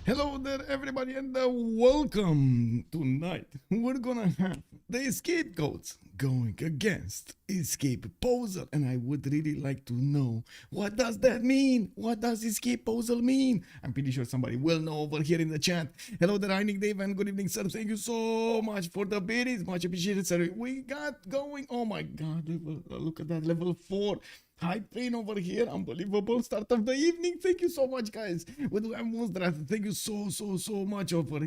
Hello there, everybody, and welcome. Tonight, we're gonna have the scapegoats going against escape Posel, and I would really like to know what does that mean? What does escape Posel mean? I'm pretty sure somebody will know over here in the chat. Hello there, Nick Dave, and good evening, sir. Thank you so much for the biddies, much appreciated, sir. We got going. Oh my God, look at that, level 4. High train over here, unbelievable start of the evening. Thank you so much, guys. We do have Monstrat. Thank you so much for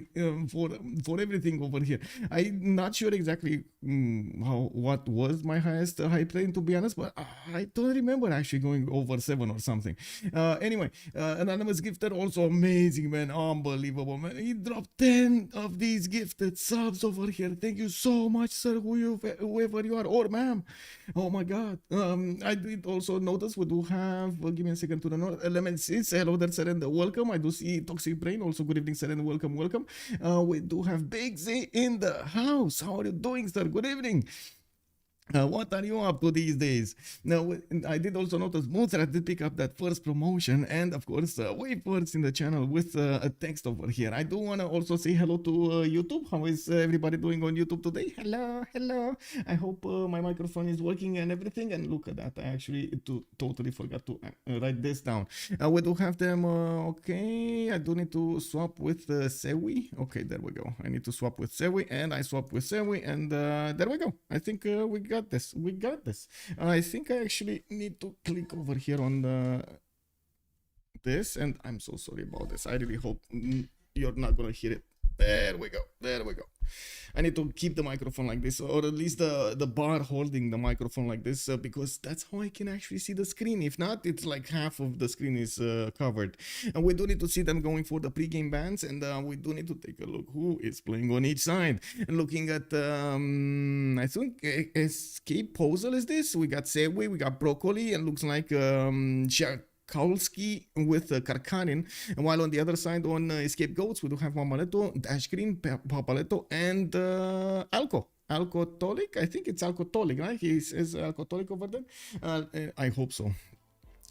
everything over here. I'm not sure exactly what was my highest high train, to be honest, but I don't remember actually going over 7 or something. Anyway, anonymous gifter, also amazing, man, unbelievable, man. He dropped 10 of these gifted subs over here. Thank you so much, sir, whoever you are, or ma'am. Oh my God. I did also notice we do have, give me a second to the north, Element 6. Hello there, sir, and welcome. I do see Toxic Brain. Also, good evening, sir, and welcome. We do have Big Z in the house. How are you doing, sir? Good evening. What are you up to these days? Now, I did also notice Mozart did pick up that first promotion, and of course, way first in the channel with a text over here. I do want to also say hello to YouTube. How is everybody doing on YouTube today? Hello. I hope my microphone is working and everything. And look at that, I actually totally forgot to write this down. We do have them. Okay, I do need to swap with Sewi. Okay, there we go. I need to swap with Sewi, and I swapped with Sewi, and there we go. I think we got this. I think I actually need to click over here on this, and I'm so sorry about this. I really hope you're not gonna hear it. There we go. I need to keep the microphone like this, or at least the bar holding the microphone like this, because that's how I can actually see the screen. If not, it's like half of the screen is covered. And we do need to see them going for the pre-game bans, and we do need to take a look who is playing on each side. And looking at, I think Escape Posel is this. We got Sewi, we got Broccoli, and looks like SHALKOWSKY with Karkarik, and while on the other side on Scapegoats we do have Mammaletto, Dashgreen, Pappalecto, and Alco. Alcoholic, I think it's alcoholic, right? He says alcoholic over there. I hope so.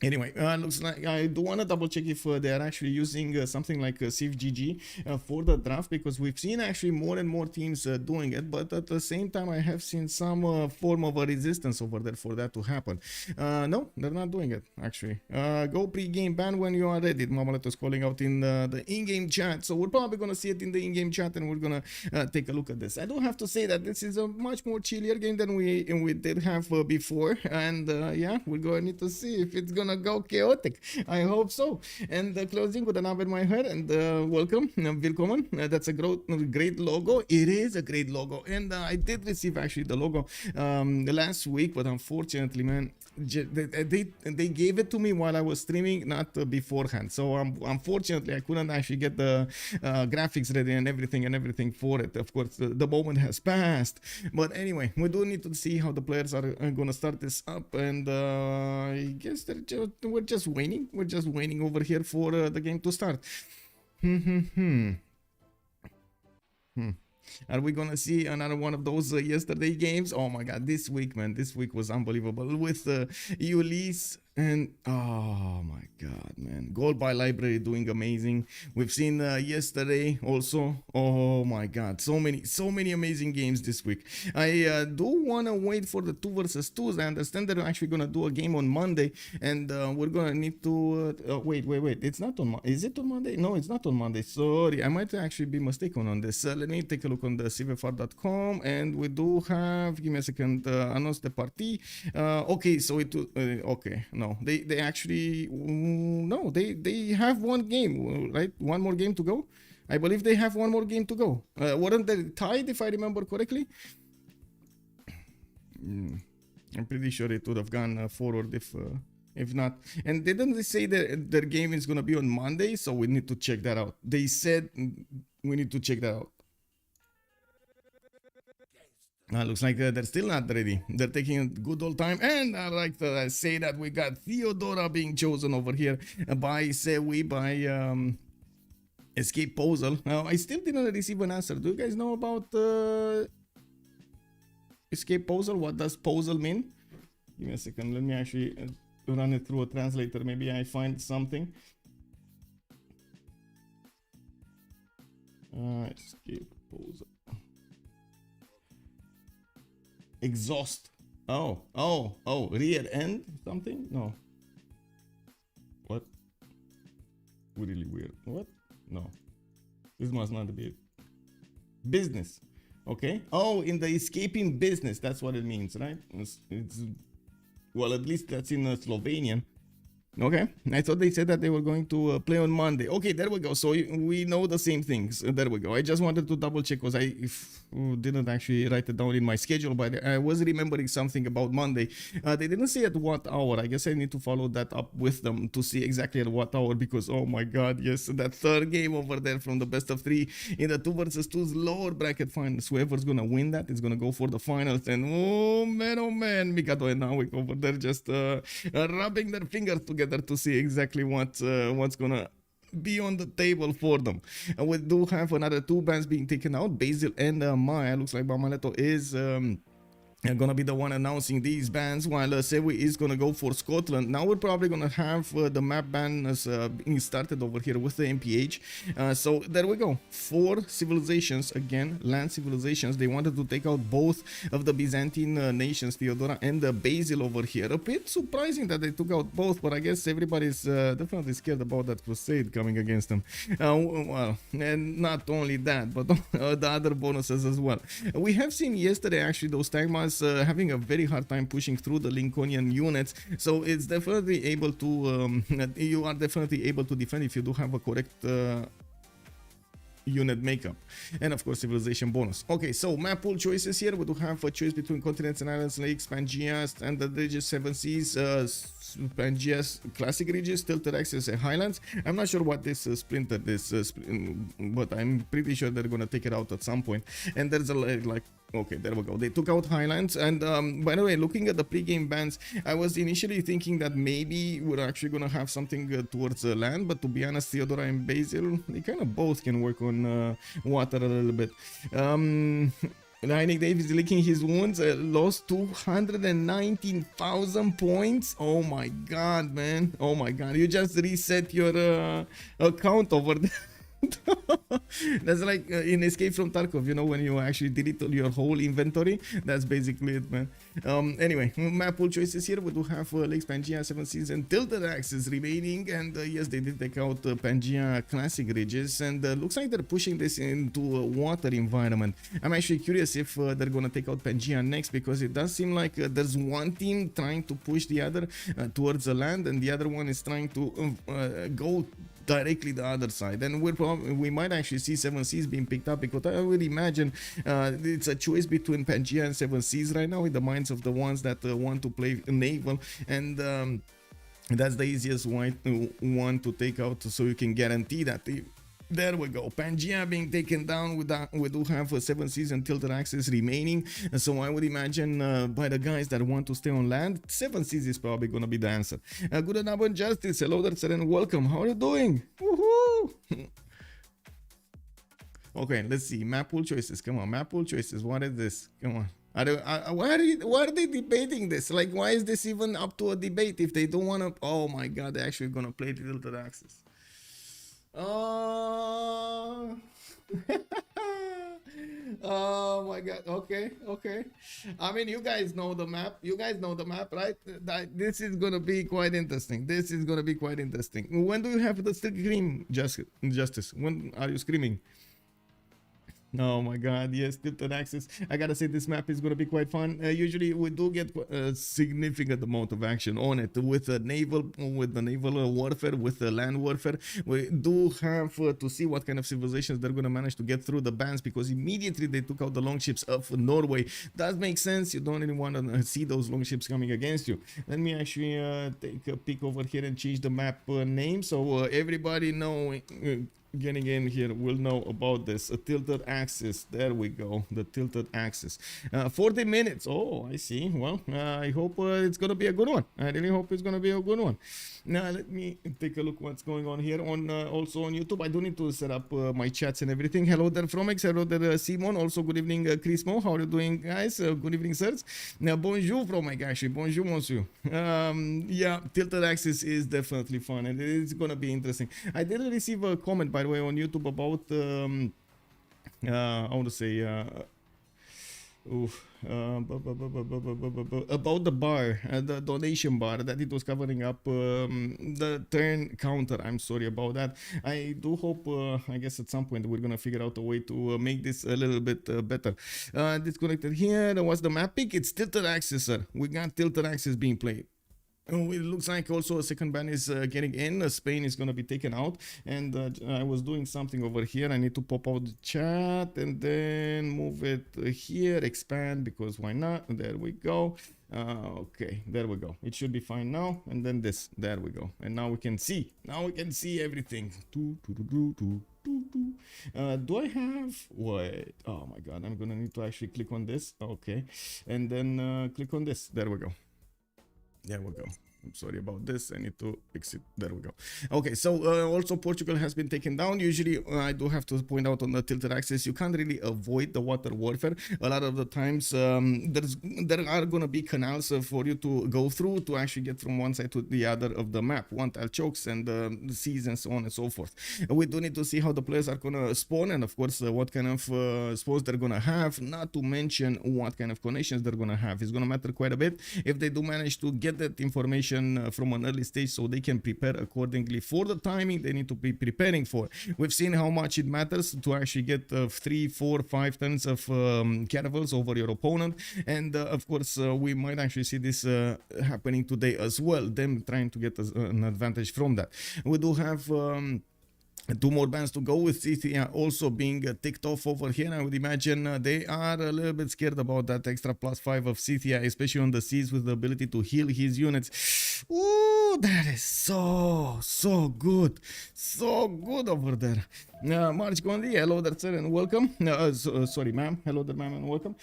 Anyway, looks like I do want to double check if they are actually using something like Civ6 for the draft, because we've seen actually more and more teams doing it, but at the same time I have seen some form of a resistance over there for that to happen. No, they're not doing it actually. Go pre-game ban when you are ready. Mammaletto is calling out in the in-game chat, so we're probably going to see it in the in-game chat, and we're going to take a look at this. I do have to say that this is a much more chillier game than we did have before, and yeah, we're going to need to see if it's going to go chaotic. I hope so. And closing with an ab in my hair, and welcome, willkommen. That's a great logo. It is a great logo, and I did receive actually the logo last week, but unfortunately, man, they gave it to me while I was streaming, not beforehand. So unfortunately, I couldn't actually get the graphics ready and everything for it. Of course, the moment has passed. But anyway, we do need to see how the players are gonna start this up, and I guess we're just waiting. We're just waiting over here for the game to start. Are we gonna see another one of those yesterday games? Oh my God, this week, man, this week was unbelievable with Ulysse. And oh my God, man, Gold by Library doing amazing. We've seen yesterday also. Oh my God, so many amazing games this week. I do want to wait for the 2 versus 2s. I understand they're actually gonna do a game on Monday, and we're gonna need to wait. It's not on. Is it on Monday? No, it's not on Monday. Sorry, I might actually be mistaken on this. Let me take a look on the cvfr.com, and we do have. Give me a second. Announce the party. Okay, so it. Okay, no. They actually no, they have one game, right? One more game to go. I believe they have one more game to go. Weren't they tied, if I remember correctly? I'm pretty sure it would have gone forward if not. And didn't they say that their game is gonna be on Monday? So we need to check that out. They said we need to check that out. Looks like they're still not ready. They're taking a good old time. And I like to say that we got Theodora being chosen over here by Sewi, by Escape Posel. Now, I still didn't receive an answer. Do you guys know about Escape Posel? What does Posel mean? Give me a second. Let me actually run it through a translator. Maybe I find something. escape Posel. Exhaust. Oh, rear end something? No. What? Really weird. What? No. This must not be it. Business. Okay. Oh, in the escaping business. That's what it means, right? It's well, at least that's in Slovenian. Okay, I thought they said that they were going to play on Monday. Okay, there we go. So we know the same things. There we go. I just wanted to double check because I didn't actually write it down in my schedule, but I was remembering something about Monday. They didn't say at what hour. I guess I need to follow that up with them to see exactly at what hour, because oh my god, yes, that third game over there from the best of 3 in the 2 versus 2's lower bracket finals. Whoever's gonna win that is gonna go for the finals. And oh man, Mikado and Nawik over there just rubbing their fingers together to see exactly what's gonna be on the table for them. And we do have another 2 bands being taken out, Basil and Maya. Looks like Mammaletto is gonna be the one announcing these bans, while Sewi is gonna go for Scotland. Now we're probably gonna have the map ban being started over here with the MPH. So there we go, 4 civilizations, again land civilizations. They wanted to take out both of the Byzantine nations, Theodora and Basil over here. A bit surprising that they took out both, but I guess everybody's definitely scared about that crusade coming against them. Well, and not only that, but the other bonuses as well. We have seen yesterday actually those Tagmas having a very hard time pushing through the Lincolnian units, so it's definitely able to you are definitely able to defend if you do have a correct unit makeup, and of course civilization bonus. Okay, so map pool choices here. We do have a choice between continents and islands, lakes, Pangea, standard regions, 7 seas, Pangea, classic regions, tilted axis, and highlands. I'm not sure what this splinter is, but I'm pretty sure they're gonna take it out at some point. And there's a like, okay, there we go. They took out highlands. And by the way, looking at the pre-game bans, I was initially thinking that maybe we're actually gonna have something towards land, but to be honest, Theodora and Basil, they kind of both can work on water a little bit. Nick Davis licking his wounds, lost 219,000 points. Oh my god, man. Oh my god, you just reset your account over there. That's like in Escape from Tarkov, you know, when you actually delete your whole inventory. That's basically it, man. Anyway, map pool choices here. We do have Lakes, Pangea, 7 seas, and tilted axes remaining. And yes, they did take out Pangea classic ridges, and looks like they're pushing this into a water environment. I'm actually curious if they're gonna take out Pangea next, because it does seem like there's one team trying to push the other towards the land, and the other one is trying to go directly the other side. And we might actually see 7 seas being picked up, because I would imagine it's a choice between Pangea and 7 seas right now in the minds of the ones that want to play naval, and that's the easiest one to take out, so you can guarantee that. There we go, Pangea being taken down. With that, we do have 7 seas and tilted axis remaining, so I would imagine by the guys that want to stay on land, 7 seas is probably gonna be the answer. Good and Justice, hello there sir, and welcome. How are you doing? Woohoo! Okay, let's see, map pool choices. Come on, map pool choices. What is this? Come on. Why are they debating this? Like, why is this even up to a debate if they don't want to? Oh my god, they're actually gonna play the tilted axis. Oh. Oh my god. Okay. I mean, you guys know the map. Right? This is gonna be quite interesting. When do you have the scream, Justice? When are you screaming? Oh my god, yes, tilted axis. I gotta say, this map is gonna be quite fun. Usually we do get a significant amount of action on it with the naval warfare, with the land warfare. We do have to see what kind of civilizations they're gonna manage to get through the bans, because immediately they took out the longships of Norway. Does make sense. You don't really want to see those longships coming against you. Let me actually take a peek over here and change the map name, so everybody know. Getting in here will know about this. A tilted axis. There we go, the tilted axis. 40 minutes. Oh, I see. Well, I hope it's gonna be a good one. I really hope it's gonna be a good one. Now let me take a look what's going on here on also on YouTube. I do need to set up my chats and everything. Hello there Fromex, hello there Simon. Also good evening Chris Mo. How are you doing, guys? Good evening sirs. Now bonjour Fromex, actually bonjour monsieur. Yeah, tilted axis is definitely fun, and it's gonna be interesting. I did receive a comment, by the way, on YouTube about I want to say about the bar, the donation bar, that it was covering up the turn counter. I'm sorry about that. I do hope, I guess at some point we're gonna figure out a way to make this a little bit better. Disconnected here. What's the map pick? It's tilted axis, sir. We got tilted axis being played. Oh, it looks like also a second ban is getting in. Spain is going to be taken out. And I was doing something over here. I need to pop out the chat and then move it here. Expand, because why not? There we go. Okay, there we go. It should be fine now. And then this. There we go. And now we can see. Now we can see everything. Do I have... Wait. Oh my god. I'm going to need to actually click on this. Okay. And then click on this. There we go. There we go. I'm sorry about this. I need to fix it. There we go. Okay, so also Portugal has been taken down. Usually, I do have to point out on the tilted axis, you can't really avoid the water warfare. A lot of the times, there are going to be canals for you to go through to actually get from one side to the other of the map. One tile chokes and the seas and so on and so forth. We do need to see how the players are going to spawn and, of course, what kind of spawns they're going to have. Not to mention what kind of connections they're going to have. It's going to matter quite a bit if they do manage to get that information from an early stage, so they can prepare accordingly for the timing they need to be preparing for. We've seen how much it matters to actually get 3, 4, 5 tons of caravels over your opponent, and of course we might actually see this happening today as well, them trying to get an advantage from that. We do have 2 more bans to go, with Scythia also being ticked off over here. I would imagine they are a little bit scared about that extra +5 of Scythia, especially on the seas with the ability to heal his units. Ooh, that is so good. So good over there. March Gondi, hello there, sir, and welcome. Sorry, ma'am. Hello there, ma'am, and welcome.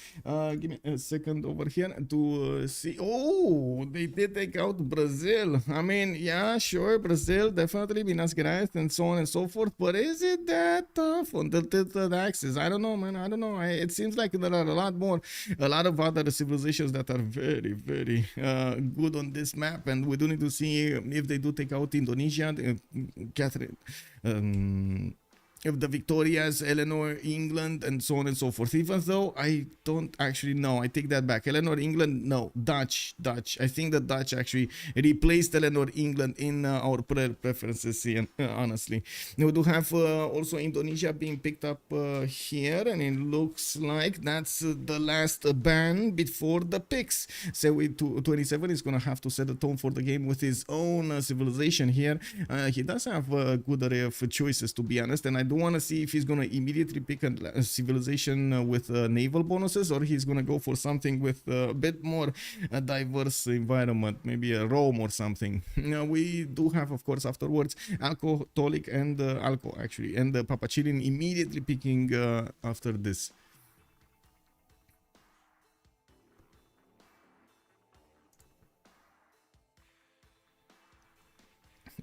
Give me a second over here to see. Oh, they did take out Brazil. I mean, yeah, sure, Brazil, definitely, Minas Gerais, and so on and so forth. But is it that tough on the tilted axis? I don't know, man. I don't know. It seems like there are a lot of other civilizations that are very, very good on this map. And we do need to see if they do take out Indonesia, Catherine. Of the Victorias, Eleanor, England, and so on and so forth. Even though I don't actually know, I take that back. Eleanor, England, no, Dutch. I think the Dutch actually replaced Eleanor, England in our preferences here, honestly. We do have also Indonesia being picked up here, and it looks like that's the last ban before the picks. So 27 is going to have to set the tone for the game with his own civilization here. He does have a good array of choices, to be honest, and I do want to see if he's going to immediately pick a civilization with naval bonuses, or he's going to go for something with a bit more diverse environment, maybe a Rome or something. We do have, of course, afterwards Alco, Tolik, and Alco actually, and PAPACHILLIN immediately picking after this.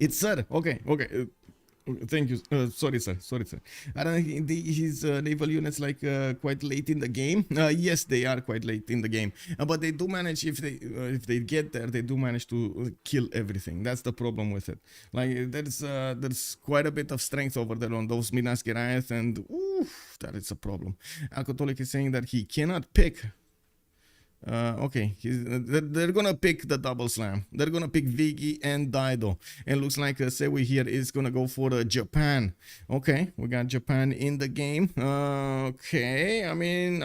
It's sir. Okay. Thank you. Sorry, sir. I don't think his naval units like quite late in the game. Yes, they are quite late in the game, but they do manage, if they get there, they do manage to kill everything. That's the problem with it. Like there's quite a bit of strength over there on those Minas Gerais, and oof, that is a problem. Alcoholic is saying that he cannot pick. Okay, they're gonna pick the double slam. They're gonna pick Vigi and Dido. And looks like Sewi here is gonna go for Japan. Okay, we got Japan in the game. Okay, I mean,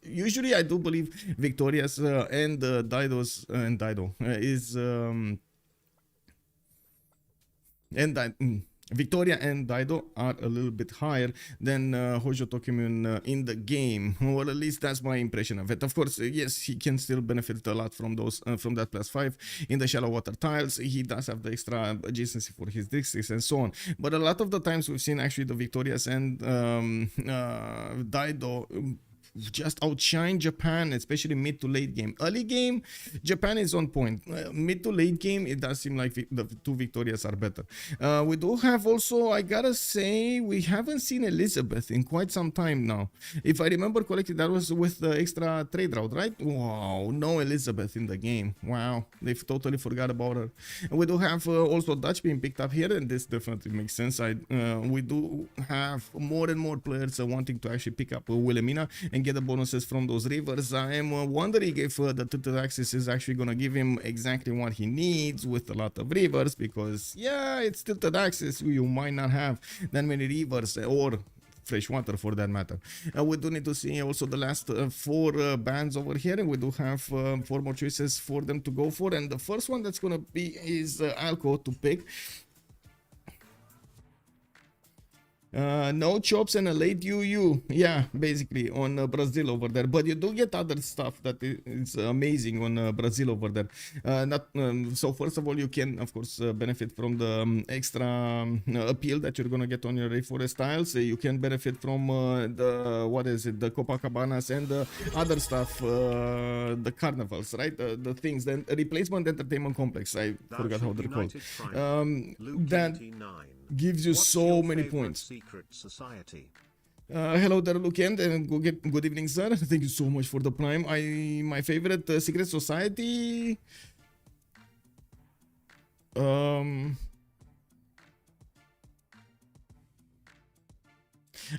usually I do believe Victoria's and Dido's and Dido is Victoria and Dido are a little bit higher than Hojo Tokimun in the game, or at least that's my impression of it. Of course, yes, he can still benefit a lot from those from that +5 in the shallow water tiles. He does have the extra adjacency for his districts and so on. But a lot of the times we've seen actually the Victorias and Dido just outshine Japan, especially mid to late game. Early game, Japan is on point. Mid to late game, it does seem like the two Victorias are better. We do have also, I gotta say, we haven't seen Elizabeth in quite some time now. If I remember correctly, that was with the extra trade route, right? Wow, no Elizabeth in the game. Wow, they've totally forgot about her. And we do have also Dutch being picked up here, and this definitely makes sense. We do have more and more players wanting to actually pick up Wilhelmina and get the bonuses from those rivers. I am wondering if the tilted axis is actually going to give him exactly what he needs with a lot of rivers, because yeah, it's tilted axis. You might not have that many rivers or fresh water for that matter. We do need to see also the last 4 bands over here, and we do have 4 more choices for them to go for, and the first one that's going to be is Alco to pick. No chops and a late UU, yeah, basically on Brazil over there, but you do get other stuff that is amazing on Brazil over there. So first of all, you can of course benefit from the extra appeal that you're gonna get on your rainforest tiles. You can benefit from the Copacabanas and the other stuff, the carnivals, right? The things, then replacement entertainment complex, I forgot how they're called. That gives you so many points. Hello there, Lucan, and good evening, sir. Thank you so much for the prime. My favorite secret society. I'm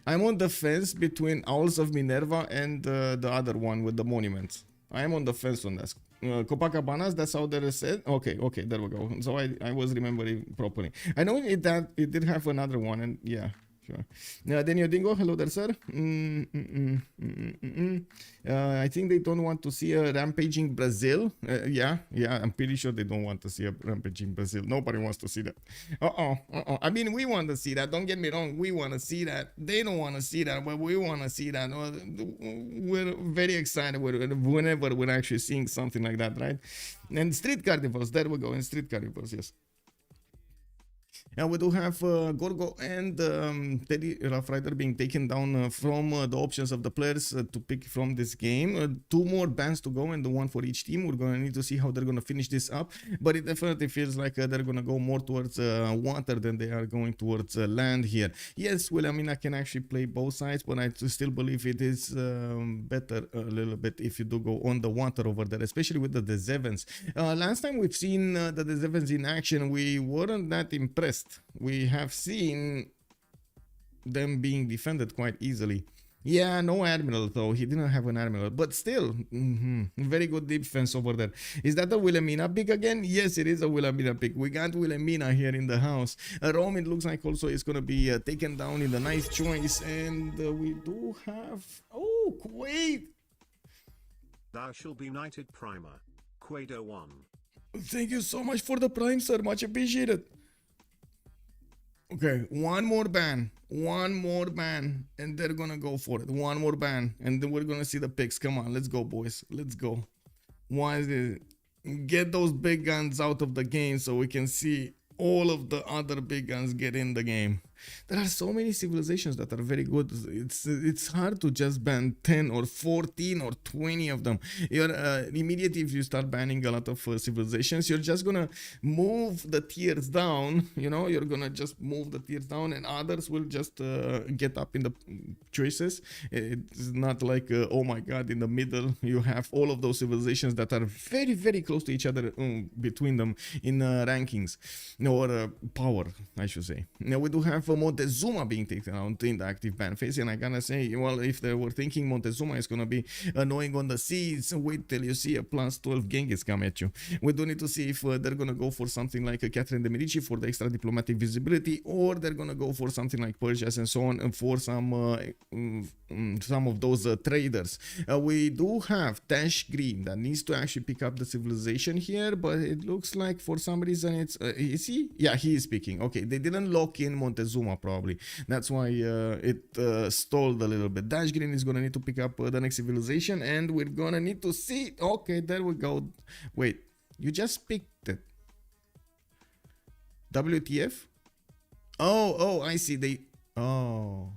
on the fence between Owls of Minerva and the other one with the monuments. I am on the fence on that. Copacabanas, that's how they said. Okay, there we go. So I was remembering properly. I know it did have another one, and yeah, sure. Daniel Dingo, hello there, sir. I think they don't want to see a rampaging Brazil. Yeah, I'm pretty sure they don't want to see a rampaging Brazil. Nobody wants to see that. I mean, we want to see that. Don't get me wrong. We want to see that. They don't want to see that, but we want to see that. We're very excited whenever we're actually seeing something like that, right? And street carnivals. There we go. In street carnivals, yes. And we do have Gorgo and Teddy Rough Rider being taken down from the options of the players to pick from this game. 2 more bans to go, and the 1 for each team. We're going to need to see how they're going to finish this up, but it definitely feels like they're going to go more towards water than they are going towards land here. Yes, Wilhelmina can actually play both sides, but I still believe it is better a little bit if you do go on the water over there, especially with the Desevens. Last time we've seen the Desevens in action, we weren't that impressed. We have seen them being defended quite easily. Yeah, no Admiral though. He didn't have an Admiral, but still, very good defense over there. Is that a Wilhelmina pick again? Yes, it is a Wilhelmina pick. We got Wilhelmina here in the house. Rome, it looks like also is going to be taken down in the nice choice, and we do have... Oh, Quaid! Thou shall be knighted primer. Quado 1. Thank you so much for the prime, sir. Much appreciated. Okay, one more ban, and they're gonna go for it. One more ban, and then we're gonna see the picks. Come on, let's go, boys. Let's go. Why is it? Get those big guns out of the game so we can see all of the other big guns get in the game. There are so many civilizations that are very good. It's hard to just ban 10 or 14 or 20 of them. You're immediately, if you start banning a lot of civilizations, you're just gonna move the tiers down. You know, you're gonna just move the tiers down, and others will just get up in the choices. It's not like oh my god, in the middle you have all of those civilizations that are very, very close to each other between them in rankings or power, I should say. Now we do have Montezuma being taken out in the active ban phase, and I gotta say, well, if they were thinking Montezuma is gonna be annoying on the seas, wait till you see a plus 12 Genghis come at you. We do need to see if they're gonna go for something like a Catherine de Medici for the extra diplomatic visibility, or they're gonna go for something like Persia and so on, and for some of those traders. We do have Dashgreen that needs to actually pick up the civilization here, but it looks like for some reason it's is he? Yeah, he is picking. Okay, they didn't lock in Montezuma probably. That's why it stalled a little bit. Dashgreen is gonna need to pick up the next civilization, and we're gonna need to see. Okay, there we go. Wait, you just picked it. WTF? Oh, I see. They. Oh.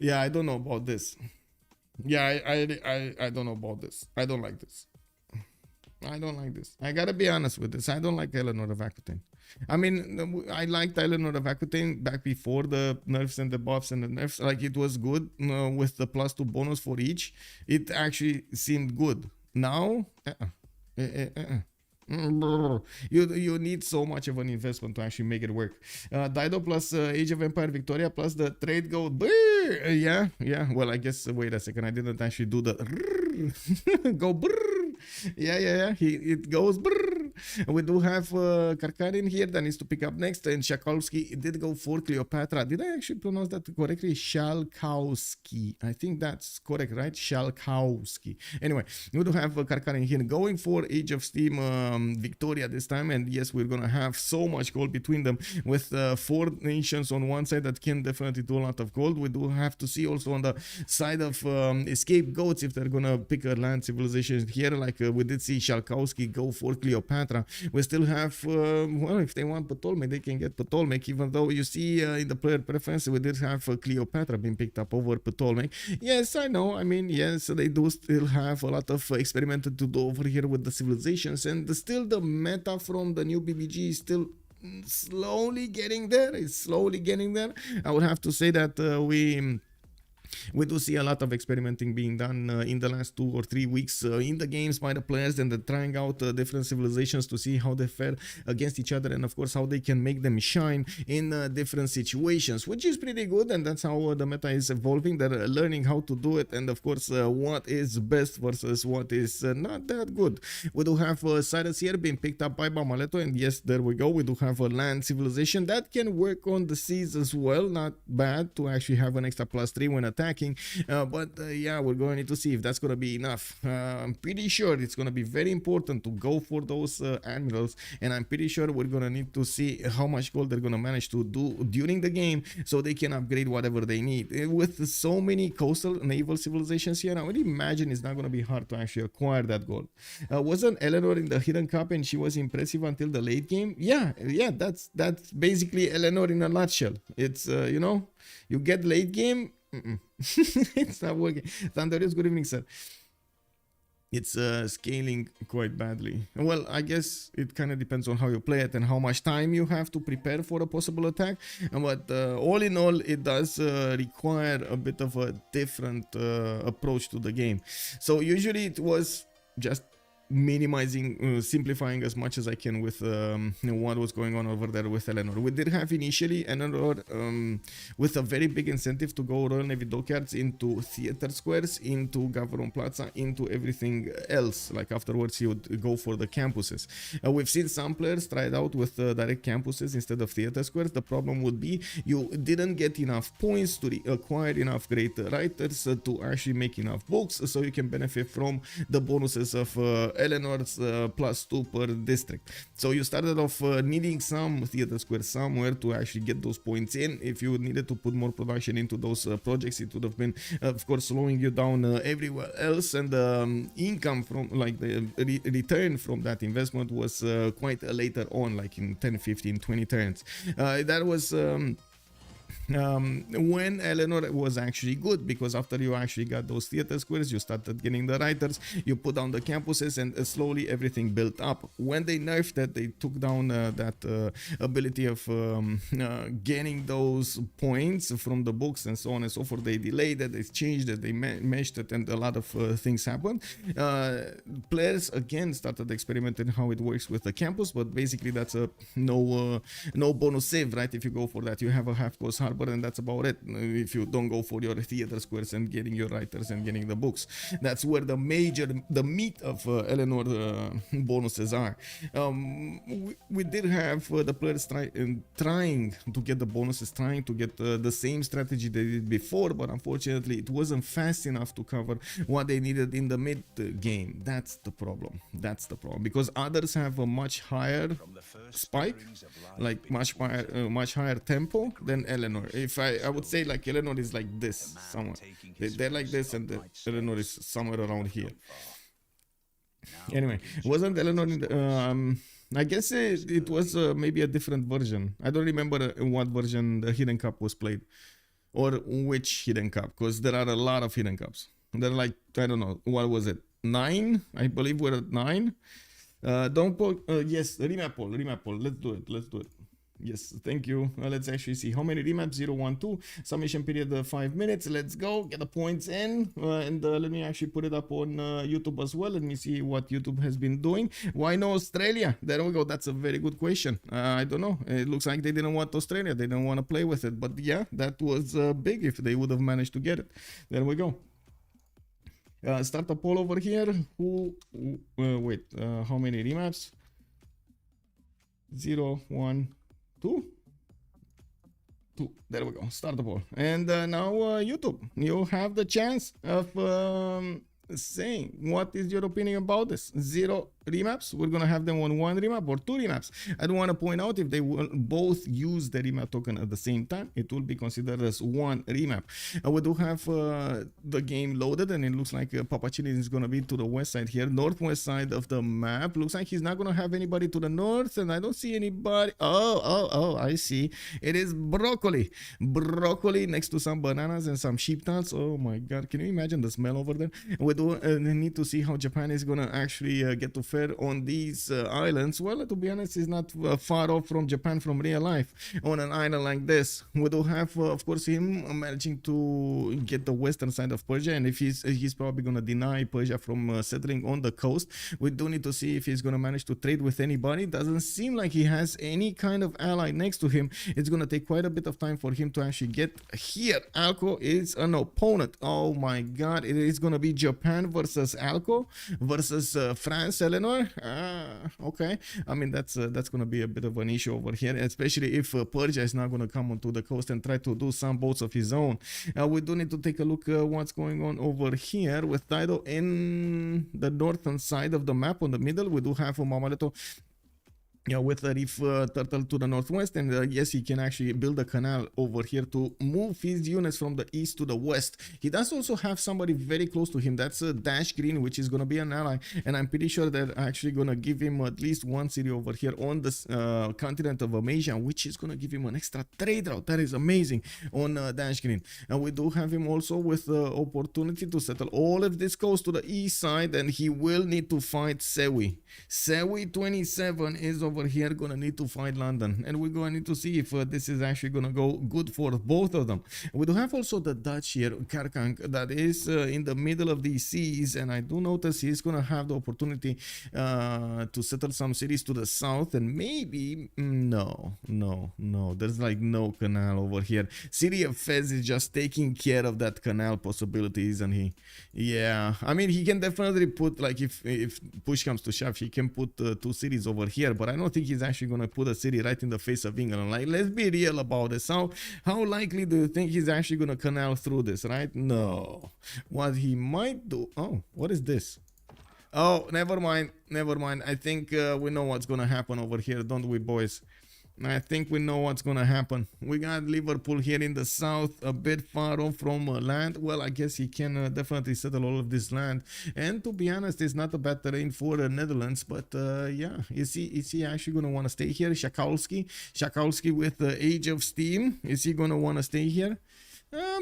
Yeah, I don't know about this. Yeah, I don't know about this. I don't like this. I don't like this. I gotta be honest with this. I don't like Eleanor of Aquitaine. I mean, I liked Eleanor of Aquitaine back before the nerfs and the buffs and the nerfs. Like, it was good with the +2 bonus for each. It actually seemed good. Now, you need so much of an investment to actually make it work. Dido plus Age of Empire Victoria plus the trade gold. Yeah. Well, I guess, wait a second, I didn't actually do the go brrr. Yeah. It goes brrr. We do have Karkarin here that needs to pick up next, and SHALKOWSKY did go for Cleopatra. Did I actually pronounce that correctly? SHALKOWSKY. I think that's correct, right? SHALKOWSKY. Anyway, we do have Karkarin here going for Age of Steam Victoria this time, and yes, we're gonna have so much gold between them with 4 nations on one side that can definitely do a lot of gold. We do have to see also on the side of scapegoats if they're gonna pick a land civilization here, like we did see SHALKOWSKY go for Cleopatra. We still have, well, if they want Ptolemy, they can get Ptolemy, even though you see in the player preference, we did have Cleopatra being picked up over Ptolemy. Yes, I know. I mean, yes, they do still have a lot of experimenting to do over here with the civilizations, and still the meta from the new BBG is still slowly getting there. It's slowly getting there. I would have to say that we do see a lot of experimenting being done in the last 2 or 3 weeks in the games by the players, and they're trying out different civilizations to see how they fare against each other, and of course how they can make them shine in different situations, which is pretty good. And that's how the meta is evolving. They're learning how to do it, and of course what is best versus what is not that good. We do have Cyrus here being picked up by Mammaletto, and yes, there we go. We do have a land civilization that can work on the seas as well. Not bad to actually have an extra +3 when attacking. But yeah, we're going to need to see if that's going to be enough. I'm pretty sure it's going to be very important to go for those admirals, and I'm pretty sure we're going to need to see how much gold they're going to manage to do during the game so they can upgrade whatever they need. With so many coastal naval civilizations here, I would imagine it's not going to be hard to actually acquire that gold. Wasn't Eleanor in the Hidden Cup and she was impressive until the late game? Yeah, that's basically Eleanor in a nutshell. It's you know, you get late game. It's not working. Thunderius, good evening, sir. It's scaling quite badly. Well, I guess it kind of depends on how you play it and how much time you have to prepare for a possible attack. But all in all, it does require a bit of a different approach to the game. So usually it was just minimizing, simplifying as much as I can with what was going on over there with Eleanor. We did have initially Eleanor with a very big incentive to go Royal Navy dockyards into theater squares, into Gavron Plaza, into everything else. Like afterwards he would go for the campuses. We've seen some players try it out with direct campuses instead of theater squares. The problem would be you didn't get enough points to acquire enough great writers to actually make enough books so you can benefit from the bonuses of Eleanor's +2 per district. So you started off needing some theater squares somewhere to actually get those points in. If you needed to put more production into those projects, it would have been, of course, slowing you down everywhere else, and the income from, like, the return from that investment was quite later on, like in 10, 15, 20 turns. That was when Eleanor was actually good, because after you actually got those theater squares, you started getting the writers, you put down the campuses, and slowly everything built up. When they nerfed that, they took down that ability of getting those points from the books and so on and so forth. They delayed it, they changed it, they meshed it, and a lot of things happened. Players again started experimenting how it works with the campus, but basically that's a no bonus save, right? If you go for that, you have a half cost harbor, and that's about it. If you don't go for your theater squares and getting your writers and getting the books, that's where the meat of Eleanor bonuses are. We did have the players trying to get the bonuses, trying to get the same strategy they did before, but unfortunately it wasn't fast enough to cover what they needed in the mid game. That's the problem. That's the problem, because others have a much higher spike, like much higher tempo than Eleanor. If I would say, like, Eleanor is like this somewhere. They're like this, and Eleanor is somewhere around here. Anyway, wasn't Eleanor in the, I guess it was maybe a different version. I don't remember in what version the Hidden Cup was played. or which hidden cup? Because there are a lot of hidden cups. They're like, I don't know, what was it? 9? I believe we're at 9. Don't put, yes, remap poll. Let's do it. Yes, thank you. Let's actually see how many remaps. 0, 1, 2. Submission period 5 minutes. Let's go get the points in, and let me actually put it up on YouTube as well. Let me see what YouTube has been doing. Why no Australia? There we go. That's a very good question. I don't know. It looks like they didn't want Australia. They didn't want to play with it. But yeah, that was big if they would have managed to get it. There we go. Start a poll over here. Wait, how many remaps? 0, 1, 2. There we go. Start the poll. And now YouTube, you have the chance of saying what is your opinion about this. 0 remaps, we're gonna have them on 1 remap or 2 remaps. I do want to point out, if they will both use the remap token at the same time, it will be considered as 1 remap. We do have the game loaded, and it looks like PAPACHILLIN is gonna be to the west side here, northwest side of the map. Looks like he's not gonna have anybody to the north, and I don't see anybody. Oh, I see. It is broccoli next to some bananas and some sheep tails. Oh my god, can you imagine the smell over there? We do need to see how Japan is gonna actually get to fare on these islands. Well, to be honest, it's not far off from Japan from real life on an island like this. We do have of course him managing to get the western side of Persia, and if he's probably gonna deny Persia from settling on the coast. We do need to see if he's gonna manage to trade with anybody. Doesn't seem like he has any kind of ally next to him. It's gonna take quite a bit of time for him to actually get here. Alco is an opponent. Oh my god, it is gonna be Japan versus Alco versus France. Eleanor, okay. I mean, that's gonna be a bit of an issue over here, especially if Persia is not gonna come onto the coast and try to do some boats of his own. We do need to take a look what's going on over here with Dido in the northern side of the map. On the middle, we do have a Mammaletto, with a reef turtle to the northwest, and yes, he can actually build a canal over here to move his units from the east to the west. He does also have somebody very close to him. That's a Dashgreen, which is going to be an ally, and I'm pretty sure they're actually going to give him at least 1 city over here on the continent of Asia, which is going to give him an extra trade route. That is amazing on Dashgreen. And we do have him also with the opportunity to settle all of this coast to the east side, and he will need to fight Sewi. Sewi 27 is over here gonna need to fight London, and we're gonna need to see if this is actually gonna go good for both of them. We do have also the Dutch here, Karkarik, that is in the middle of these seas, and I do notice he's gonna have the opportunity to settle some cities to the south, and maybe no, there's like no canal over here. City of Fez is just taking care of that canal possibility, isn't he? Yeah, I mean, he can definitely put, like, if push comes to shove, he can put 2 cities over here, but I don't think he's actually going to put a city right in the face of England. Like, let's be real about this. How likely do you think he's actually going to canal through this, right? No. What he might do... Oh, what is this? Oh, never mind. I think we know what's going to happen over here, don't we, boys? I think we know what's gonna happen. We got Liverpool here in the south, a bit far off from land. Well, I guess he can definitely settle all of this land. And to be honest, it's not a bad terrain for the Netherlands. But yeah, is he actually gonna want to stay here? SHALKOWSKY with the Age of Steam. Is he gonna want to stay here?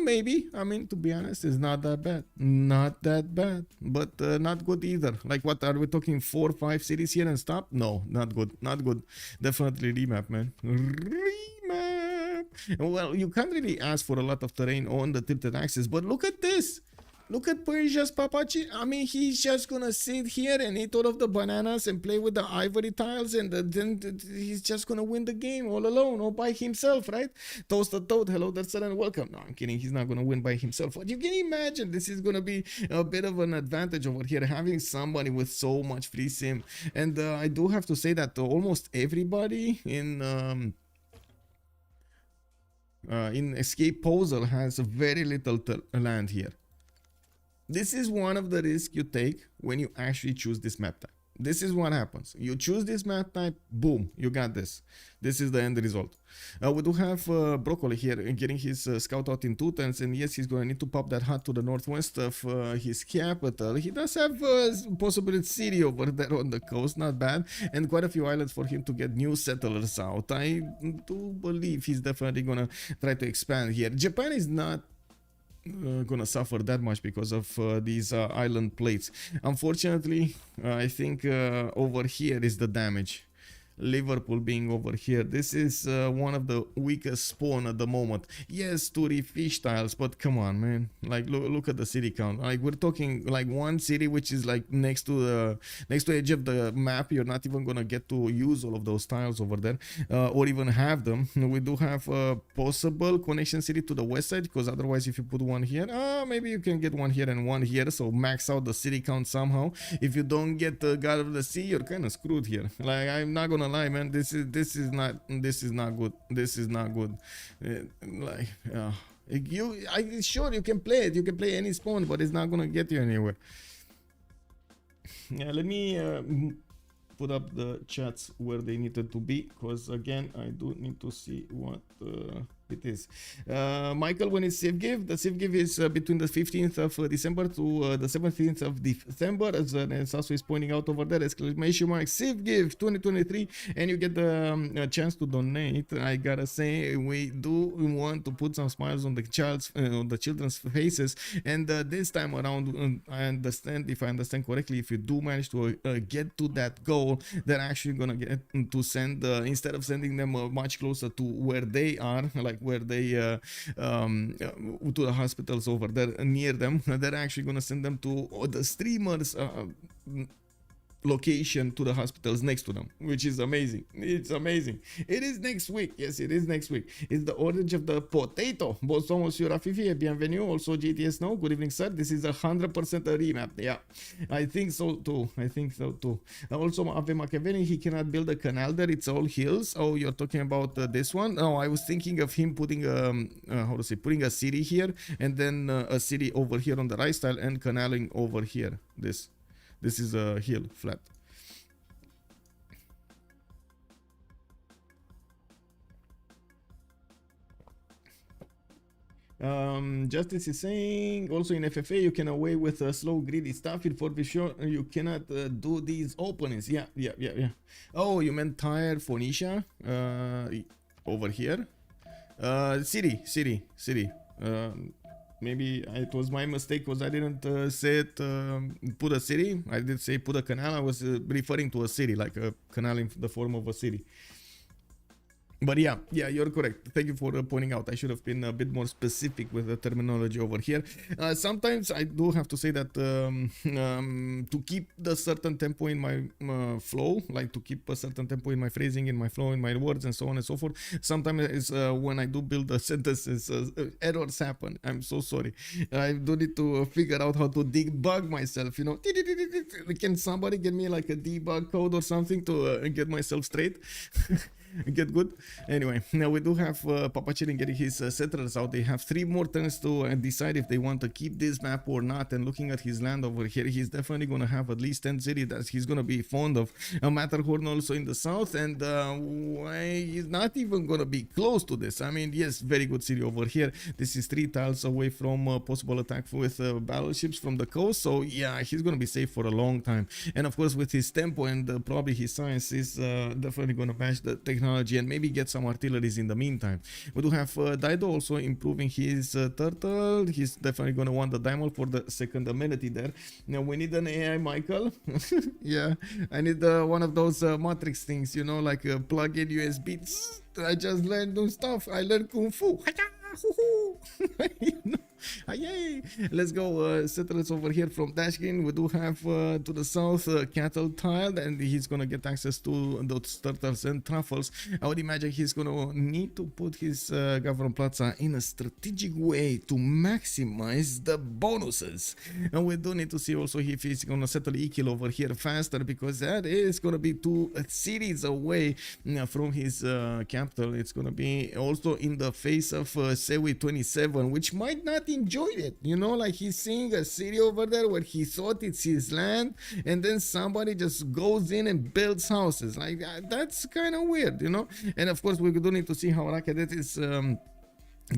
Maybe. I mean, to be honest, it's not that bad. Not that bad, but not good either. Like, what are we talking? 4 or 5 cities here and stop? No, not good. Not good. Definitely remap, man. Remap. Well, you can't really ask for a lot of terrain on the tilted axis, but look at this. Look at Persia's Papachi. I mean, he's just gonna sit here and eat all of the bananas and play with the ivory tiles, and then he's just gonna win the game all alone, all by himself, right? Toasted Toad, hello there, sir, and welcome. No, I'm kidding. He's not gonna win by himself. But you can imagine this is gonna be a bit of an advantage over here, having somebody with so much free sim. And I do have to say that almost everybody in Escape Posel has very little land here. This is one of the risks you take when you actually choose this map type. This is what happens. You choose this map type, boom, you got this. This is the end result. We do have Broccoli here getting his scout out in 2 turns, and yes, he's going to need to pop that hut to the northwest of his capital. He does have possibly a city over there on the coast, not bad, and quite a few islands for him to get new settlers out. I do believe he's definitely going to try to expand here. Japan is not gonna suffer that much because of these island plates. Unfortunately, I think over here is the damage. Liverpool being over here, this is one of the weakest spawn at the moment. Yes, 2 fish tiles, but come on, man, like look at the city count. Like we're talking like one city which is like next to the edge of the map. You're not even gonna get to use all of those tiles over there, or even have them. We do have a possible connection city to the west side, because otherwise if you put one here, maybe you can get one here and one here, so max out the city count somehow. If you don't get the God of the Sea, you're kind of screwed here. Like, I'm not gonna lie, man, this is not good. This is not good. Sure, you can play it, you can play any spawn, but it's not gonna get you anywhere. Yeah, let me put up the chats where they needed to be, because again I do need to see what it is. Michael, when is Civ6? The Civ6 is between the 15th of December to the 17th of December, as Sasu is pointing out over there. Exclamation mark Civ6 2023, and you get the chance to donate. I gotta say, we do want to put some smiles on the children's faces, and this time around, I understand, if I understand correctly, if you do manage to get to that goal, they're actually gonna get to send instead of sending them much closer to where they are, like where they to the hospitals over there near them, they're actually gonna send them to the streamers location, to the hospitals next to them, which is amazing. It's amazing. It is next week. Yes, it is next week. It's the orange of the potato. Bonsoir, Monsieur Rafifi, bienvenue. Also, GTS now. Good evening, sir. This is 100% a remap. Yeah, I think so too. Also, Ave Machiavelli, he cannot build a canal there. It's all hills. Oh, you're talking about this one? No, I was thinking of him putting putting a city here, and then a city over here on the right style, and canaling over here. This is a hill, flat. Justice is saying, also in FFA you can away with slow greedy stuff. In for sure you cannot do these openings. Yeah. Oh, you meant tired Phoenicia over here. City. Maybe it was my mistake, because I didn't say it, put a city. I did say put a canal. I was referring to a city, like a canal in the form of a city. But yeah, you're correct. Thank you for pointing out. I should have been a bit more specific with the terminology over here. Sometimes I do have to say that to keep the certain tempo in my flow, like to keep a certain tempo in my phrasing, in my flow, in my words, and so on and so forth, sometimes it's, when I do build the sentences, errors happen. I'm so sorry. I do need to figure out how to debug myself, you know. Can somebody get me like a debug code or something to get myself straight? Get good. Anyway, now we do have PAPACHILLIN getting his settlers out. They have 3 more turns to decide if they want to keep this map or not. And looking at his land over here, he's definitely going to have at least 10 cities that he's going to be fond of. Matterhorn also in the south, and he's not even going to be close to this. I mean, yes, very good city over here. This is 3 tiles away from possible attack with battleships from the coast. So yeah, he's going to be safe for a long time. And of course, with his tempo and probably his science, is definitely going to match the technology and maybe get some artilleries in the meantime. We do have Dido also improving his turtle. He's definitely going to want the diamond for the second amenity there. Now we need an AI, Michael. Yeah, I need one of those matrix things, you know, like a plug-in USB. I just learned new stuff. I learned Kung Fu. You know? Yay! Let's go. Settlers over here from Dashgreen. We do have to the south cattle tile, and he's gonna get access to those turtles and truffles. I would imagine he's gonna need to put his government plaza in a strategic way to maximize the bonuses. And we do need to see also if he's gonna settle Ikil over here faster, because that is gonna be 2 cities away from his capital. It's gonna be also in the face of Sewi 27, which might not enjoyed it, you know, like he's seeing a city over there where he thought it's his land, and then somebody just goes in and builds houses. Like that's kind of weird, you know. And of course we do need to see how Rakadet is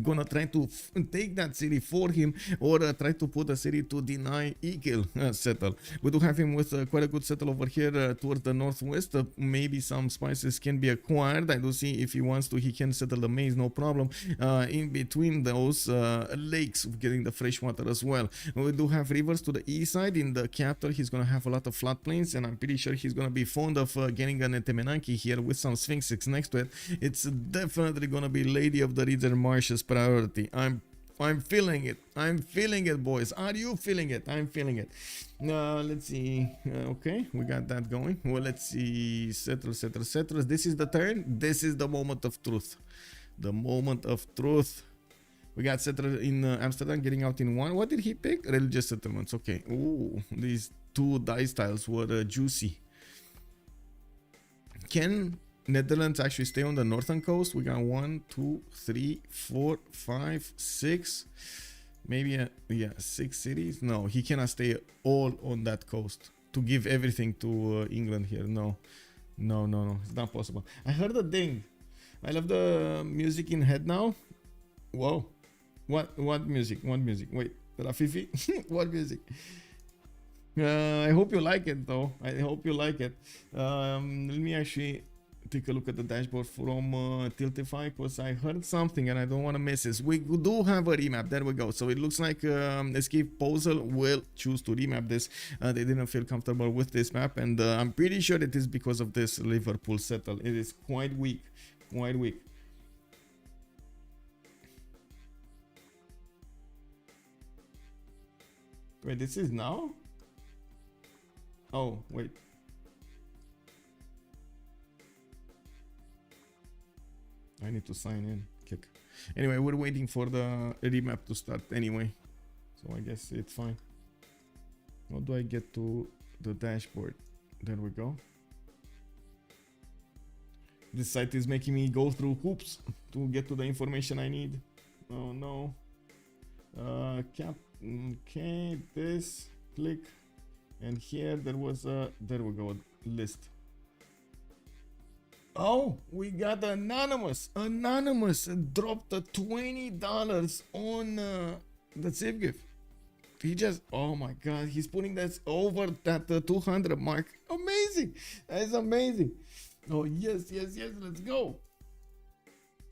gonna try to take that city for him, or try to put a city to deny Eagle settle. We do have him with quite a good settle over here towards the northwest. Maybe some spices can be acquired. I do see if he wants to, he can settle the maize, no problem. In between those lakes, getting the fresh water as well. We do have rivers to the east side. In the capital, he's gonna have a lot of floodplains, and I'm pretty sure he's gonna be fond of getting an Etemenanki here with some Sphinx next to it. It's definitely gonna be Lady of the River Marshes priority. I'm feeling it. I'm feeling it, boys. Are you feeling it? I'm feeling it. Let's see. Okay, we got that going. Well, let's see. Settlers. This is the turn. This is the moment of truth. The moment of truth. We got settler in Amsterdam getting out in one. What did he pick? Religious settlements. Okay. Ooh, these two dice tiles were juicy. Can Netherlands actually stay on the northern coast? We got 1, 2, 3, 4, 5, 6. Maybe yeah, 6 cities. No, he cannot stay all on that coast to give everything to England here. No, it's not possible. I heard a ding. I love the music in head now. Whoa, what music? Wait, Rafifi. What music? I hope you like it though. I hope you like it. Let me actually take a look at the dashboard from Tiltify, because I heard something and I don't want to miss this. We do have a remap. There we go. So it looks like Escape Posel will choose to remap this. They didn't feel comfortable with this map, and I'm pretty sure it is because of this Liverpool settle. It is quite weak. Wait, this is now? Oh, wait. I need to sign in. Kick. Anyway, we're waiting for the remap to start anyway. So I guess it's fine. How do I get to the dashboard? There we go. This site is making me go through hoops to get to the information I need. Oh no. Okay, this, click. And here there was a, there we go, list. Oh, we got Anonymous. Anonymous dropped the $20 on the Civ gift. He just, oh my god, he's putting that over that 200 mark. Amazing. That's amazing. Oh, yes, let's go.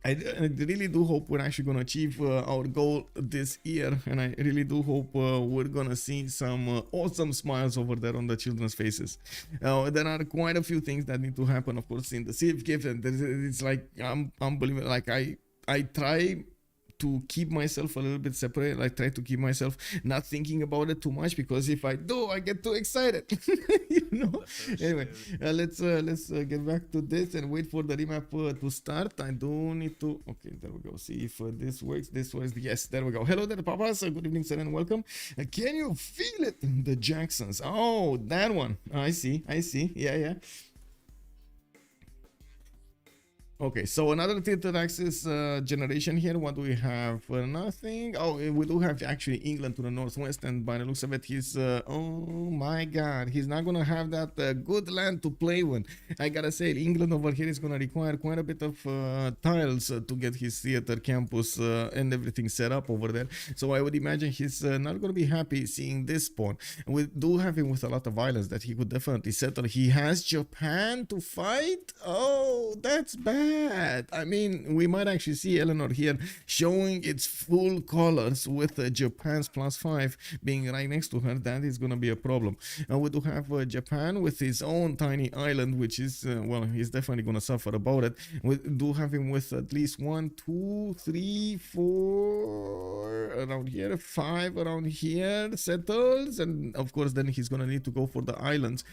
I really do hope we're actually going to achieve our goal this year, and I really do hope we're going to see some awesome smiles over there on the children's faces. There are quite a few things that need to happen, of course, in the Civ gift, and it's like unbelievable. Like I try to keep myself a little bit separate. I try to keep myself not thinking about it too much, because if I do, I get too excited. You know. Anyway, let's get back to this and wait for the remap to start. I do need to. Okay, there we go. See if this works. This works. Yes, there we go. Hello there, papas. Good evening, sir, and welcome. Can you feel it? The Jacksons. Oh, that one. I see. Yeah. Okay, so another tilted axis generation here. What do we have? Nothing. Oh, we do have actually England to the northwest, and by the looks of it, he's oh my god, he's not gonna have that good land to play with. I gotta say, England over here is gonna require quite a bit of tiles to get his theater campus and everything set up over there. So I would imagine he's not gonna be happy seeing this spawn. We do have him with a lot of islands that he could definitely settle. He has Japan to fight. Oh, that's bad. I mean, we might actually see Eleanor here showing its full colors with Japan's +5 being right next to her. That is going to be a problem. We do have Japan with his own tiny island, which is, well, he's definitely going to suffer about it. We do have him with at least 1, 2, 3, 4 around here, 5 around here settles, and of course then he's going to need to go for the islands.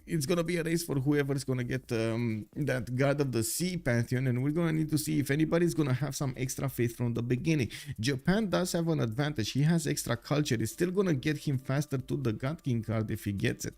It's going to be a race for whoever is going to get that God of the Sea pantheon, and we're going to need to see if anybody's going to have some extra faith from the beginning. Japan does have an advantage. He has extra culture. It's still going to get him faster to the God King card if he gets it.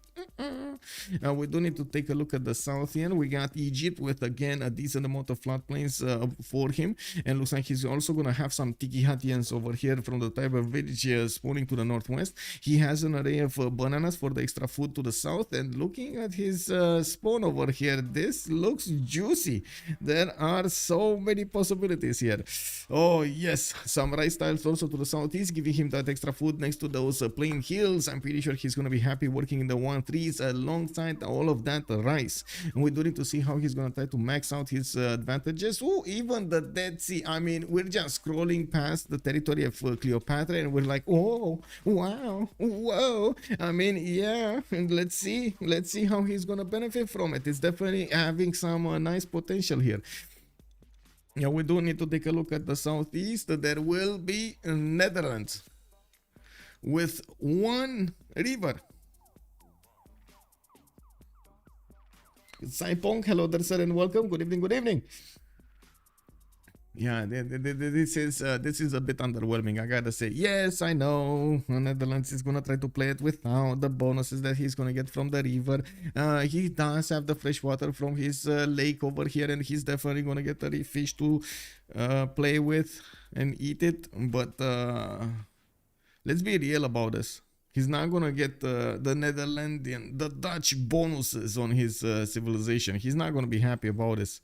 We do need to take a look at the south here. We got Egypt with again a decent amount of floodplains for him, and looks like he's also gonna have some Tiki Hatians over here from the type of village spawning to the northwest. He has an array of bananas for the extra food to the south, and looking at his spawn over here, this looks juicy. There are so many possibilities here. Oh yes, some rice tiles also to the southeast, giving him that extra food next to those plain hills. I'm pretty sure he's gonna be happy working in the 1-3s alongside all of that rice. And we do need to see how he's gonna try to max out his advantages. Oh, even the Dead Sea. I mean, we're just scrolling past the territory of Cleopatra, and we're like, oh, wow, whoa. I mean, yeah, and let's see how he's gonna benefit from it. It's definitely having some nice potential here. Yeah, we do need to take a look at the southeast. There will be Netherlands with one river. Saipong, hello there, sir, and welcome. Good evening, good evening. Yeah, this is a bit underwhelming, I gotta say. Yes, I know Netherlands is gonna try to play it without the bonuses that he's gonna get from the river. He does have the fresh water from his lake over here, and he's definitely gonna get a fish to play with and eat it. But let's be real about this. He's not gonna get the the Dutch bonuses on his civilization. He's not gonna be happy about this.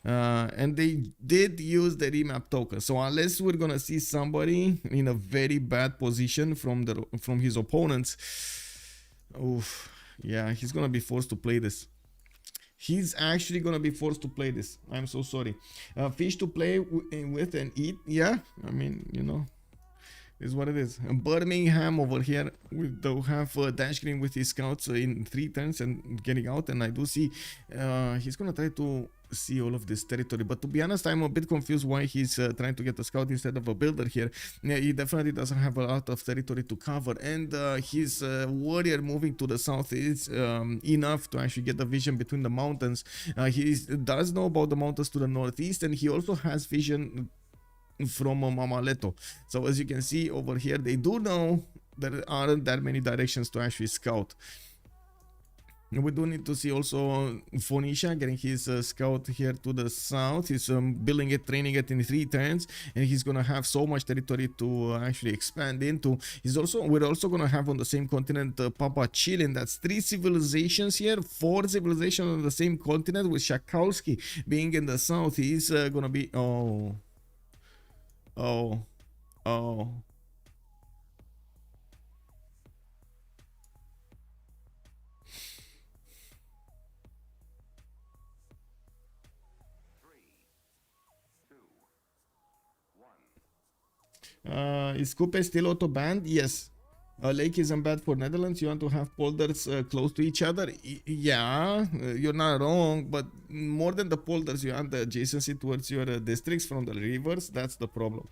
And they did use the remap token, so unless we're gonna see somebody in a very bad position from his opponents, oof, yeah, he's gonna be forced to play this. He's actually gonna be forced to play this. I'm so sorry. Fish to play with and eat. Yeah, I mean, you know, is what it is. Birmingham over here, we do have Dashgreen with his scouts in 3 turns and getting out, and I do see he's gonna try to see all of this territory, but to be honest, I'm a bit confused why he's trying to get a scout instead of a builder here. Yeah, he definitely doesn't have a lot of territory to cover, and his warrior moving to the south is enough to actually get the vision between the mountains. He does know about the mountains to the northeast, and he also has vision from Mammaletto. So as you can see over here, they do know there aren't that many directions to actually scout. We do need to see also Phoenicia getting his scout here to the south. He's building it, training it in 3 turns, and he's gonna have so much territory to actually expand into. We're also gonna have on the same continent PAPACHILLIN. That's 3 civilizations here, 4 civilizations on the same continent, with SHALKOWSKY being in the south. He's gonna be oh. Is Coupe still auto banned? Yes. Lake isn't bad for Netherlands. You want to have polders close to each other? Yeah, you're not wrong, but more than the polders, you want the adjacency towards your districts from the rivers. That's the problem.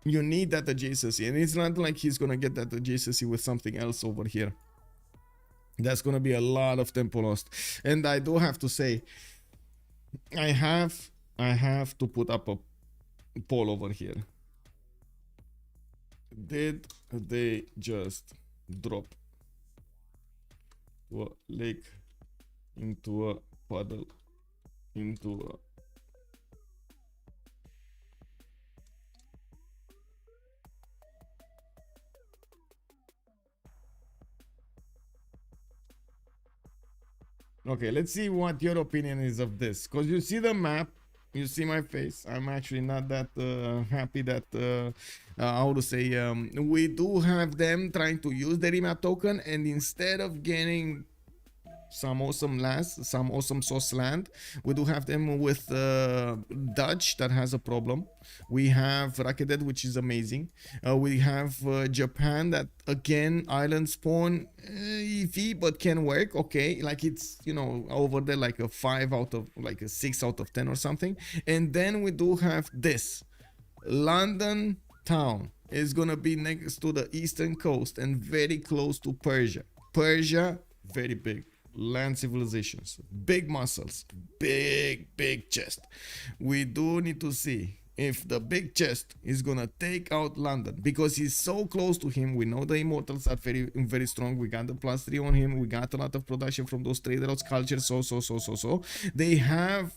You need that adjacency, and it's not like he's gonna get that adjacency with something else over here. That's gonna be a lot of tempo lost, and I do have to say, I have to put up a poll over here. Did they just drop a lake into a puddle into a Okay, let's see what your opinion is of this, because you see the map, you see my face. I'm actually not that happy that how to say, we do have them trying to use the remap token, and instead of getting some awesome sauce land, we do have them with Dutch that has a problem. We have Rakedet, which is amazing. We have Japan, that again, island spawn iffy, but can work. Okay, like it's, you know, over there like a 5 out of, like a 6 out of 10 or something. And then we do have this London town is gonna be next to the eastern coast and very close to Persia. Persia, very big land civilizations, big muscles, big chest. We do need to see if the big chest is gonna take out London because he's so close to him. We know the immortals are very strong. We got the +3 on him. We got a lot of production from those trader routes cultures. So they have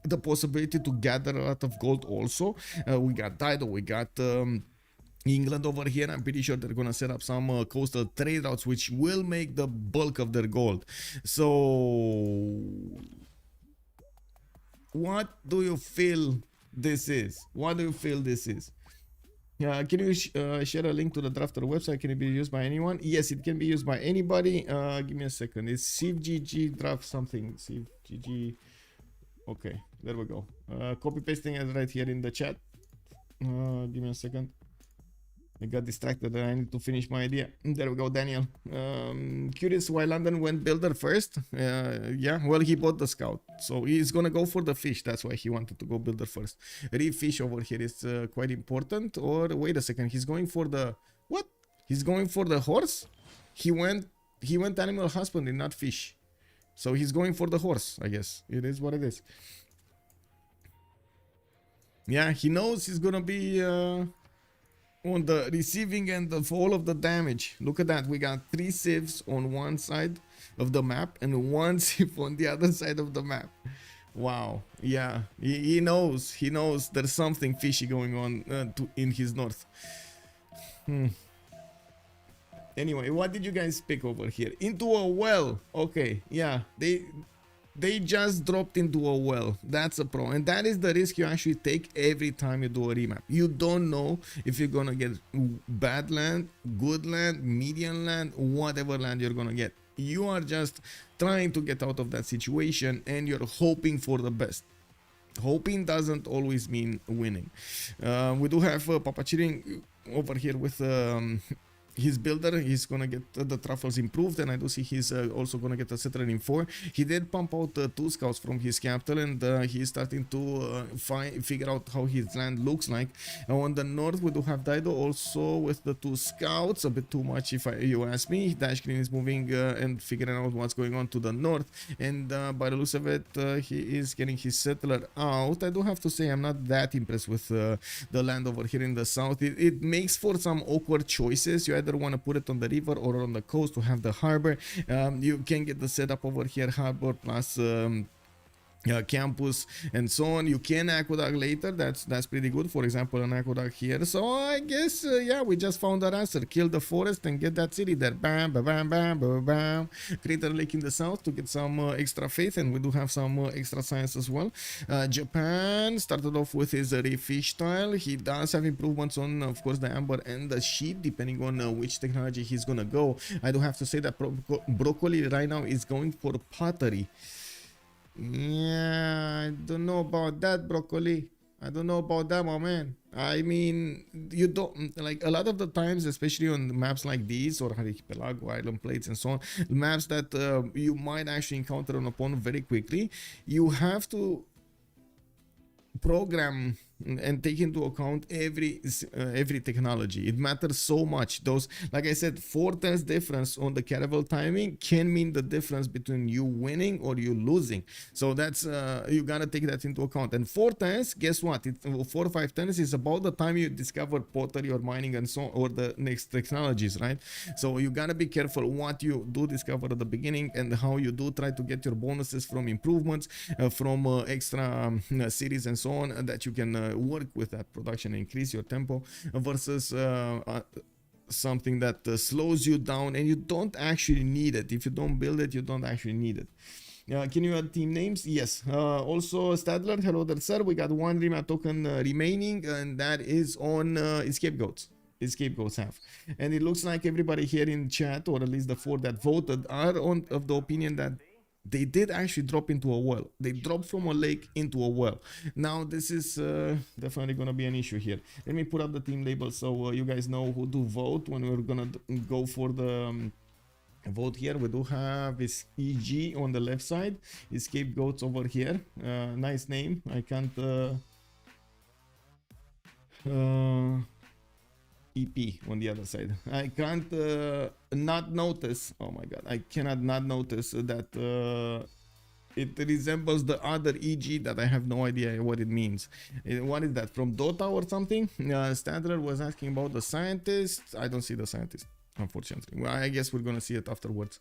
the possibility to gather a lot of gold also. We got Dido, we got England over here. I'm pretty sure they're gonna set up some coastal trade routes which will make the bulk of their gold. So what do you feel this is? What do you feel this is? Can you share a link to the drafter website? Can it be used by anyone? Yes, it can be used by anybody. Give me a second. It's Civ6 draft something. Civ6. Okay, there we go. Copy pasting it right here in the chat. Give me a second. I got distracted and I need to finish my idea. There we go, Daniel. Curious why London went builder first. Yeah, well, he bought the scout. So he's gonna go for the fish. That's why he wanted to go builder first. Fish over here is quite important. Or wait a second, he's going for the... What? He's going for the horse? He went animal husbandry, not fish. So he's going for the horse, I guess. It is what it is. Yeah, he knows he's gonna be... on the receiving end of all of the damage. Look at that. We got 3 civs on one side of the map and 1 civ on the other side of the map. Wow. Yeah, he knows. He knows there's something fishy going on in his north. Anyway, what did you guys pick over here? Into a well. Okay, yeah, they just dropped into a well. That's a pro, and that is the risk you actually take every time you do a remap. You don't know if you're gonna get bad land, good land, median land, whatever land you're gonna get. You are just trying to get out of that situation and you're hoping for the best. Hoping doesn't always mean winning. We do have PAPACHILLIN over here with his builder. He's gonna get the truffles improved, and I do see he's also gonna get a settler in 4. He did pump out 2 scouts from his capital, and he's starting to figure out how his land looks like. On the north, we do have Dido also with the 2 scouts, a bit too much if you ask me. Dashgreen is moving and figuring out what's going on to the north, and by the looks of it, he is getting his settler out. I do have to say I'm not that impressed with the land over here in the south. It makes for some awkward choices. You either want to put it on the river or on the coast to have the harbor. You can get the setup over here, harbor plus campus and so on. You can aqueduct later. That's pretty good. For example, an aqueduct here. So I guess yeah, we just found our answer. Kill the forest and get that city there. Bam, bam, bam, bam, bam, bam. Create a lake in the south to get some extra faith, and we do have some extra science as well. Japan started off with his fish style. He does have improvements on, of course, the amber and the sheep, depending on which technology he's gonna go. I do have to say that broccoli right now is going for pottery. Yeah, I don't know about that, broccoli. I don't know about that, my man. I mean, you don't, like, a lot of the times, especially on maps like these or Archipelago, Island Plates and so on, maps that you might actually encounter an opponent very quickly, you have to program and take into account every technology. It matters so much. Those, like I said, 4 turns difference on the caravel timing can mean the difference between you winning or you losing. So that's you gotta take that into account. And 4 turns, guess what? 4 or 5 turns is about the time you discover pottery or mining and so on, or the next technologies, right? So you gotta be careful what you do discover at the beginning and how you do try to get your bonuses from improvements, from extra cities and so on, that you can work with that production and increase your tempo, versus something that slows you down and you don't actually need it. If you don't build it, you don't actually need it. Can you add team names? Yes. Also, Stadler, hello there, sir. We got 1 remap token remaining, and that is on Scapegoats. Scapegoats have, and it looks like everybody here in chat, or at least the 4 that voted, are of the opinion that they did actually drop into a well. They dropped from a lake into a well. Now this is definitely gonna be an issue here. Let me put up the team label so you guys know who to vote when we're gonna go for the vote here. We do have this EG on the left side, Scapegoats over here. Nice name. I can't EP on the other side. I can't not notice. Oh my god, I cannot not notice that It resembles the other EG that I have no idea what it means. What is that, from Dota or something? Stadler was asking about the scientist. I don't see the scientist, unfortunately. Well, I guess we're gonna see it afterwards.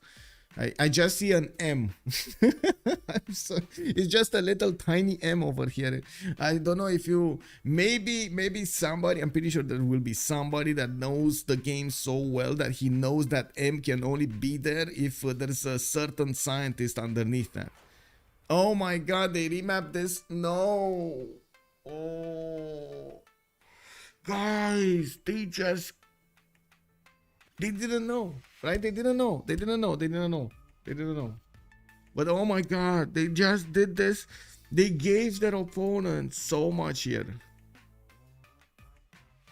I just see an M. It's just a little tiny M over here. I don't know if you, maybe somebody, I'm pretty sure there will be somebody that knows the game so well that he knows that M can only be there if there's a certain scientist underneath that. Oh my god, they remapped this. No. Oh. Guys, they didn't know, right? They didn't know. But oh my god, they just did this. They gave their opponents so much here.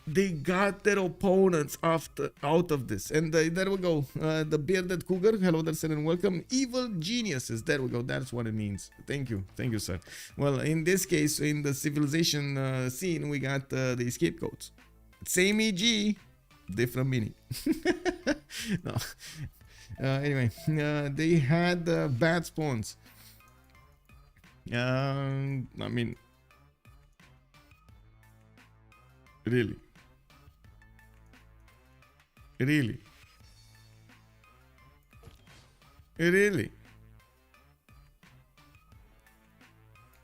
They got their opponents out of this. And there we go. The bearded cougar. Hello there, sir, and welcome. Evil geniuses. There we go. That's what it means. Thank you, sir. Well, in this case, in the civilization scene, we got the scapegoats. Same EG, different meaning. No. Anyway, they had bad spawns. I mean, really.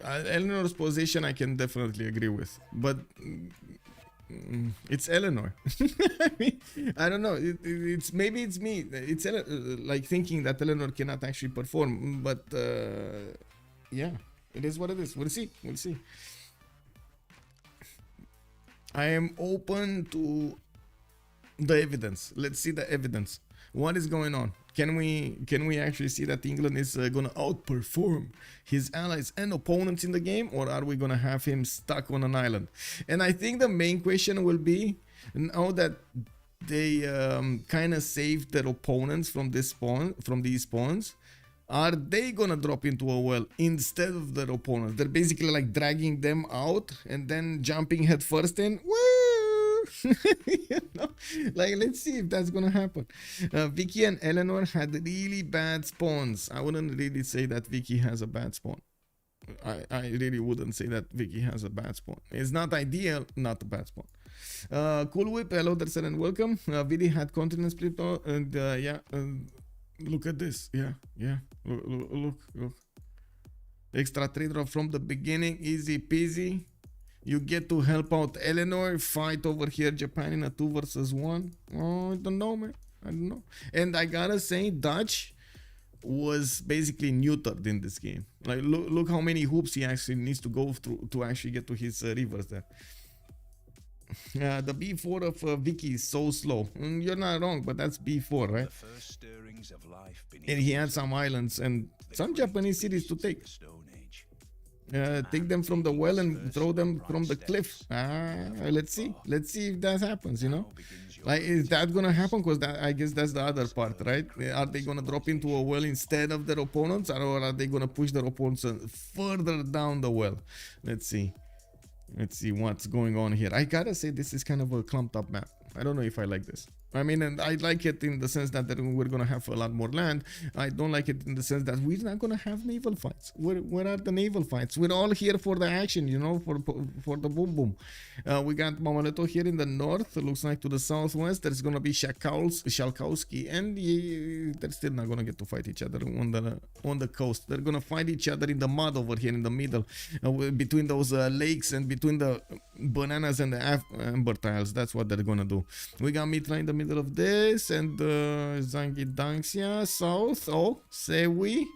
Eleanor's position I can definitely agree with, but it's Eleanor. I mean, I don't know. It's maybe it's me. It's like thinking that Eleanor cannot actually perform, but yeah, it is what it is. We'll see. I am open to the evidence. Let's see the evidence. What is going on? Can we actually see that England is gonna outperform his allies and opponents in the game, or are we gonna have him stuck on an island? And I think the main question will be, now that they kind of saved their opponents from these spawns, are they gonna drop into a well instead of their opponents? They're basically like dragging them out and then jumping head first in. Woo! You know, like, let's see if that's gonna happen. Vicky and Eleanor had really bad spawns. I wouldn't really say that Vicky has a bad spawn. I really wouldn't say that Vicky has a bad spawn. It's not ideal, not a bad spawn. Cool Whip, hello there, sir, and welcome. Vidi had continent split, and yeah, look at this. Yeah. Look. Extra trade drop from the beginning, easy peasy. You get to help out Eleanor, fight over here Japan in a 2 versus 1. Oh, I don't know, man. I don't know. And I gotta say, Dutch was basically neutered in this game. Like, look how many hoops he actually needs to go through to actually get to his rivers there. The B4 of Vicky is so slow. You're not wrong, but that's B4, right? And he had some islands and some Japanese cities to take. Take them from the well and throw them from the cliff. Let's see if that happens, you know. Like, is that gonna happen? Because I guess that's the other part, right? Are they gonna drop into a well instead of their opponents, or are they gonna push their opponents further down the well? Let's see what's going on here. I gotta say, this is kind of a clumped up map. I don't know if I like this. I mean, and I like it in the sense that we're gonna have a lot more land. I don't like it in the sense that we're not gonna have naval fights. Where are the naval fights? We're all here for the action, you know, for the boom boom. We got Mammaletto here in the north. It looks like to the southwest there's gonna be SHALKOWSKY, and they're still not gonna get to fight each other on the coast. They're gonna fight each other in the mud over here in the middle, between those lakes and between the bananas and the amber tiles. That's what they're gonna do. We got Mitra in the middle of this, and Zangidangxia south. Oh, Sewi,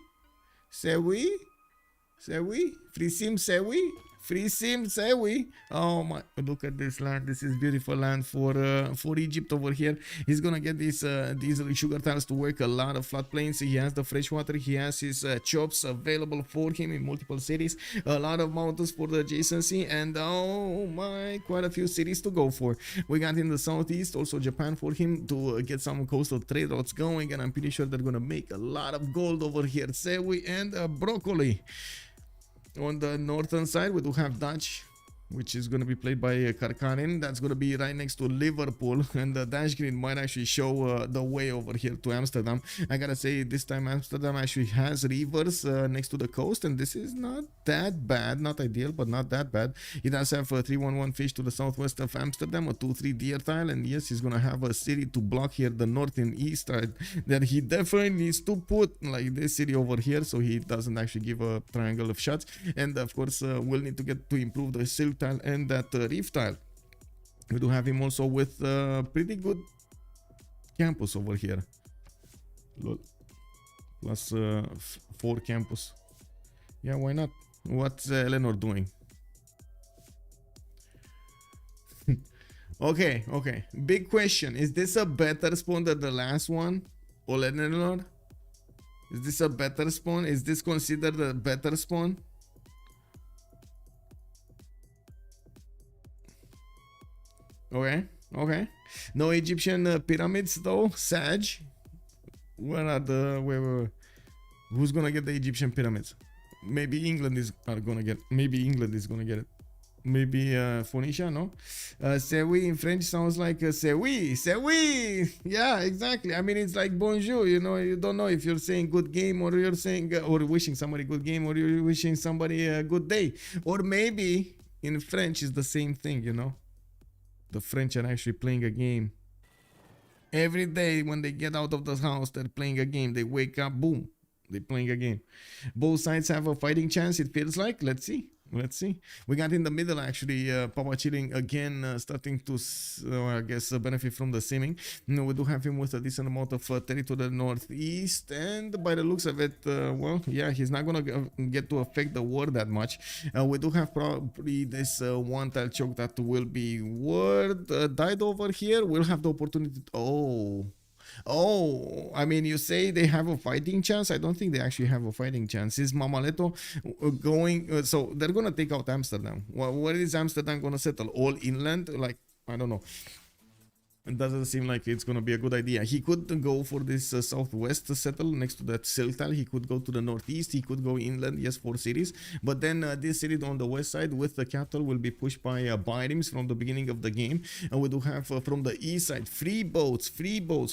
Frisim Sewi. Oh my, look at this land. This is beautiful land for Egypt over here. He's gonna get these sugar tiles to work a lot of floodplains. He has the fresh water. He has his chops available for him in multiple cities. A lot of mountains for the adjacency, and oh my, quite a few cities to go for. We got in the southeast also Japan for him to get some coastal trade routes going, and I'm pretty sure they're gonna make a lot of gold over here. Sewi and broccoli. On the northern side, we do have Dutch. which is going to be played by Karkarik. That's going to be right next to Liverpool, and the Dashgreen might actually show the way over here to Amsterdam. I gotta say, this time Amsterdam actually has rivers next to the coast, and this is not that bad, not ideal, but not that bad. It does have a 311 fish to the southwest of Amsterdam, a 2-3 deer tile, and yes, he's gonna have a city to block here, the north and east side, that he definitely needs to put like this city over here, so he doesn't actually give a triangle of shots. And of course, we'll need to get to improve the silk tile and that reef tile. We do have him also with pretty good campus over here. Look, plus 4 campus. Yeah, why not? What's Eleanor doing? Okay. Big question. Is this a better spawn than the last one? Or Eleanor? Is this a better spawn? Is this considered a better spawn? Okay. No Egyptian pyramids though. Sag. Where are the who's gonna get the Egyptian pyramids? Maybe England is gonna get. Maybe England is gonna get it. Maybe Phoenicia, no? C'est oui in French sounds like c'est oui. Yeah, exactly. I mean, it's like bonjour. You know, you don't know if you're saying good game or you're saying or wishing somebody good game or you're wishing somebody a good day. Or maybe in French is the same thing. You know, the French are actually playing a game. Every day when they get out of the house, they're playing a game. They wake up, boom, they're playing a game. Both sides have a fighting chance, it feels like. Let's see. We got in the middle actually, PAPACHILLIN again starting to, I guess, benefit from the simming. We do have him with a decent amount of territory to the northeast, and by the looks of it, well, yeah, he's not gonna get to affect the war that much. We do have probably this one tile choke that will be died over here. We'll have the opportunity to, Oh, I mean, you say they have a fighting chance. I don't think they actually have a fighting chance. Is Mammaletto going? So they're gonna take out Amsterdam. Where is Amsterdam gonna settle? All inland? Like, I don't know. It doesn't seem like it's gonna be a good idea. He could go for this southwest settle next to that silk tile. He could go to the northeast. He could go inland, yes, 4 cities. But then this city on the west side with the capital will be pushed by Byrims from the beginning of the game. And we do have from the east side free boats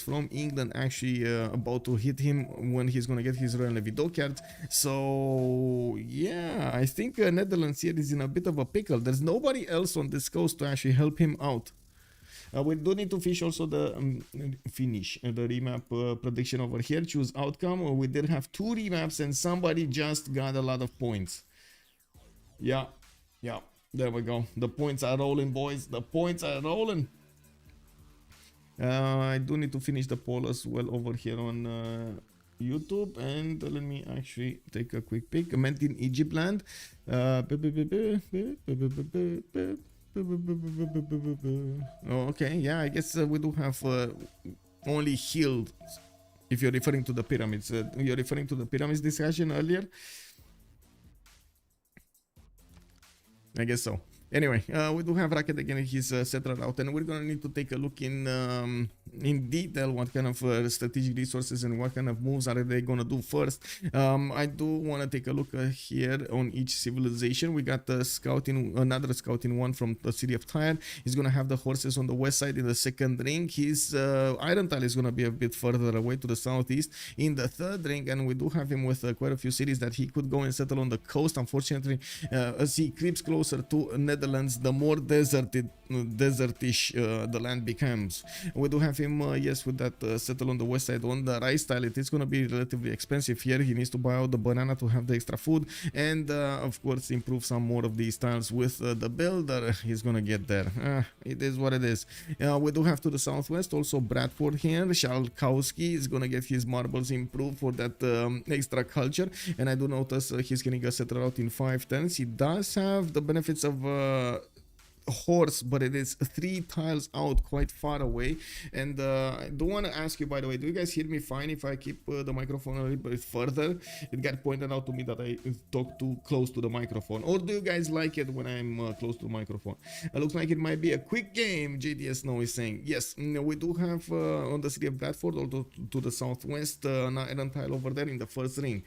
from England actually about to hit him when he's gonna get his Royal Navy dockyard. So yeah, I think Netherlands here is in a bit of a pickle. There's nobody else on this coast to actually help him out. We do need to fish also the finish the remap prediction over here. Choose outcome. We did have 2 remaps and somebody just got a lot of points. Yeah, there we go. The points are rolling, boys. The points are rolling. I do need to finish the poll as well over here on YouTube, and let me actually take a quick peek. Meant in Egypt land. Oh, okay, yeah, I guess we do have only healed. If you're referring to the pyramids, you're referring to the pyramids discussion earlier. I guess so. Anyway, we do have Rocket again in his settler route, and we're gonna need to take a look in detail what kind of strategic resources and what kind of moves are they gonna do first. I do want to take a look here on each civilization. We got the scouting, another scouting one from the city of Tyre. He's gonna have the horses on the west side in the second ring. His iron tile is gonna be a bit further away to the southeast in the third ring, and we do have him with quite a few cities that he could go and settle on the coast. Unfortunately, as he creeps closer to Netherlands, the more desertish the land becomes. We do have him, yes, with that settle on the west side on the rice tile. It is going to be relatively expensive here. He needs to buy out the banana to have the extra food, and of course improve some more of these tiles with the builder. He's going to get there. It is what it is. We do have to the southwest also Bradford here. SHALKOWSKY is going to get his marbles improved for that extra culture, and I do notice he's getting a settler out in 5 turns. He does have the benefits of horse, but it is 3 tiles out, quite far away. And I do want to ask you, by the way, do you guys hear me fine if I keep the microphone a little bit further? It got pointed out to me that I talk too close to the microphone, or do you guys like it when I'm close to the microphone? It looks like it might be a quick game. JDS No is saying yes. We do have on the city of Bradford, although to the southwest, an iron tile over there in the first ring.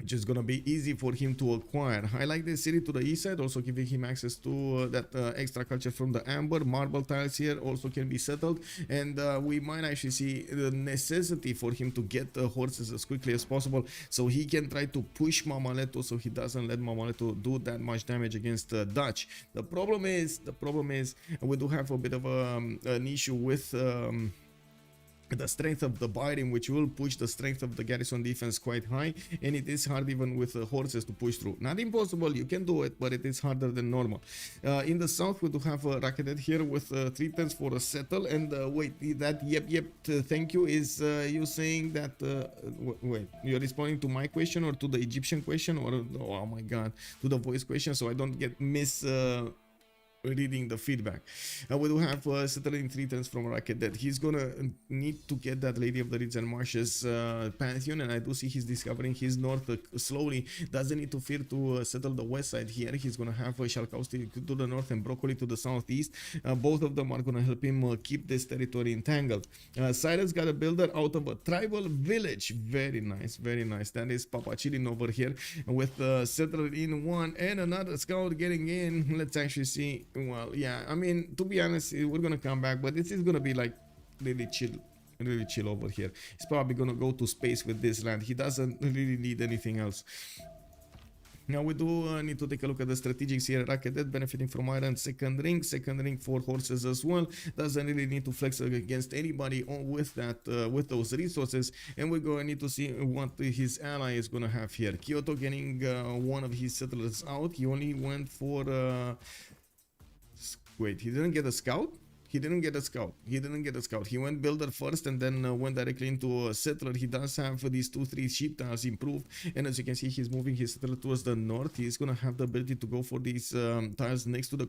which is gonna be easy for him to acquire. I like this city to the east side, also giving him access to that extra culture from the amber. Marble tiles here also can be settled, and we might actually see the necessity for him to get horses as quickly as possible, so he can try to push Mammaletto, so he doesn't let Mammaletto do that much damage against Dutch. The problem is we do have a bit of an issue with the strength of the biting, which will push the strength of the garrison defense quite high, and it is hard even with horses to push through. Not impossible, you can do it, but it is harder than normal. In the south, we do have a Racketed here with 3 turns for a settle, and wait, that yep, thank you is you saying that wait, you're responding to my question or to the Egyptian question, or oh my god, to the voice question, so I don't get reading the feedback. We do have settling 3 turns from Racket that he's gonna need to get that Lady of the Reeds and Marshes pantheon, and I do see he's discovering his north slowly. Doesn't need to fear to settle the west side here. He's gonna have Shalkowsky to the north and Broccoli to the southeast. Both of them are gonna help him keep this territory entangled. Cyrus got a builder out of a tribal village. Very nice, very nice. That is PAPACHILLIN over here with settler in 1 and another scout getting in. Let's actually see. Well, yeah, I mean, to be honest, we're gonna come back, but this is gonna be like really chill over here. He's probably gonna go to space with this land. He doesn't really need anything else. Now we do need to take a look at the strategics here. Racket benefiting from iron, second ring for horses as well. Doesn't really need to flex against anybody with that with those resources, and we're going to need to see what his ally is going to have here. Kyoto getting one of his settlers out. He only went for wait, he didn't get a scout? He didn't get a scout. He went builder first and then went directly into a settler. He does have these 2-3 sheep tiles improved, and as you can see, he's moving his settler towards the north. He's gonna have the ability to go for these tiles next to the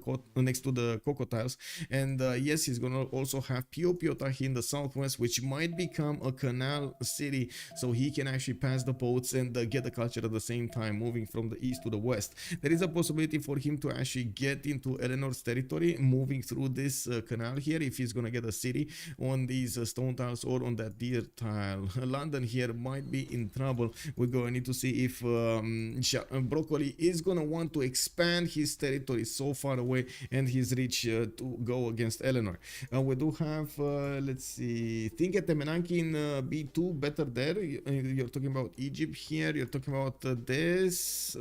cocoa tiles, and yes, he's gonna also have Cleopatra in the southwest, which might become a canal city, so he can actually pass the boats and get the culture at the same time, moving from the east to the west. There is a possibility for him to actually get into Eleanor's territory, moving through this canal here, if he's gonna get a city on these stone tiles or on that deer tile. London here might be in trouble. We're gonna need to see if Broccoli is gonna want to expand his territory so far away and his reach to go against Eleanor. We do have let's see, think at Temenanki in B2 better there. You're talking about Egypt here, you're talking about this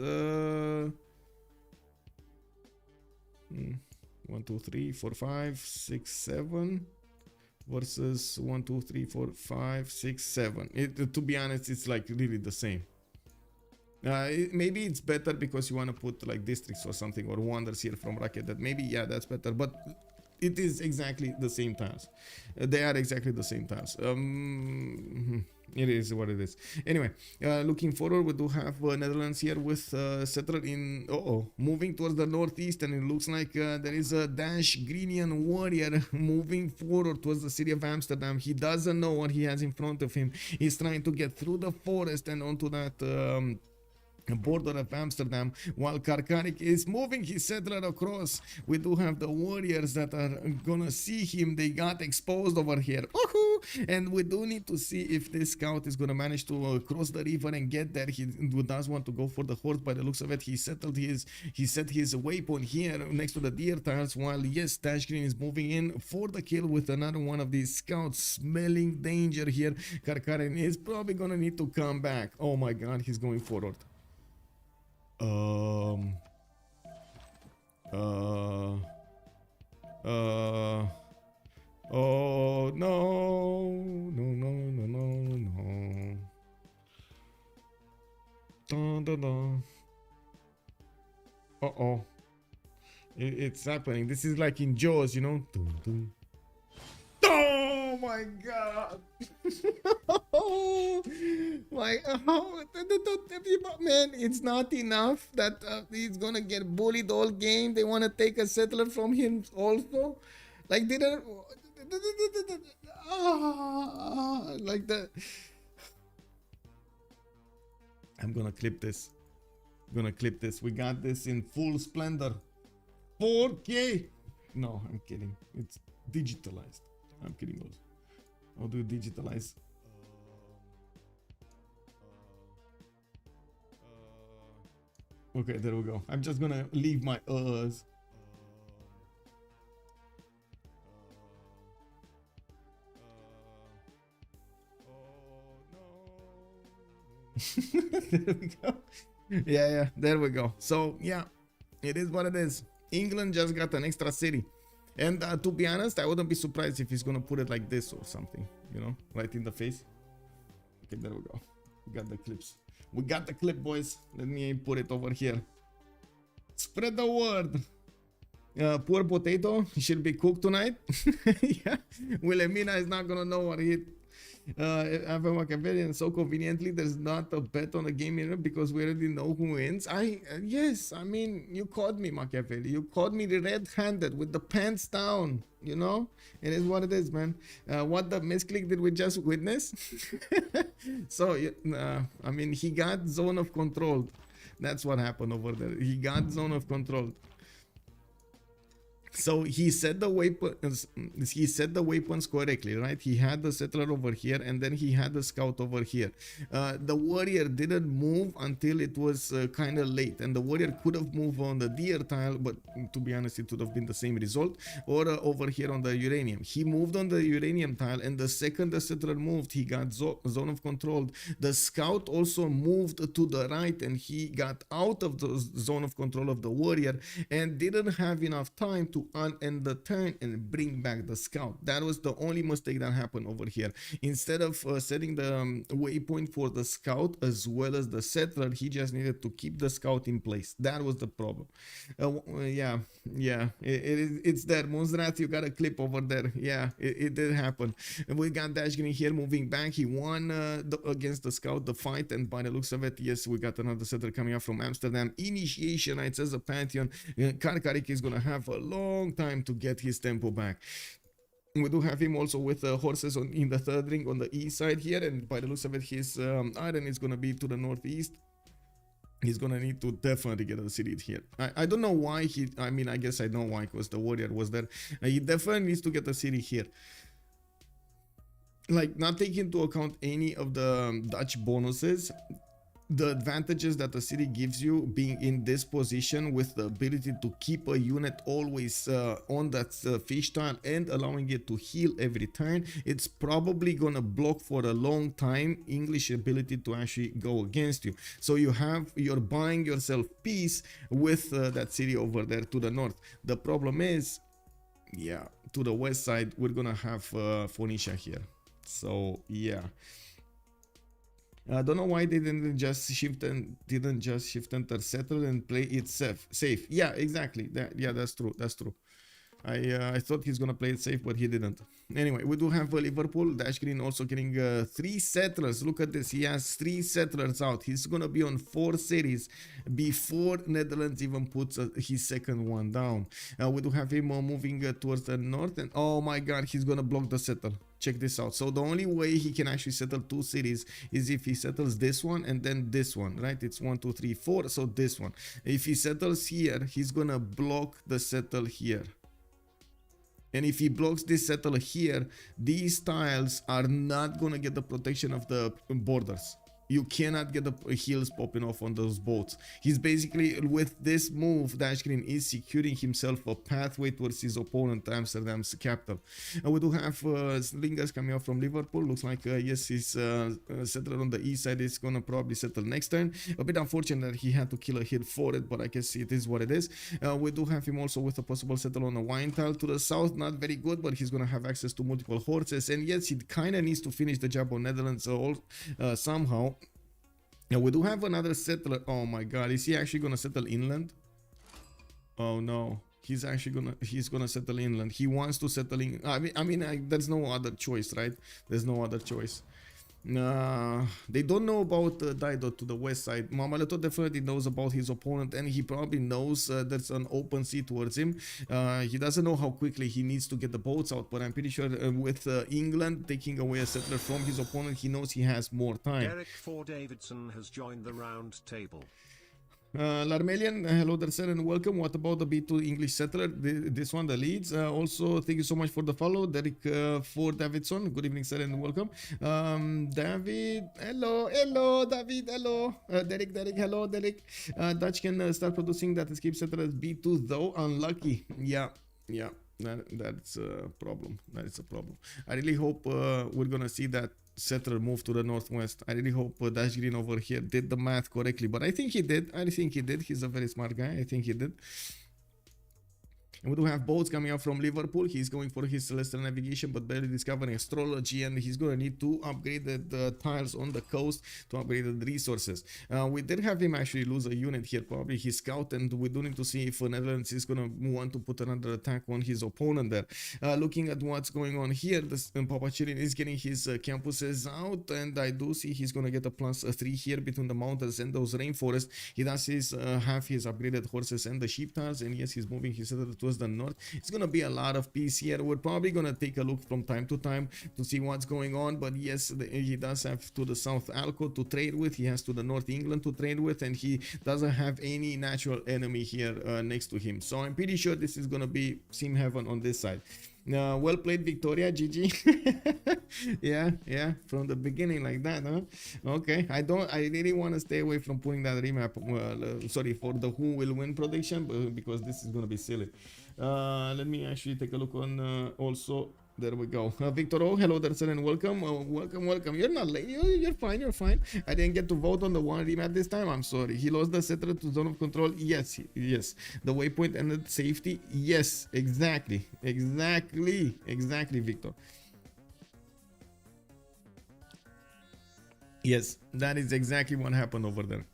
1 2 3 4 5 6 7 versus 1 2 3 4 5 6 7. To be honest, it's like really the same. Maybe it's better because you want to put like districts or something, or wonders here from Racket. That maybe, yeah, that's better, but it is exactly the same tiles. They are exactly the same tiles. It is what it is. Anyway, looking forward, we do have Netherlands here with settler in moving towards the northeast, and it looks like there is a Dashgreenian warrior moving forward towards the city of Amsterdam. He doesn't know what he has in front of him. He's trying to get through the forest and onto that border of Amsterdam, while Karkarik is moving his settler across. We do have the warriors that are gonna see him. They got exposed over here. And we do need to see if this scout is gonna manage to cross the river and get there. He does want to go for the horse by the looks of it. He set his waypoint here next to the deer tiles, while yes, Dashgreen is moving in for the kill with another one of these scouts, smelling danger here. Karkarik is probably gonna need to come back. Oh my god, he's going forward. Oh no. Dun, dun, dun. It's happening. This is like in Jaws, you know. Dun, dun. Oh my god. Man, it's not enough that he's gonna get bullied all game. They want to take a settler from him also. Like, they don't like that. I'm gonna clip this. We got this in full splendor. 4K. No, I'm kidding. It's digitalized. I'm kidding also. How do you digitalize? Okay, there we go. I'm just gonna leave my uhs. There we go. Yeah, there we go. So yeah, it is what it is. England just got an extra city, and to be honest, I wouldn't be surprised if he's gonna put it like this or something, you know, right in the face. Okay, there we go. We got the clips. We got the clip, boys. Let me put it over here. Spread the word. Poor potato should be cooked tonight. Yeah, Wilhelmina is not gonna know what he. I'm a Machiavellian, so conveniently there's not a bet on the game here because we already know who wins. Yes, I mean, you caught me, Machiavelli. You caught me red-handed with the pants down. You know, it is what it is, man. What the misclick did we just witness? So I mean, he got zone of control. That's what happened over there. He got zone of control. So he set the weapons correctly, right? He had the settler over here, and then he had the scout over here. The warrior didn't move until it was kind of late, and the warrior could have moved on the deer tile, but to be honest, it would have been the same result. Or over here on the uranium, he moved on the uranium tile, and the second the settler moved, he got zone of control. The scout also moved to the right, and he got out of the zone of control of the warrior, and didn't have enough time to end the turn and bring back the scout. That was the only mistake that happened over here. Instead of setting the waypoint for the scout as well as the settler, he just needed to keep the scout in place. That was the problem. It's there. Monstrat, you got a clip over there. Yeah, it did happen. We got Dashgreen here moving back. He won against the scout the fight, and by the looks of it, yes, we got another settler coming up from Amsterdam. Initiation, it says a Pantheon. Karkarik is gonna have a long time to get his tempo back. We do have him also with horses in the third ring on the east side here, and by the looks of it, his iron is going to be to the northeast. He's going to need to definitely get a city here. I don't know why I mean, I guess I know why, because the warrior was there. He definitely needs to get a city here. Like, not taking into account any of the Dutch bonuses, the advantages that the city gives you being in this position with the ability to keep a unit always on that fish tile and allowing it to heal every turn, it's probably gonna block for a long time English ability to actually go against you. So you're buying yourself peace with that city over there to the north. The problem is, yeah, to the west side we're gonna have Phoenicia here. So yeah, I don't know why they didn't just shift enter settle and play it safe. Yeah, exactly. That's true. I thought he's gonna play it safe, but he didn't. Anyway, we do have Liverpool. Dashgreen also getting 3 settlers. Look at this. He has 3 settlers out. He's gonna be on 4 cities before Netherlands even puts his second one down. We do have him moving towards the north, and oh my god, he's gonna block the settle. Check this out. So the only way he can actually settle 2 cities is if he settles this one and then this one, right? It's 1, 2, 3, 4. So this one. If he settles here, he's gonna block the settle here. And if he blocks this settle here, these tiles are not gonna get the protection of the borders. You cannot get the heals popping off on those boats. He's basically, with this move, Dashgreen is securing himself a pathway towards his opponent, Amsterdam's capital. We do have slingers coming up from Liverpool. Looks like, yes, his settler on the east side is going to probably settle next turn. A bit unfortunate that he had to kill a hill for it, but I guess it is what it is. We do have him also with a possible settle on a wine tile to the south. Not very good, but he's going to have access to multiple horses. And yes, he kind of needs to finish the job on Netherlands somehow. Now we do have another settler. Oh my god, is he actually gonna settle inland? Oh no, he's gonna settle inland. He wants to settle in. I mean, there's no other choice, right? There's no other choice. They don't know about Dido to the west side. Mammaletto definitely knows about his opponent, and he probably knows there's an open sea towards him. He doesn't know how quickly he needs to get the boats out, but I'm pretty sure with England taking away a settler from his opponent, he knows he has more time. Derek 4 Davidson has joined the round table. Larmelian, hello there, sir, and welcome. What about the B2 English settler? This one, the leads. Also, thank you so much for the follow. Derek for Davidson. Good evening, sir, and welcome. David, hello, David, hello. Derek, hello, Derek. Dutch can start producing that escape settler as B2, though. Unlucky. Yeah. That's a problem. That is a problem. I really hope we're gonna see that settler move to the northwest. I really hope Dashgreen over here did the math correctly, but I think he did. He's a very smart guy. I think he did. And we do have boats coming out from Liverpool. He's going for his celestial navigation, but barely discovering astrology, and he's going to need to upgrade the tiles on the coast to upgrade the resources. We did have him actually lose a unit here, probably his scout, and we do need to see if Netherlands is going to want to put another attack on his opponent there. Looking at what's going on here, this PAPACHILLIN is getting his campuses out, and I do see he's going to get a +3 here between the mountains and those rainforests. He does have his upgraded horses and the sheep tiles, and yes, he's moving his settler towards the north. It's gonna be a lot of peace here. We're probably gonna take a look from time to time to see what's going on, but yes, he does have to the south Alco to trade with. He has to the north England to trade with, and he doesn't have any natural enemy here next to him. So I'm pretty sure this is gonna be sim heaven on this side. Well played, Victoria. GG. yeah, from the beginning like that, huh? Okay, I really want to stay away from putting that remap, sorry, for the who will win prediction, because this is gonna be silly. Let me actually take a look on also. There we go. Victor O, hello there, sir, and welcome. Welcome. You're not late. You're fine. I didn't get to vote on the one remap this time. I'm sorry. He lost the settler to zone of control. Yes. The waypoint ended safety. Yes, exactly, Victor. Yes, that is exactly what happened over there.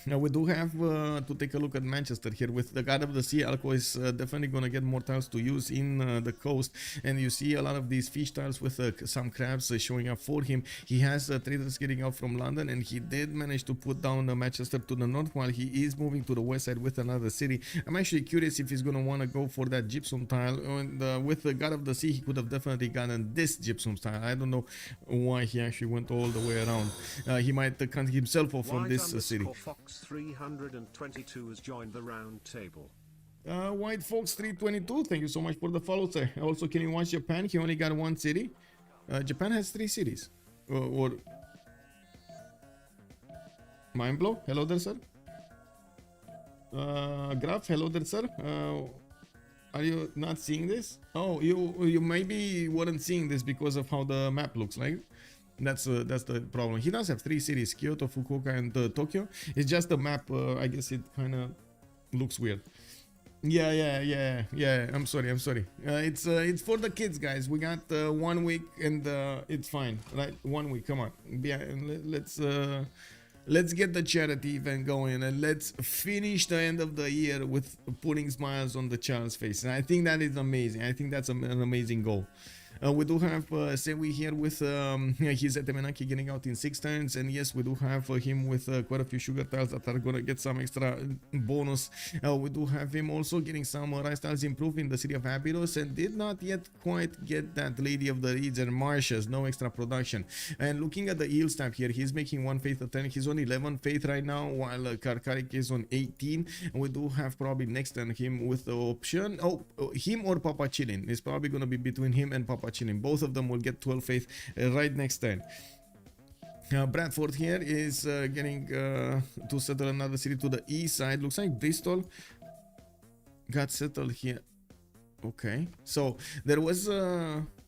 Now we do have to take a look at Manchester here with the God of the Sea. Alco is definitely going to get more tiles to use in the coast, and you see a lot of these fish tiles with some crabs showing up for him. He has traders getting out from London, and he did manage to put down Manchester to the north while he is moving to the west side with another city. I'm actually curious if he's going to want to go for that gypsum tile. And with the God of the Sea, he could have definitely gotten this gypsum tile. I don't know why he actually went all the way around. He might cut himself off from this city. Fox 322 has joined the round table. White Fox 322, thank you so much for the follow, sir. Also, can you watch Japan? He only got one city. Japan has 3 cities. Or Mindblow, hello there, sir. Graph, hello there, sir. Are you not seeing this? Oh, you maybe weren't seeing this because of how the map looks like. That's the problem. He does have 3 cities: Kyoto, Fukuoka, and Tokyo. It's just the map. I guess it kind of looks weird. Yeah. I'm sorry. It's for the kids, guys. We got 1 week, and it's fine, right? 1 week. Come on. Yeah, let's get the charity event going, and let's finish the end of the year with putting smiles on the child's face. And I think that is amazing. I think that's an amazing goal. We do have Sewi here with his Etemenaki getting out in 6 turns, and yes, we do have him with quite a few sugar tiles that are gonna get some extra bonus. We do have him also getting some rice tiles improved in the city of Abydos, and did not yet quite get that Lady of the Reeds and Marshes, no extra production. And looking at the eel stamp here, he's making 1 faith a turn. He's on 11 faith right now, while Karkarik is on 18. And we do have probably next turn him with the option, him or PAPACHILLIN. It's probably gonna be between him and PAPACHILLIN. Both of them will get 12 faith right next turn. Bradford here is getting to settle another city to the east side. Looks like Bristol got settled here. Okay, so there was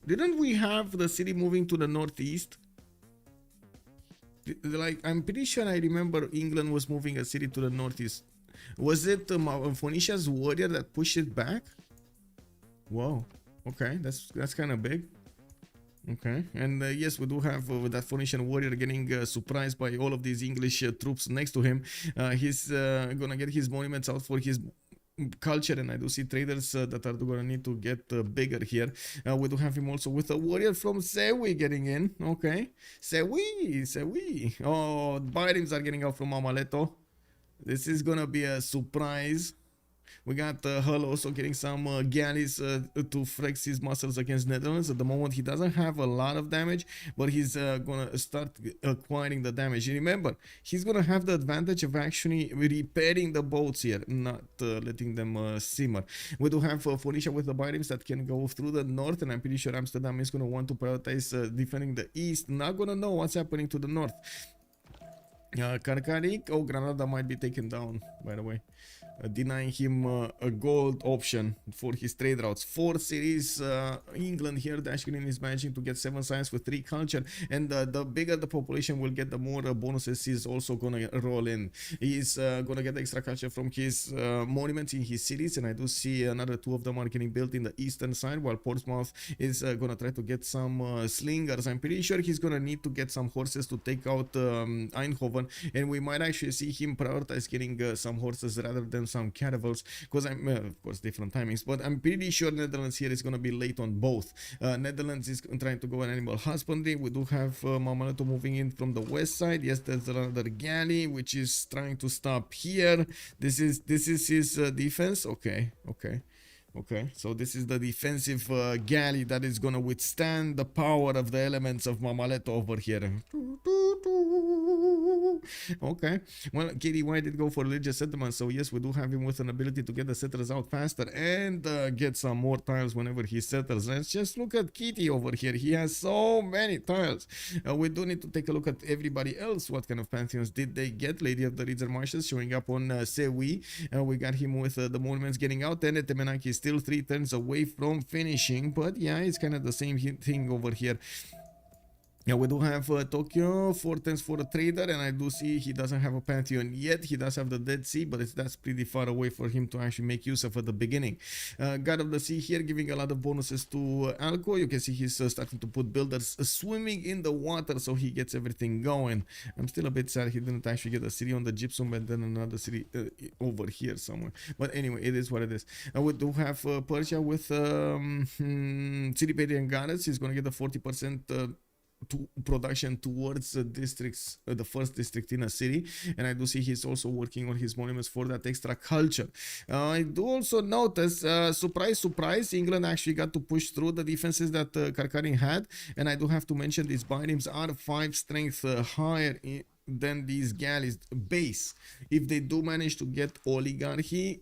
didn't we have the city moving to the northeast? Like, I'm pretty sure I remember England was moving a city to the northeast. Was it Phoenicia's warrior that pushed it back? Whoa. Okay, that's kind of big. Okay, and yes, we do have that Phoenician warrior getting surprised by all of these English troops next to him. He's gonna get his monuments out for his culture, and I do see traders that are gonna need to get bigger here. We do have him also with a warrior from Sewi getting in. Okay, Sewi. Oh, Byrims are getting out from Mammaletto. This is gonna be a surprise. We got Hull also getting some galleys to flex his muscles against Netherlands. At the moment, he doesn't have a lot of damage, but he's gonna start acquiring the damage. And remember, he's gonna have the advantage of actually repairing the boats here, not letting them simmer. We do have Phoenicia with the biomes that can go through the north, and I'm pretty sure Amsterdam is gonna want to prioritize defending the east. Not gonna know what's happening to the north. Karkarik, oh, Granada might be taken down, by the way. Denying him a gold option for his trade routes. 4 cities, England here, Dashgreen is managing to get 7 science with 3 culture, and the bigger the population will get, the more bonuses he's also gonna roll in. He's gonna get extra culture from his monuments in his cities, and I do see another 2 of them are getting built in the eastern side, while Portsmouth is gonna try to get some slingers. I'm pretty sure he's gonna need to get some horses to take out Eindhoven, and we might actually see him prioritize getting some horses rather than some caravels, because I'm of course different timings, but I'm pretty sure Netherlands here is going to be late on both. Netherlands is trying to go an animal husbandry. We do have Mammaletto moving in from the west side. Yes, there's another galley which is trying to stop here. This is his defense. Okay, so this is the defensive galley that is gonna withstand the power of the elements of Mammaletto over here. Okay, well, KDY did go for religious settlement, so yes, we do have him with an ability to get the settlers out faster and get some more tiles whenever he settles. Let's just look at Kitty over here. He has so many tiles. We do need to take a look at everybody else. What kind of pantheons did they get? Lady of the Ridzer Marshes showing up on Sewi. We got him with the monuments getting out, and Temenaki is still 3 turns away from finishing, but yeah, it's kind of the same thing over here. Yeah, we do have Tokyo, 4 turns for a trader, and I do see he doesn't have a pantheon yet. He does have the Dead Sea, but that's pretty far away for him to actually make use of at the beginning. God of the Sea here giving a lot of bonuses to Alco. You can see he's starting to put builders swimming in the water, so he gets everything going. I'm still a bit sad he didn't actually get a city on the gypsum and then another city over here somewhere. But anyway, it is what it is. We do have Persia with City and Goddess. He's going to get a 40% to production towards districts, the first district in a city, and I do see he's also working on his monuments for that extra culture. I do also notice, surprise, England actually got to push through the defenses that Karkarik had, and I do have to mention these biomes are 5 strength higher than these galleys base. If they do manage to get oligarchy,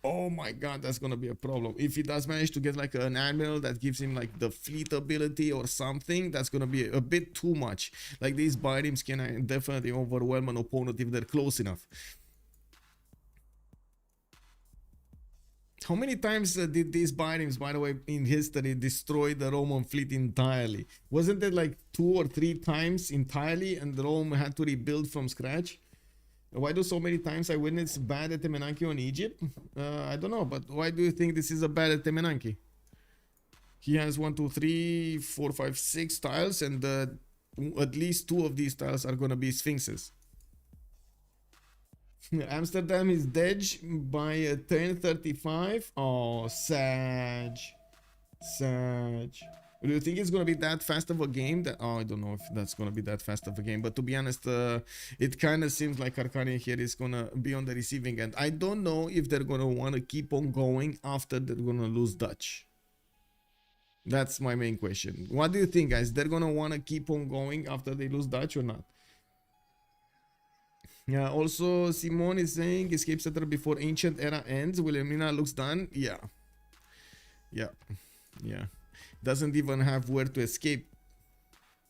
oh my god, that's gonna be a problem. If he does manage to get like an admiral that gives him like the fleet ability or something, that's gonna be a bit too much. Like these biomes can definitely overwhelm an opponent if they're close enough. How many times did these biomes, by the way, in history destroy the Roman fleet entirely? Wasn't it like 2 or 3 times entirely and Rome had to rebuild from scratch? Why do so many times I witness bad at Temenanki on Egypt? I don't know, but why do you think this is a bad at Temenanki? He has 1, 2, 3, 4, 5, 6 tiles, and at least 2 of these tiles are gonna be sphinxes. Amsterdam is dead by 10:35. Oh, Sag. Do you think it's gonna be that fast of a game? Oh, I don't know if that's gonna be that fast of a game, but to be honest, it kind of seems like Karkarik here is gonna be on the receiving end. I don't know if they're gonna want to keep on going after they're gonna lose Dutch. That's my main question. What do you think, guys? They're gonna want to keep on going after they lose Dutch or not? Yeah, also Simone is saying escape settler before ancient era ends. Wilhelmina looks done. Yeah. Doesn't even have where to escape.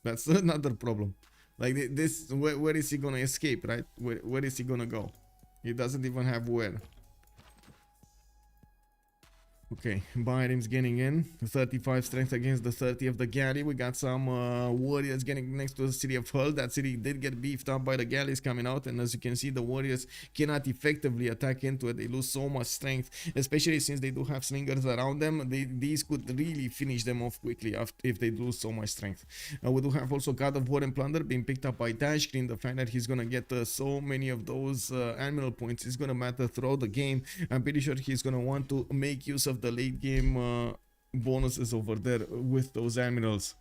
That's another problem. Like this, where is he gonna escape, right? Where is he gonna go? He doesn't even have where. Okay, Byrim's getting in. 35 strength against the 30 of the galley. We got some warriors getting next to the city of Hull. That city did get beefed up by the galleys coming out, and as you can see, the warriors cannot effectively attack into it. They lose so much strength, especially since they do have slingers around them. These could really finish them off quickly if they lose so much strength. We do have also God of War and Plunder being picked up by Dashgreen. The fact that he's gonna get so many of those admiral points is gonna matter throughout the game. I'm pretty sure he's gonna want to make use of the late game bonuses over there with those admirals.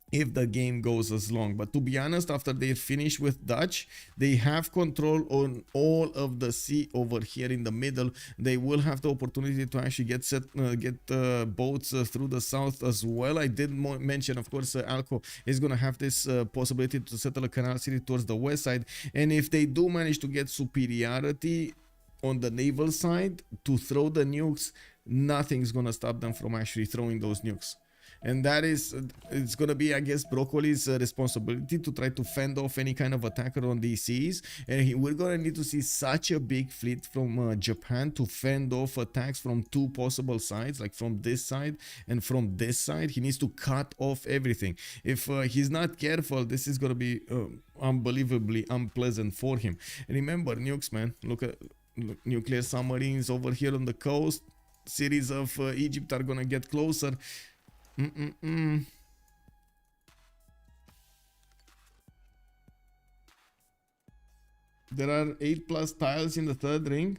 if the game goes as long. But to be honest, after they finish with Dutch, they have control on all of the sea over here in the middle. They will have the opportunity to actually get boats through the south as well. I did mention, of course, Alco is going to have this possibility to settle a canal city towards the west side, and if they do manage to get superiority on the naval side to throw the nukes, nothing's going to stop them from actually throwing those nukes. And that is, it's going to be, I guess, Broccoli's responsibility to try to fend off any kind of attacker on these seas. And we're going to need to see such a big fleet from Japan to fend off attacks from two possible sides, like from this side and from this side. He needs to cut off everything. If he's not careful, this is going to be unbelievably unpleasant for him. And remember, nukes, man. Look, nuclear submarines over here on the coast. Cities of Egypt are going to get closer. There are 8+ tiles in the third ring.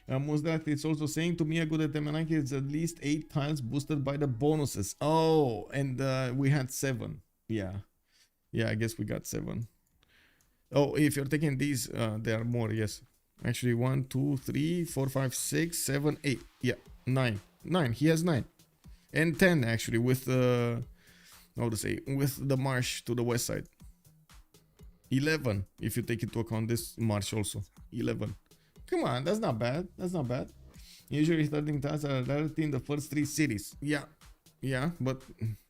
Almost that it's also saying to me a good at Temenaki is at least 8 tiles boosted by the bonuses. Oh, and we had 7. Yeah, I guess we got 7. Oh, if you're taking these, there are more. Yes, actually 1, 2, 3, 4, 5, 6, 7, 8. Yeah, 9. He has 9. And 10 actually with how to say, with the marsh to the west side. 11 if you take into account this marsh also. 11. Come on, that's not bad. Usually starting tasks are rarity in the first 3 cities. Yeah, but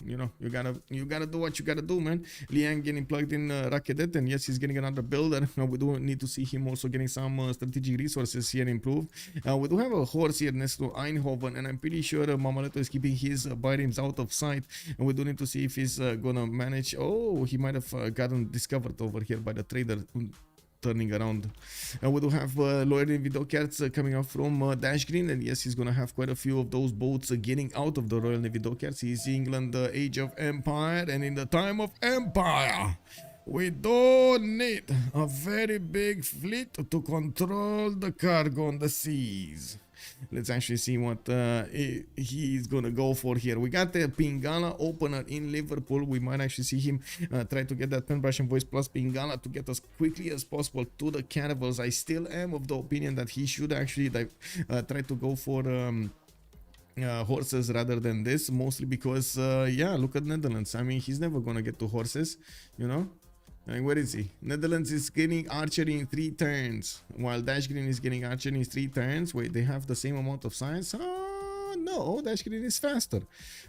you know, you gotta do what you gotta do, man. Liang getting plugged in Rakedet, and yes, he's getting another builder. We do need to see him also getting some strategic resources here improved. We do have a horse here next to Eindhoven, and I'm pretty sure Mammaletto is keeping his biomes out of sight. And we do need to see if he's gonna manage. Oh, he might have gotten discovered over here by the trader. Turning around. We do have Lawyer in Vidocats coming out from Dashgreen, and yes, he's gonna have quite a few of ththose boats getting out of the Royal Navy dockyards. He's England, the age of empire, and in the time of empire, we do need a very big fleet to control the cargo on the seas. Let's actually see what he's gonna go for here. We got the Pingala opener in Liverpool. We might actually see him try to get that pen brush and voice plus Pingala to get as quickly as possible to the caravels. I still am of the opinion that he should actually try to go for horses rather than this, mostly because yeah, look at Netherlands. I mean, he's never gonna get to horses, you know. And where is he? Netherlands is getting archery in 3 turns, while Dashgreen is getting archery in 3 turns. Wait, they have the same amount of science? No, Dashgreen is faster.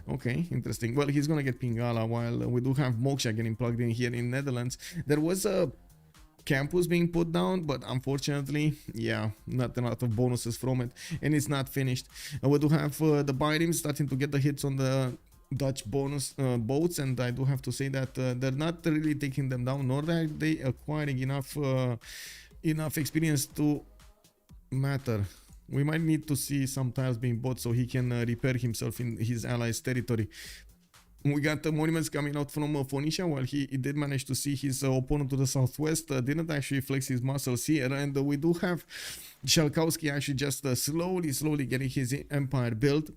Okay, interesting. Well, he's gonna get Pingala, while we do have Moksha getting plugged in here in Netherlands. There was a campus being put down, but unfortunately, yeah, not a lot of bonuses from it, and it's not finished. We do have the biomes starting to get the hits on the Dutch bonus boats, and I do have to say that they're not really taking them down, nor are they acquiring enough experience to matter. We might need to see some tiles being bought so he can repair himself in his allies' territory. We got the monuments coming out from Phoenicia, while he did manage to see his opponent to the southwest. Didn't actually flex his muscles here, and we do have SHALKOWSKY actually just slowly getting his empire built.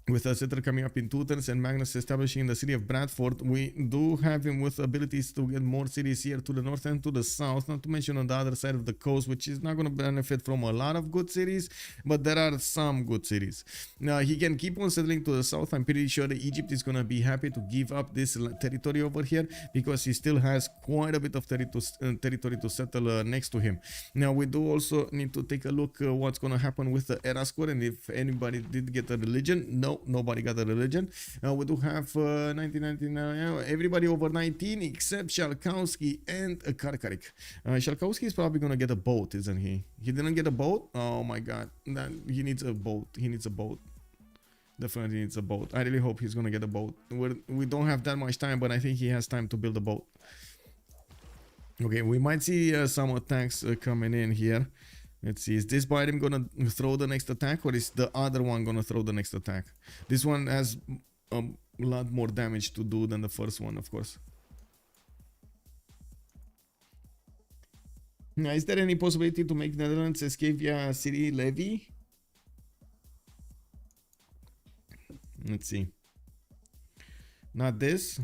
With a settler coming up in 2 turns and Magnus establishing the city of Bradford, we do have him with abilities to get more cities here to the north and to the south, not to mention on the other side of the coast, which is not going to benefit from a lot of good cities, but there are some good cities. Now, he can keep on settling to the south. I'm pretty sure that Egypt is going to be happy to give up this territory over here, because he still has quite a bit of territory to settle next to him. Now, we do also need to take a look what's going to happen with the era score, and if anybody did get a religion. No, nobody got a religion. We do have 1999, everybody over 19 except SHALKOWSKY and Karkarik. SHALKOWSKY is probably gonna get a boat, isn't he? He didn't get a boat? Oh my god, he needs a boat. Definitely needs a boat. I really hope he's gonna get a boat. We don't have that much time, but I think he has time to build a boat. Okay, we might see some attacks coming in here. Let's see, is this biome gonna throw the next attack, or is the other one gonna throw the next attack? This one has a lot more damage to do than the first one, of course. Now, is there any possibility to make Netherlands escape via city levy? Let's see. Not this.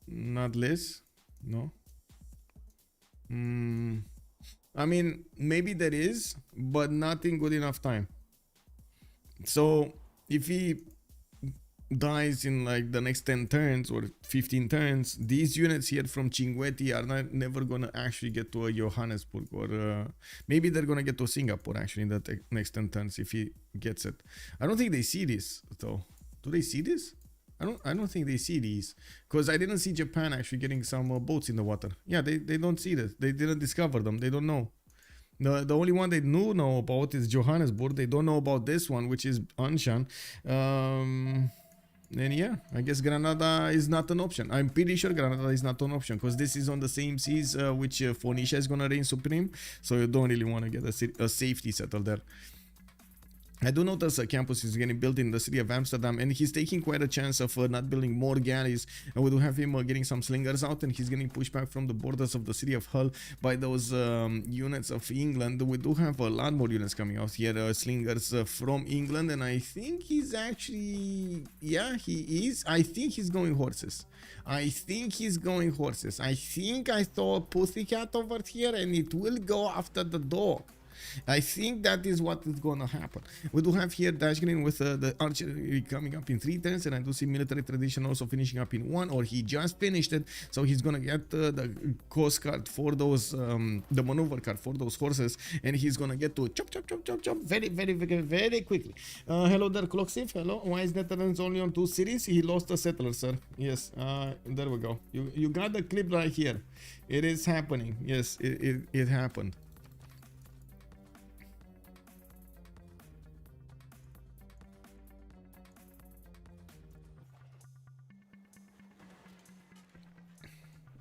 Not this. No. I mean, maybe there is, but not in good enough time. So if he dies in like the next 10 turns or 15 turns, these units here from Cinquetti are never gonna actually get to a Johannesburg, or maybe they're gonna get to Singapore actually in the next 10 turns if he gets it. I don't think they see this though. Do they see this? I don't think they see these, because I didn't see Japan actually getting some boats in the water. Yeah, they don't see this. They didn't discover them. They don't know. The only one they know about is Johannesburg. They don't know about this one, which is Anshan. And yeah, I guess Granada is not an option. I'm pretty sure Granada is not an option, because this is on the same seas which Phoenicia is gonna reign supreme. So you don't really want to get a safety settle there. I do notice a campus is getting built in the city of Amsterdam, and he's taking quite a chance of not building more galleys. And we do have him getting some slingers out, and he's getting pushed back from the borders of the city of Hull by those units of England. We do have a lot more units coming out here, slingers from England, and I think he's actually, yeah, he is. I think he's going horses. I think he's going horses. I think I saw a pussycat over here, and it will go after the dog. I think that is what is going to happen. We do have here Dashgreen with the archery coming up in 3 turns, and I do see military tradition also finishing up in 1, or he just finished it, so he's going to get the coast card for those, the maneuver card for those horses, and he's going to get to chop very quickly. Hello there, Clocksif. Hello. Why is Netherlands only on 2 cities? He lost a settler, sir. Yes, there we go. You got the clip right here. It is happening. Yes, it happened.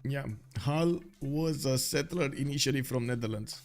Yeah, Hull was a settler initially from Netherlands.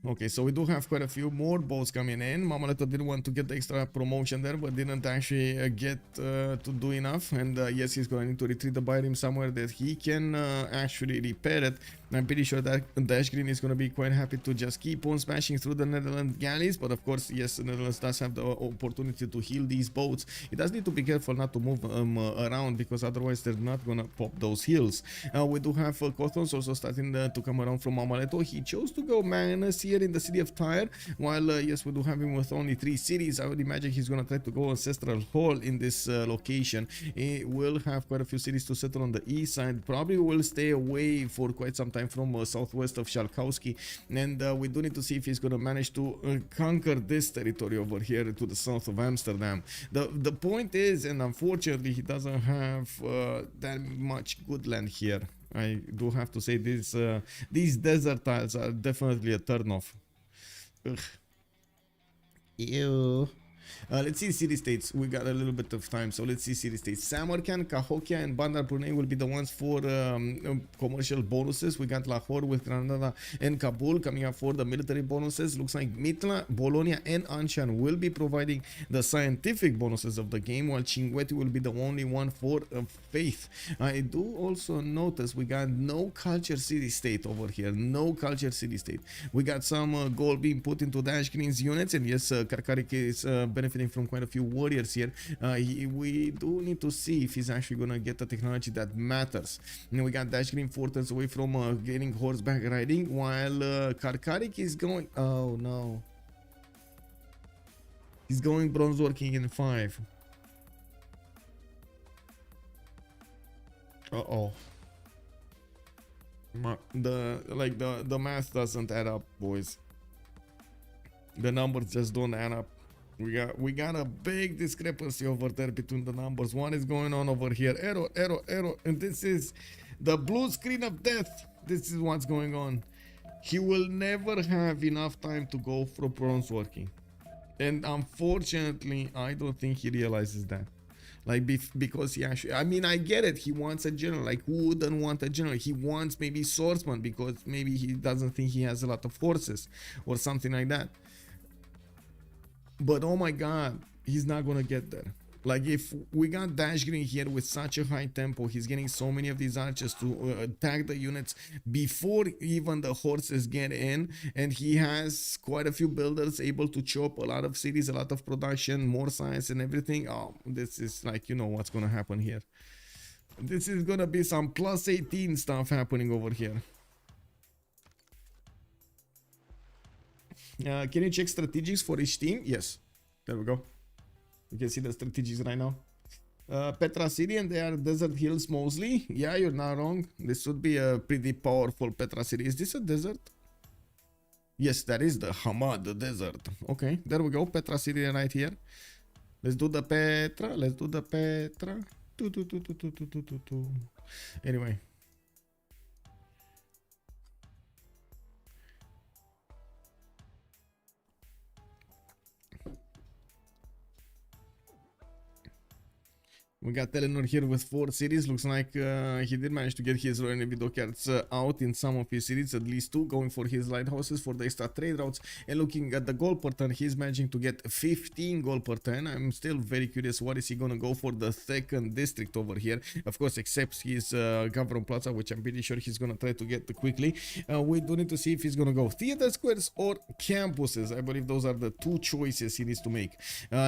Okay, so we do have quite a few more boats coming in. Mammaletto didn't want to get the extra promotion there, but didn't actually get to do enough. And yes, he's going to need to retreat the Byrim somewhere that he can actually repair it. I'm pretty sure that Dashgreen is going to be quite happy to just keep on smashing through the Netherlands galleys. But of course, yes, the Netherlands does have the opportunity to heal these boats. It does need to be careful not to move around, because otherwise they're not going to pop those heals. We do have Cothons also starting to come around from Mammaletto. He chose to go Magnus here in the city of Tyre, while yes, we do have him with only 3 cities. I would imagine he's going to try to go Ancestral Hall in this location. He will have quite a few cities to settle on the east side. Probably will stay away for quite some time from southwest of SHALKOWSKY, and we do need to see if he's going to manage to conquer this territory over here to the south of Amsterdam. The point is, and unfortunately he doesn't have that much good land here. I do have to say these desert tiles are definitely a turn-off. Ugh. Ew. Let's see city-states. We got a little bit of time, so let's see city-states. Samarkand, Cahokia, and Bandar Brunei will be the ones for commercial bonuses. We got Lahore with Granada and Kabul coming up for the military bonuses. Looks like Mitla, Bologna, and Anshan will be providing the scientific bonuses of the game, while Cinquetti will be the only one for faith. I do also notice we got no culture city-state over here. No culture city-state. We got some gold being put into Dashgreen's units, and yes, Karkarik is benefiting from quite a few warriors here. We do need to see if he's actually gonna get the technology that matters. And we got Dashgreen 4 turns away from getting horseback riding, while Karkarik is going, oh no, he's going bronze working in 5. Uh-oh. The math doesn't add up, boys. The numbers just don't add up. We got a big discrepancy over there between the numbers. What is going on over here? Error, and this is the blue screen of death. This is what's going on. He will never have enough time to go for bronze working, and unfortunately I don't think he realizes that. Like, because he actually, I mean, I get it, he wants a general. Like, who wouldn't want a general? He wants maybe swordsman because maybe he doesn't think he has a lot of horses or something like that. But oh my god, he's not gonna get there. Like if we got Dashgreen here with such a high tempo, he's getting so many of these archers to attack the units before even the horses get in, and he has quite a few builders able to chop a lot of cities, a lot of production, more science and everything. Oh, this is like, you know what's gonna happen here. This is gonna be some plus 18 stuff happening over here. Can you check strategics for each team? Yes, there we go. You can see the strategies right now. Petra City, and they are desert hills mostly. Yeah, you're not wrong. This would be a pretty powerful Petra City. Is this a desert? Yes, that is the Hamad desert. Okay, there we go. Petra City right here. Let's do the Petra. Let's do the Petra. Anyway. We got Eleanor here with 4 cities. Looks like he did manage to get his Royal Navy dockyards out in some of his cities, at least 2, going for his lighthouses for the extra trade routes. And looking at the gold per turn, he's managing to get 15 gold per turn. I'm still very curious, what is he gonna go for the second district over here? Of course, except his Governor Plaza, which I'm pretty sure he's gonna try to get quickly. We do need to see if he's gonna go theater squares or campuses. I believe those are the 2 choices he needs to make.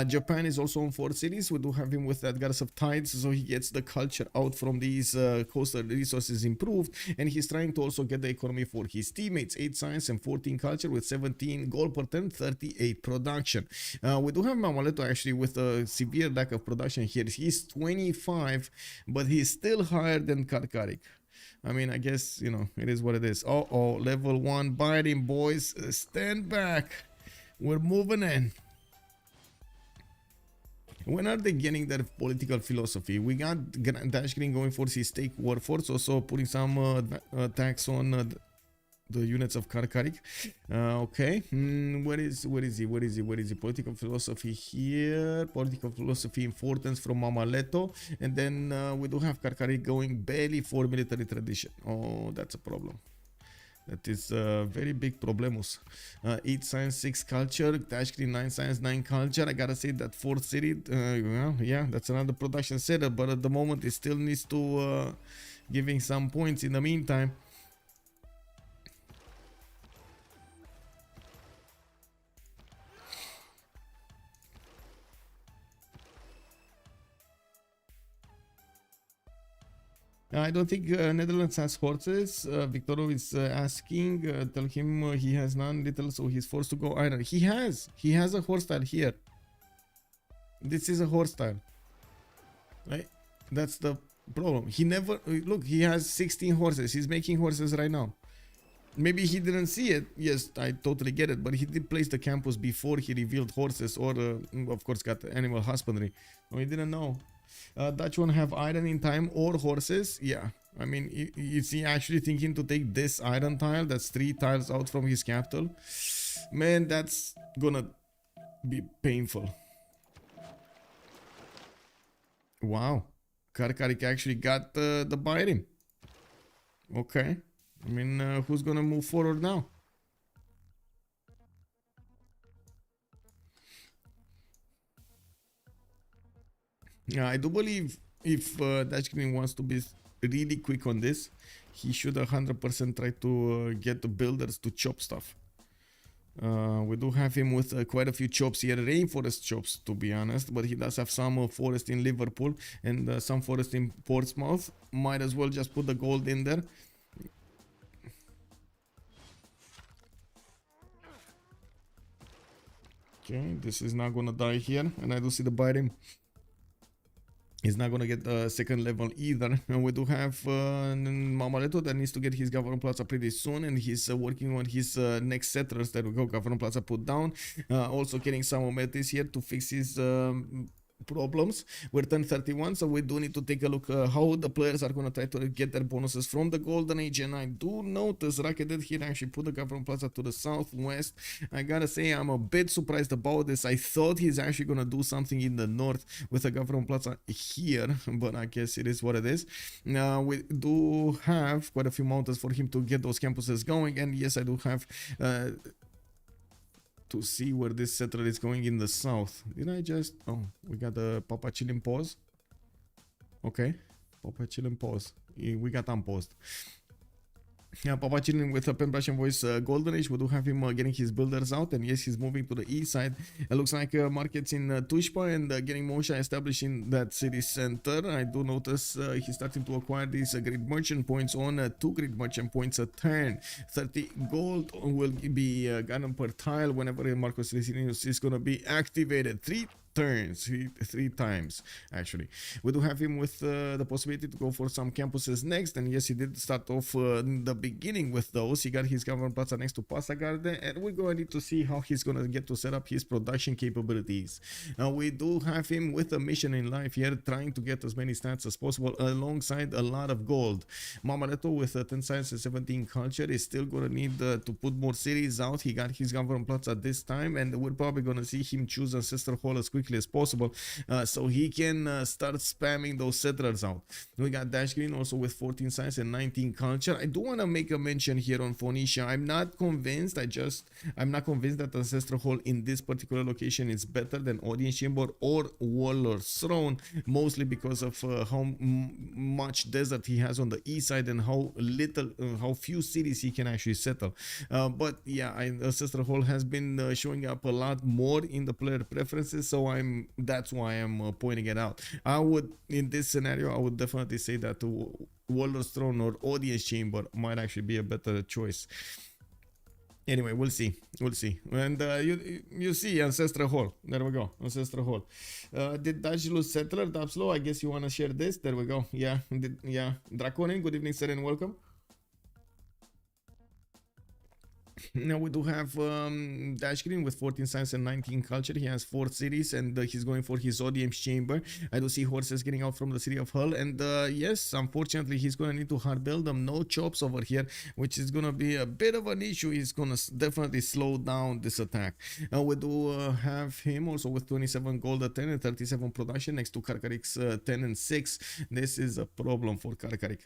Japan is also on 4 cities. We do have him with that goddess of tides, so he gets the culture out from these coastal resources improved, and he's trying to also get the economy for his teammates. 8 science and 14 culture with 17 gold per turn, 38 production. We do have Mammaletto actually with a severe lack of production here. He's 25, but he's still higher than Karkarik. I mean, I guess, you know, it is what it is. Oh, level 1 biting, boys. Stand back. We're moving in. When are they getting their political philosophy? We got Dashgreen going for his stake workforce, also putting some tax on the units of Karkarik. Okay, where is he? Political philosophy here. Political philosophy importance from Mammaletto, and then we do have Karkarik going barely for military tradition. Oh, that's a problem. That is a very big problemus. 8 science, 6 culture, Dashgreen 9 science, 9 culture. I gotta say that 4th city, well, yeah, that's another production setup, but at the moment it still needs to giving some points in the meantime. I don't think Netherlands has horses. Victoro is asking, tell him he has none little, so he's forced to go iron. He has a horse style here. This is a horse style, right? That's the problem. He never, look, he has 16 horses. He's making horses right now. Maybe he didn't see it. Yes, I totally get it, but he did place the campus before he revealed horses, or of course got animal husbandry. No, he didn't know. Dutch one have iron in time or horses. Yeah, I mean, is he actually thinking to take this iron tile that's 3 tiles out from his capital? Man, that's gonna be painful. Wow, Karkarik actually got the biting. Okay, I mean, who's gonna move forward now? Yeah, I do believe if Dashgreen wants to be really quick on this, he should 100% try to get the builders to chop stuff. We do have him with quite a few chops here, rainforest chops to be honest, but he does have some forest in Liverpool and some forest in Portsmouth. Might as well just put the gold in there. Okay, this is not gonna die here, and I do see the biting. He's not gonna get the second level either. And we do have Mammaletto that needs to get his Governor Plaza pretty soon, and he's working on his next settlers. There we go, Governor Plaza put down. Also getting some amenities here to fix his problems. We're turn 31, so we do need to take a look how the players are gonna try to get their bonuses from the Golden Age. And I do notice Rocketed here actually put the Governor Plaza to the southwest. I gotta say, I'm a bit surprised about this. I thought he's actually gonna do something in the north with the Governor Plaza here, but I guess it is what it is. We do have quite a few mountains for him to get those campuses going, and yes, I do have to see where this settler is going in the south. Did I just... Oh, we got the PAPACHILLIN pause. Okay. PAPACHILLIN pause. We got unpaused. Yeah, PAPACHILLIN with a pen brush and voice golden age. We do have him getting his builders out, and yes, he's moving to the east side. It looks like markets in Tushpa and getting Mosha established in that city center. I do notice he's starting to acquire these great merchant points on 2 great merchant points a turn. 30 gold will be gotten per tile whenever Marcus Licinius is going to be activated. 3 turns, three times actually. We do have him with the possibility to go for some campuses next, and yes, he did start off in the beginning with those. He got his government plaza next to Pasagarde, and we're going to need to see how he's going to get to set up his production capabilities. We do have him with a mission in life here, trying to get as many stats as possible alongside a lot of gold. Mammaletto with 10 science and 17 culture is still going to need to put more cities out. He got his government plaza this time, and we're probably going to see him choose Ancestor Hall as quickly as possible, so he can start spamming those settlers out. We got Dashgreen also with 14 science and 19 culture. I do want to make a mention here on Phoenicia. I'm not convinced. I'm not convinced that Ancestral Hall in this particular location is better than Audience Chamber or Warlord's Throne, mostly because of how much desert he has on the east side and how few cities he can actually settle. But yeah, Ancestral Hall has been showing up a lot more in the player preferences, so that's why I'm pointing it out. In this scenario, I would definitely say that Warlord's Throne or Audience Chamber might actually be a better choice. Anyway, we'll see. And you see Ancestral Hall. There we go. Ancestral Hall. Did Dash lose settler? Dapslow, I guess you want to share this. There we go. Yeah. Draconian, good evening, sir, and welcome. Now we do have Dashgreen with 14 science and 19 culture. He has 4 cities, and he's going for his audience chamber. I do see horses getting out from the city of Hull, and yes, unfortunately he's going to need to hard build them. No chops over here, which is going to be a bit of an issue. He's going to definitely slow down this attack. We do have him also with 27 gold at 10 and 37 production next to Karkarik's 10 and 6. This is a problem for Karkarik.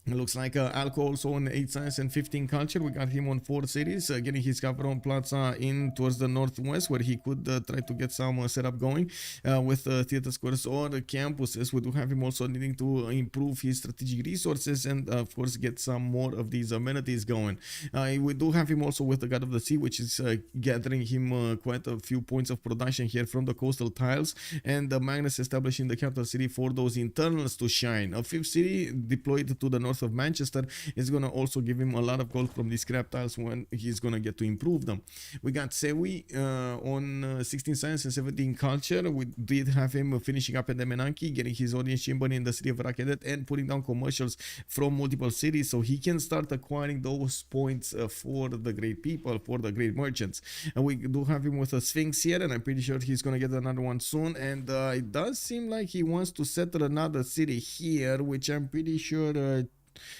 It looks like Alco also on 8 science and 15 culture. We got him on 4 cities, getting his Gavron Plaza in towards the northwest, where he could try to get some setup going with theater squares or campuses. We do have him also needing to improve his strategic resources and of course get some more of these amenities going. We do have him also with the God of the Sea, which is gathering him quite a few points of production here from the coastal tiles, and Magnus establishing the capital city for those internals to shine. A 5th city deployed to the north of Manchester is going to also give him a lot of gold from these scrap tiles when he's going to get to improve them. We got Sewi on 16 science and 17 culture. We did have him finishing up at the Menanki, getting his audience chamber in the city of Rakedet and putting down commercials from multiple cities, so he can start acquiring those points for the great people, for the great merchants. And we do have him with a Sphinx here, and I'm pretty sure he's going to get another one soon. And it does seem like he wants to settle another city here, which I'm pretty sure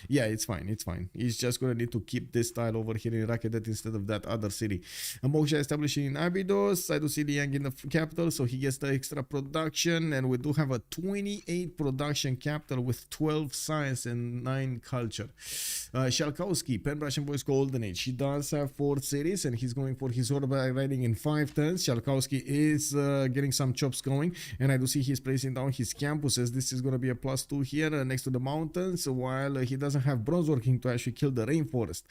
yeah, it's fine. He's just gonna need to keep this tile over here in Rakedet instead of that other city. Moksha establishing in Abydos. I do see the Yang in the capital, so he gets the extra production, and we do have a 28 production capital with 12 science and 9 culture. Shalkowsky, Penbrush and Voice Golden Age. He does have 4 cities, and he's going for his horseback riding in 5 turns. Shalkowsky is getting some chops going, and I do see he's placing down his campuses. This is gonna be a +2 here next to the mountains, while he doesn't have bronze working to actually kill the rainforest.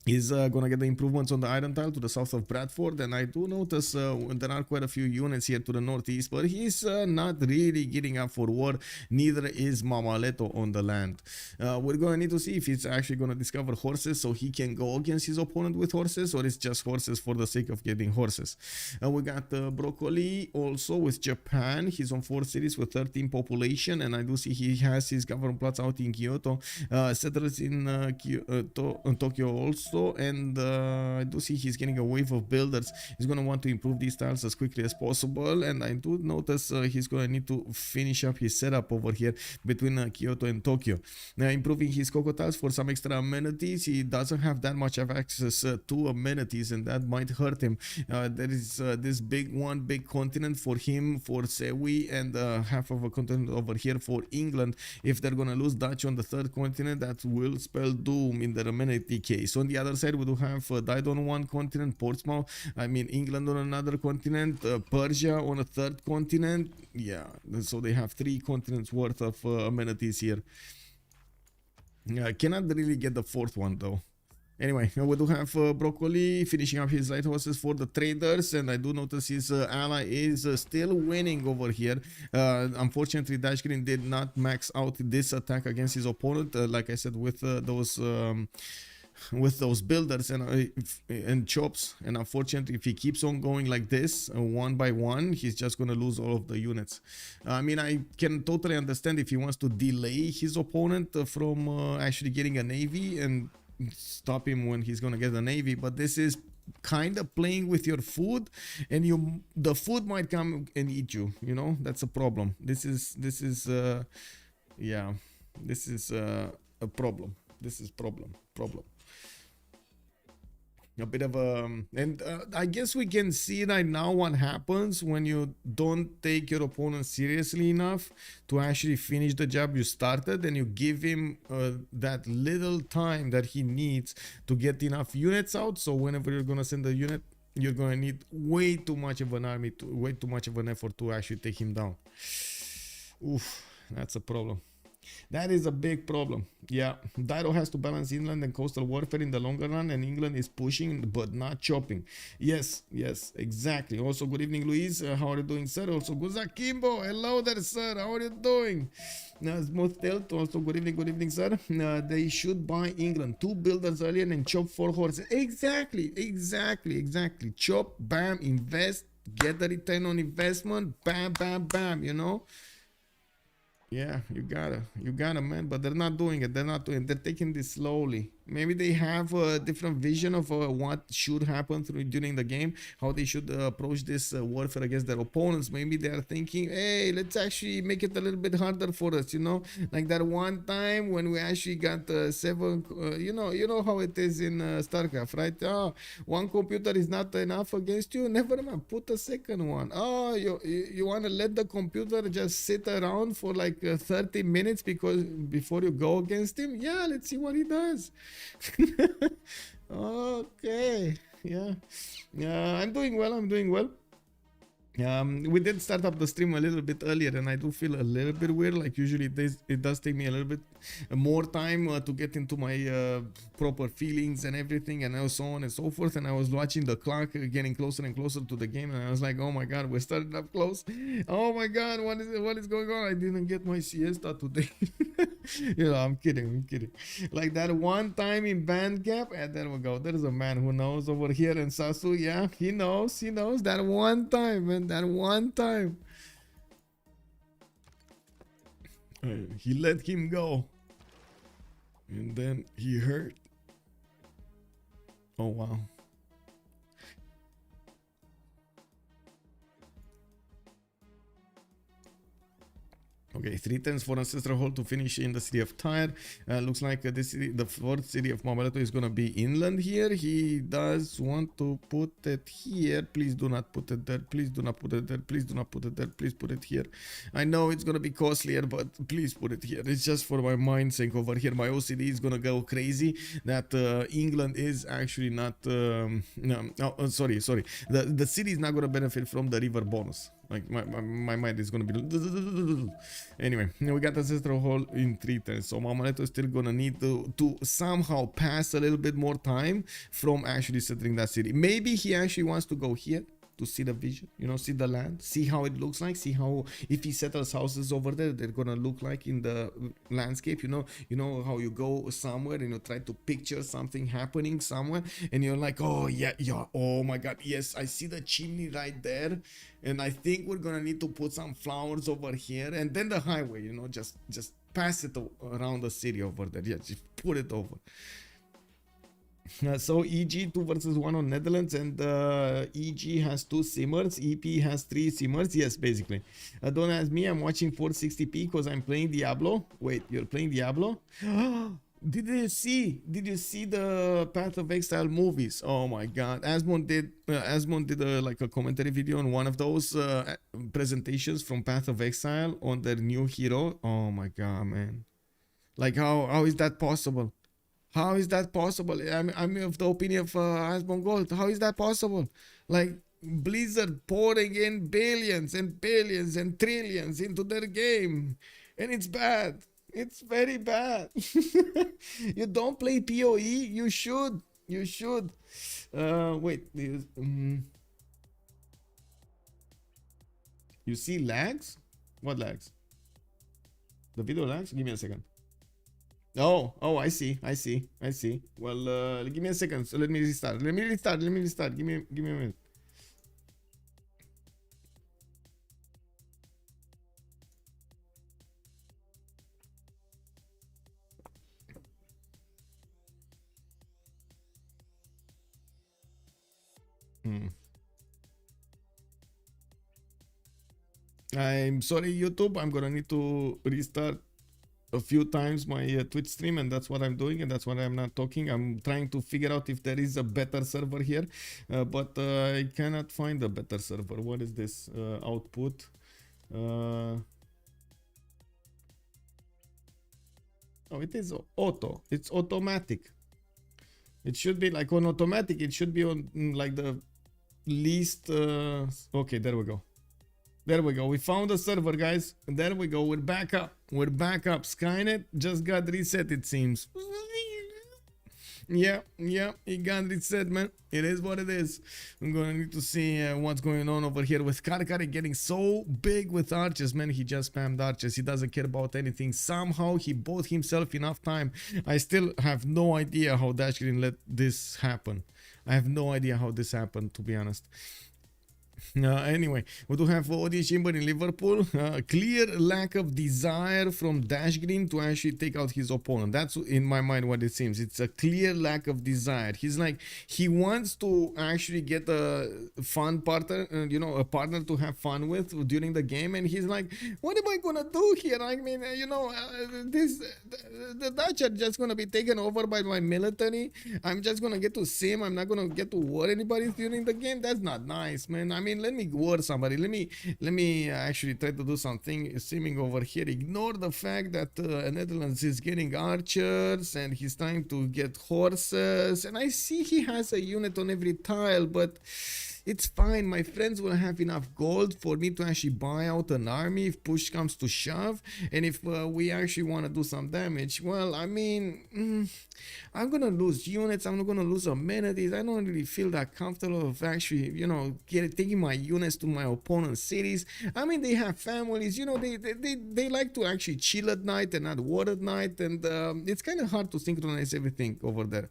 He's gonna get the improvements on the iron tile to the south of Bradford, and I do notice there are quite a few units here to the northeast, but he's not really getting up for war. Neither is Mammaletto on the land. We're gonna need to see if he's actually gonna discover horses so he can go against his opponent with horses, or it's just horses for the sake of getting horses. We got Broccoli also with Japan. He's on 4 cities with 13 population, and I do see he has his government plots out in Kyoto, settlers in Tokyo also. And I do see he's getting a wave of builders. He's going to want to improve these tiles as quickly as possible, and I do notice he's going to need to finish up his setup over here between Kyoto and Tokyo. Now, improving his cocoa tiles for some extra amenities. He doesn't have that much of access to amenities, and that might hurt him. There is this big continent for him, for Sewi, and half of a continent over here for England. If they're going to lose Dutch on the 3rd continent, that will spell doom in their amenity case. On the other side, we do have Died on one continent, Portsmouth, I mean England on another continent, Persia on a third continent. Yeah, so they have 3 continents worth of amenities here. I cannot really get the 4th one though. Anyway, we do have Broccoli finishing up his lighthouses for the traders, and I do notice his ally is still winning over here. Unfortunately, Dashgreen did not max out this attack against his opponent, like I said, with those builders and chops. And unfortunately, if he keeps on going like this, one by one, he's just gonna lose all of the units. I mean, I can totally understand if he wants to delay his opponent from actually getting a navy and stop him when he's gonna get the navy, but this is kind of playing with your food, and the food might come and eat you, you know. That's a problem. This is yeah, this is a problem. This is problem a bit of a, and I guess we can see right now what happens when you don't take your opponent seriously enough to actually finish the job you started, and you give him that little time that he needs to get enough units out. So whenever you're gonna send a unit, you're gonna need way too much of an army, way too much of an effort to actually take him down. Oof, that's a problem. That is a big problem. Yeah, Dido has to balance inland and coastal warfare in the longer run, and England is pushing but not chopping. Yes, exactly. Also, good evening, Luis. How are you doing, sir? Also, good Kimbo. Hello there, sir. How are you doing? Smooth Tilt. Also, good evening, sir. They should buy England 2 builders earlier and chop 4 horses. Exactly. Chop, bam, invest, get the return on investment, bam, you know. Yeah, you gotta, man. But they're not doing it. They're taking this slowly. Maybe they have a different vision of what should happen during the game, how they should approach this warfare against their opponents. Maybe they are thinking, hey, let's actually make it a little bit harder for us, you know, like that one time when we actually got 7, you know how it is in StarCraft, right? Oh, one computer is not enough against you. Never mind, put a second one. Oh, you want to let the computer just sit around for like 30 minutes before you go against him? Yeah, let's see what he does. Okay, yeah, I'm doing well. We did start up the stream a little bit earlier, and I do feel a little bit weird. Like usually it does take me a little bit more time to get into my proper feelings and everything, and so on and so forth. And I was watching the clock getting closer and closer to the game, and I was like, oh my god, we're starting up close. Oh my god, what is going on? I didn't get my siesta today. You know, I'm kidding. Like that one time in band gap, and there we go. There's a man who knows over here, and Sasu, yeah, he knows that one time, man. That one time he let him go, and then he hurt. Oh wow. Okay, 3 turns for Ancestral Hall to finish in the city of Tyre. Looks like the 4th city of Mammaletto is gonna be inland here. He does want to put it here. Please do not put it there. Please do not put it there. Please do not put it there. Please put it here. I know it's gonna be costlier, but please put it here. It's just for my mind's sake over here. My OCD is gonna go crazy that England is actually not. Sorry. The city is not gonna benefit from the river bonus. Like my mind is gonna be. Anyway, we got Ancestral Hall in 3 turns, so Mammaletto is still gonna need to somehow pass a little bit more time from actually settling that city. Maybe he actually wants to go here to see the vision, you know, see the land, see how it looks like, see how, if he settles houses over there, they're gonna look like in the landscape. You know how you go somewhere and you try to picture something happening somewhere, and you're like, oh yeah, oh my god, yes, I see the chimney right there, and I think we're gonna need to put some flowers over here, and then the highway, you know, just pass it around the city over there. Yeah, just put it over. So EG 2 versus 1 on Netherlands, and EG has 2 simmers, EP has 3 simmers. Yes, basically. Don't ask me, I'm watching 460p because I'm playing Diablo. Wait, you're playing Diablo? Did you see the Path of Exile movies? Oh my god, Asmund did like a commentary video on one of those presentations from Path of Exile on their new hero. Oh my god, man, like how is that possible? How is that possible? I'm of the opinion of Asbon Gold. How is that possible? Like, Blizzard pouring in billions and billions and trillions into their game, and it's bad. It's very bad. You don't play PoE? You should. You should. Wait. You see lags? What lags? The video lags? Give me a second. Oh, I see. Well, give me a second. So let me restart. Give me a minute. I'm sorry, YouTube. I'm gonna need to restart a few times my Twitch stream, and that's what I'm doing, and that's why I'm not talking. I'm trying to figure out if there is a better server here, but I cannot find a better server. What is this output? Oh, it is auto. It's automatic. It should be like on automatic. It should be on like the least. Okay, there we go. There we go. We found a server, guys. There we go. We're back up. We're back up. Skynet just got reset, it seems. Yeah, it got reset, man. It is what it is. I'm gonna need to see what's going on over here with Karkarik getting so big with archers, man. He just spammed archers. He doesn't care about anything. Somehow he bought himself enough time. I still have no idea how Dashgreen let this happen. I have no idea how this happened, to be honest. Anyway, we do have audience chamber in Liverpool. Clear lack of desire from Dashgreen to actually take out his opponent. That's in my mind what it seems. It's a clear lack of desire. He's like, he wants to actually get a fun partner, a partner to have fun with during the game, and he's like, what am I gonna do here? I mean, the Dutch are just gonna be taken over by my military. I'm just gonna get to sim. I'm not gonna get to war anybody during the game. That's not nice, man. I mean, let me war somebody. Let me actually try to do something simming over here. Ignore the fact that Netherlands is getting archers and he's trying to get horses, and I see he has a unit on every tile, but it's fine. My friends will have enough gold for me to actually buy out an army if push comes to shove, and if we actually want to do some damage. Well, I mean, I'm gonna lose units. I'm not gonna lose amenities. I don't really feel that comfortable of actually, taking my units to my opponent's cities. I mean, they have families. They like to actually chill at night and not war at night, and it's kind of hard to synchronize everything over there.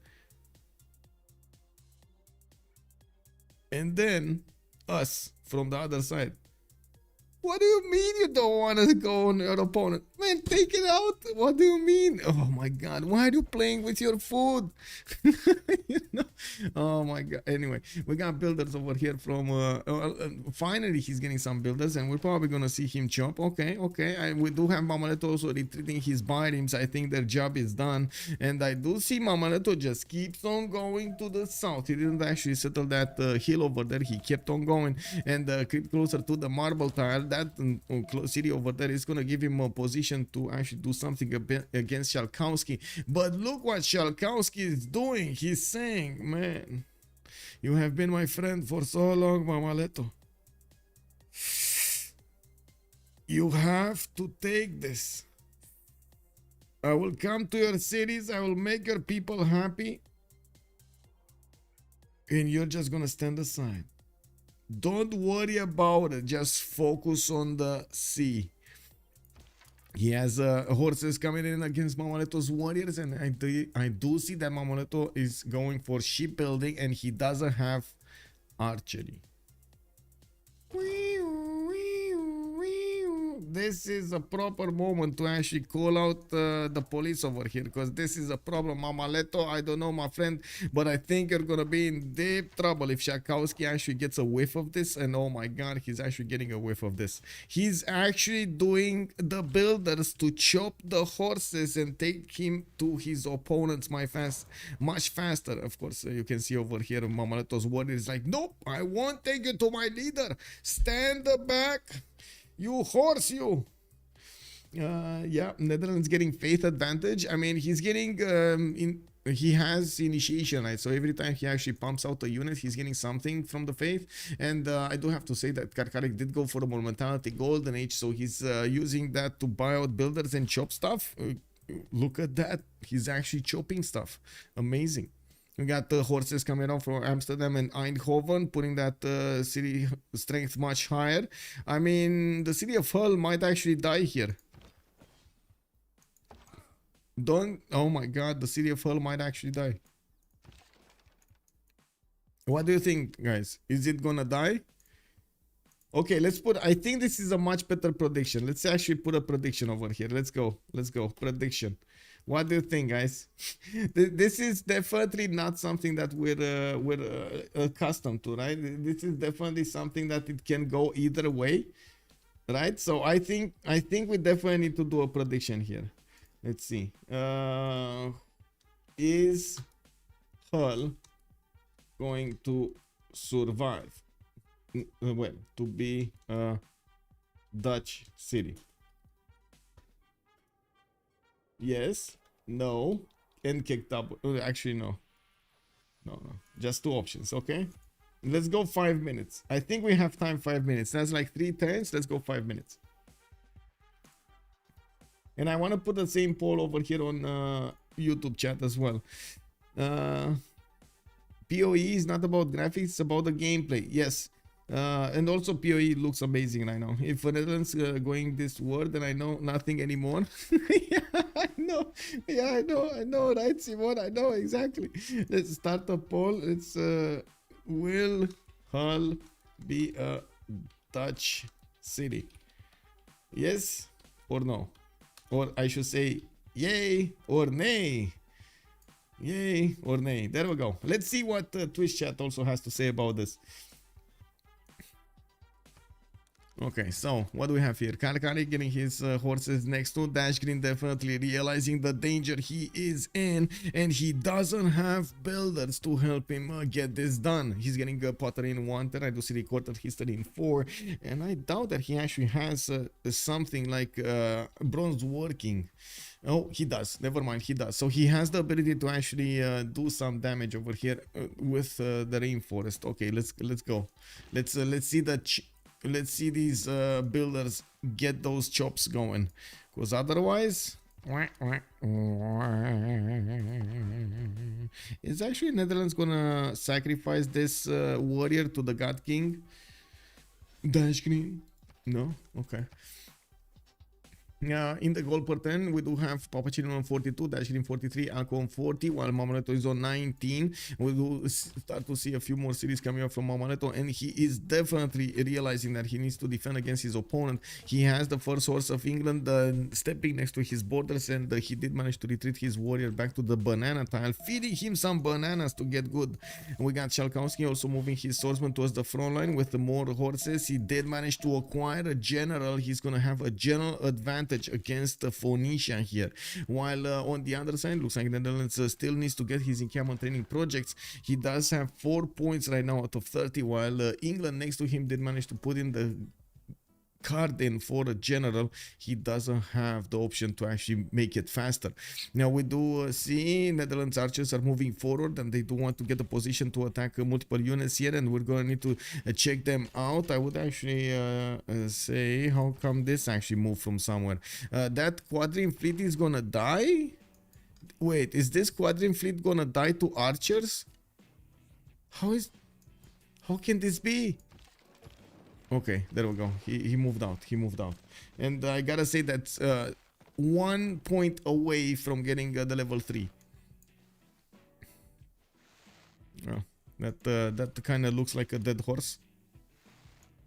And then us from the other side. What do you mean you don't want to go on your opponent? Man, take it out. What do you mean? Oh my god, why are you playing with your food? Oh my god. Anyway, we got builders over here from finally he's getting some builders, and we're probably gonna see him chop. Okay. We do have Mammaletto also retreating his biomes. I think their job is done, and I do see Mammaletto just keeps on going to the south. He didn't actually settle that hill over there. He kept on going and creep closer to the marble tile. That city over there is gonna give him a position to actually do something against SHALKOWSKY. But look what SHALKOWSKY is doing. He's saying, man, you have been my friend for so long, Mammaletto. You have to take this. I will come to your cities. I will make your people happy. And you're just gonna stand aside. Don't worry about it. Just focus on the sea. He has horses coming in against Mammaletto's warriors, and I do see that Mammaletto is going for shipbuilding, and he doesn't have archery. This is a proper moment to actually call out the police over here, because this is a problem. Mammaletto, I don't know, my friend, but I think you're gonna be in deep trouble if SHALKOWSKY actually gets a whiff of this. And oh my god, he's actually getting a whiff of this. He's actually doing the builders to chop the horses and take him to his opponents much faster. Of course, you can see over here Mammaletto's warrior is like, nope, I won't take you to my leader. Stand back. You horse, you. Yeah, Netherlands getting faith advantage. I mean, he's getting he has initiation, right? So every time he actually pumps out a unit, he's getting something from the faith. And I do have to say that Karkarik did go for the Momentality Golden Age, so he's using that to buy out builders and chop stuff. Look at that, he's actually chopping stuff. Amazing. We got the horses coming out from Amsterdam and Eindhoven, putting that city strength much higher. I mean, the city of Hull might actually die here. Oh my god, the city of Hull might actually die. What do you think, guys? Is it gonna die? Okay, let's put, I think this is a much better prediction. Let's actually put a prediction over here. Let's go. Prediction. What do you think, guys? This is definitely not something that we're accustomed to, right? This is definitely something that it can go either way, right? So I think we definitely need to do a prediction here. Let's see. Is Hull going to survive? Well, to be a Dutch city? Yes, no, and kicked up. Actually, no. Just two options. Okay, let's go 5 minutes. I think we have time. 5 minutes. That's like 3 turns. Let's go 5 minutes. And I want to put the same poll over here on YouTube chat as well. PoE is not about graphics, it's about the gameplay. Yes. And also PoE looks amazing right now. If Netherlands going this war, then I know nothing anymore. Yeah, I know. Yeah, I know, right, Simon? I know exactly. Let's start a poll. It's will Hull be a Dutch city? Yes or no? Or I should say yay or nay. Yay or nay. There we go. Let's see what Twitch chat also has to say about this. Okay, so what do we have here? Karkarik getting his horses next to Dashgreen, definitely realizing the danger he is in, and he doesn't have builders to help him get this done. He's getting Potter in 1 turn. I do see recorded history in 4, and I doubt that he actually has something like bronze working. Oh, he does. Never mind, he does. So he has the ability to actually do some damage over here with the rainforest. Okay, let's go. Let's see these builders get those chops going, because otherwise is actually Netherlands gonna sacrifice this warrior to the God King? Dashgreen? No? Okay. In the goal per turn, we do have PAPACHILLIN on 42, Dashgreen 43, Alco on 40, while Mammaletto is on 19. We do start to see a few more cities coming up from Mammaletto, and he is definitely realizing that he needs to defend against his opponent. He has the first horse of England stepping next to his borders, and he did manage to retreat his warrior back to the banana tile, feeding him some bananas to get good. We got SHALKOWSKY also moving his swordsman towards the front line with the more horses. He did manage to acquire a general. He's going to have a general advantage against Phoenicia here, while on the other side, looks like Netherlands still needs to get his encampment training projects. He does have 4 points right now out of 30, while England next to him did manage to put in the card in for a general. He doesn't have the option to actually make it faster. Now we do see Netherlands archers are moving forward, and they do want to get a position to attack multiple units here, and we're going to need to check them out. I would actually say, how come this actually moved from somewhere? That quadrine fleet is gonna die? Wait, is this quadrine fleet gonna die to archers? How can this be? Okay, there we go. He moved out. And I gotta say that's 1 point away from getting the level 3. Oh, that kind of looks like a dead horse.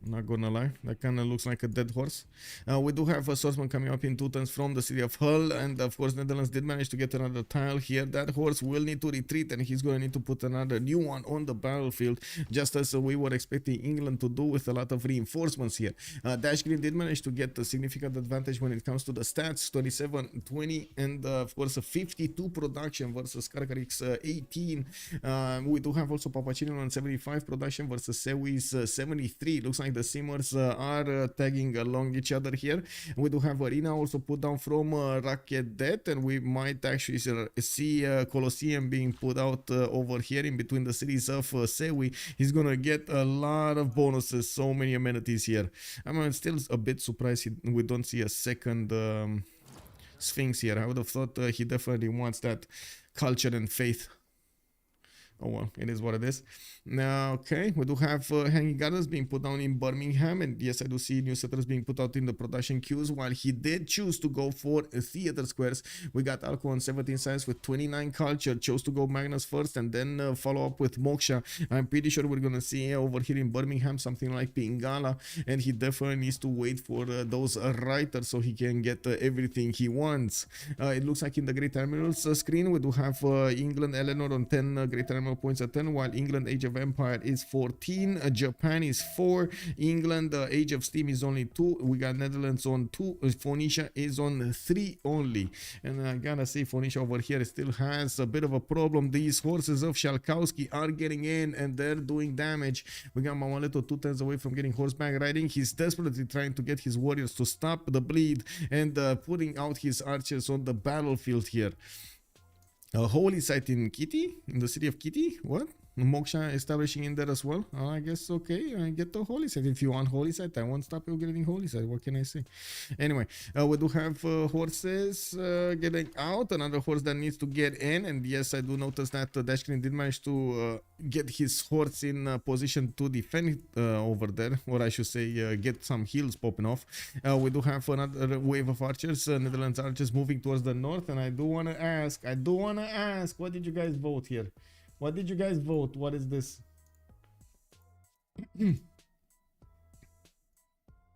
Not gonna lie, that kind of looks like a dead horse. We do have a swordsman coming up in 2 turns from the city of Hull, and of course Netherlands did manage to get another tile here. That horse will need to retreat, and he's going to need to put another new one on the battlefield, just as we were expecting England to do with a lot of reinforcements here. Dashgreen did manage to get a significant advantage when it comes to the stats, 27, 20, and of course a 52 production versus Karkarik's 18. We do have also PAPACHILLIN on 75 production versus Sewi's 73. Looks like the simmers are tagging along each other here. We do have Arena also put down from Rakedet, and we might actually see Colosseum being put out over here in between the cities of Sewi. He's gonna get a lot of bonuses, so many amenities here. I'm still a bit surprised we don't see a second Sphinx here. I would have thought he definitely wants that culture and faith. Oh well, it is what it is. Now, okay, we do have hanging gardens being put down in Birmingham, and yes, I do see new settlers being put out in the production queues. While he did choose to go for theater squares, we got Alco on 17 science with 29 culture, chose to go Magnus first, and then follow up with Moksha. I'm pretty sure we're gonna see over here in Birmingham something like Pingala, and he definitely needs to wait for those writers so he can get everything he wants. It looks like in the Great Terminals screen, we do have England Eleanor on 10 Great Terminal points at 10, while England Age of Empire is 14, Japan is 4, England Age of Steam is only 2, we got Netherlands on 2, Phoenicia is on 3 only. And I gotta say, Phoenicia over here still has a bit of a problem. These horses of SHALKOWSKY are getting in and they're doing damage. We got Mammaletto 2 turns away from getting horseback riding. He's desperately trying to get his warriors to stop the bleed and putting out his archers on the battlefield here. A holy site in Kitty, in the city of Kitty. What? Moksha establishing in there as well. I guess okay. I get the holy site. If you want holy site, I won't stop you getting holy site. What can I say? Anyway, we do have horses getting out. Another horse that needs to get in. And yes, I do notice that Dashgreen did manage to get his horse in position to defend over there, or I should say, get some heals popping off. We do have another wave of archers. Netherlands archers moving towards the north. And I do want to ask, what did you guys vote here? What did you guys vote? What is this?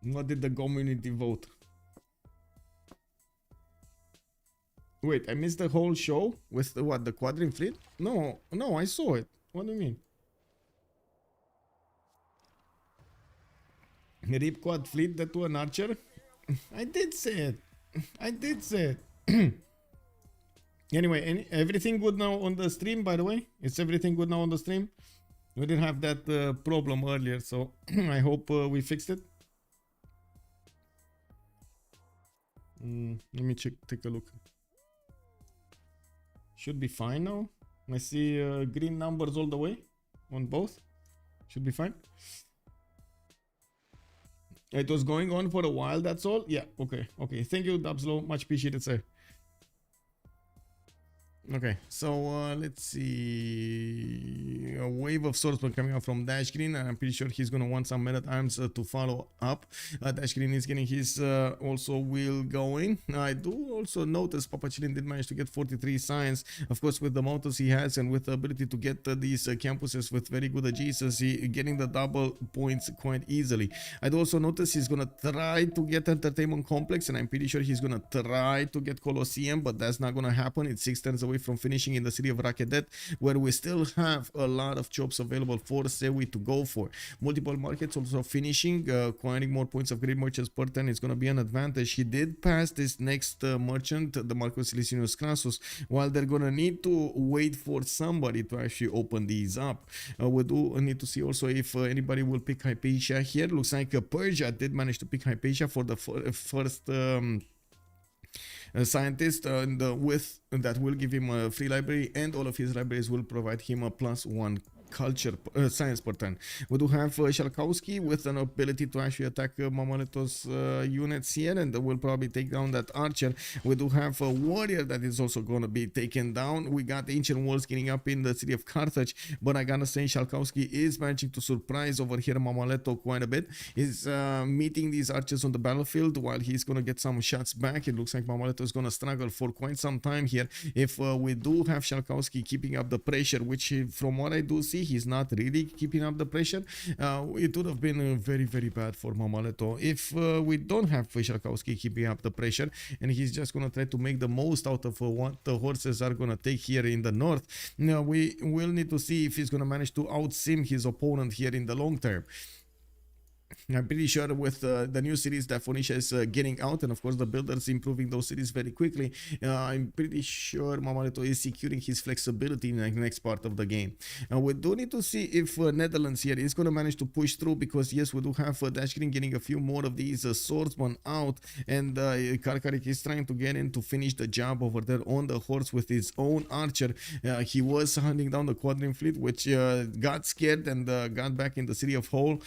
What did the community vote? Wait, I missed the whole show with the, what, the quadrine fleet? No, I saw it. What do you mean? Rip quad fleet that to an archer? I did say it. Anyway, everything good now on the stream, by the way? Is everything good now on the stream? We didn't have that problem earlier, so I hope we fixed it. Let me take a look. Should be fine now. I see green numbers all the way on both. Should be fine. It was going on for a while, that's all? Yeah, okay. Thank you, Dubslow. Much appreciated, sir. Okay, so let's see. A wave of swordsmen coming out from Dashgreen, and I'm pretty sure he's gonna want some men-at-arms to follow up. Dashgreen is getting his also wheel going. I do also notice PAPACHILLIN did manage to get 43 science. Of course, with the mountains he has and with the ability to get these campuses with very good adjacency, getting the double points quite easily. I do also notice he's gonna try to get Entertainment Complex, and I'm pretty sure he's gonna try to get Colosseum, but that's not gonna happen. It's 6 turns away from finishing in the city of Rakedet, where we still have a lot of jobs available for Sewi to go for. Multiple markets also finishing, acquiring more points of great merchants per turn is going to be an advantage. He did pass this next merchant, the Marcus Licinius Crassus, while they're going to need to wait for somebody to actually open these up. We do need to see also if anybody will pick Hypatia here. Looks like Persia did manage to pick Hypatia for the first scientist, and with that will give him a free library, and all of his libraries will provide him a +1 culture science per turn. We do have SHALKOWSKY with an ability to actually attack Mammaletto's units here, and will probably take down that archer. We do have a warrior that is also going to be taken down. We got ancient walls getting up in the city of Carthage, but I gotta say SHALKOWSKY is managing to surprise over here Mammaletto quite a bit. He's meeting these archers on the battlefield while he's going to get some shots back. It looks like Mammaletto is going to struggle for quite some time here. If we do have SHALKOWSKY keeping up the pressure, which from what I do see, he's not really keeping up the pressure, it would have been very, very bad for Mammaletto if we don't have SHALKOWSKY keeping up the pressure, and he's just going to try to make the most out of what the horses are going to take here in the north. Now we will need to see if he's going to manage to outsim his opponent here in the long term. I'm pretty sure with the new cities that Phoenicia is getting out, and of course the builders improving those cities very quickly, I'm pretty sure Mammaletto is securing his flexibility in the next part of the game. We do need to see if Netherlands here is going to manage to push through, because yes, we do have Dashgreen getting a few more of these swordsmen out, and Karkarik is trying to get in to finish the job over there on the horse with his own archer. He was hunting down the quadrine fleet, which got scared and got back in the city of Hull,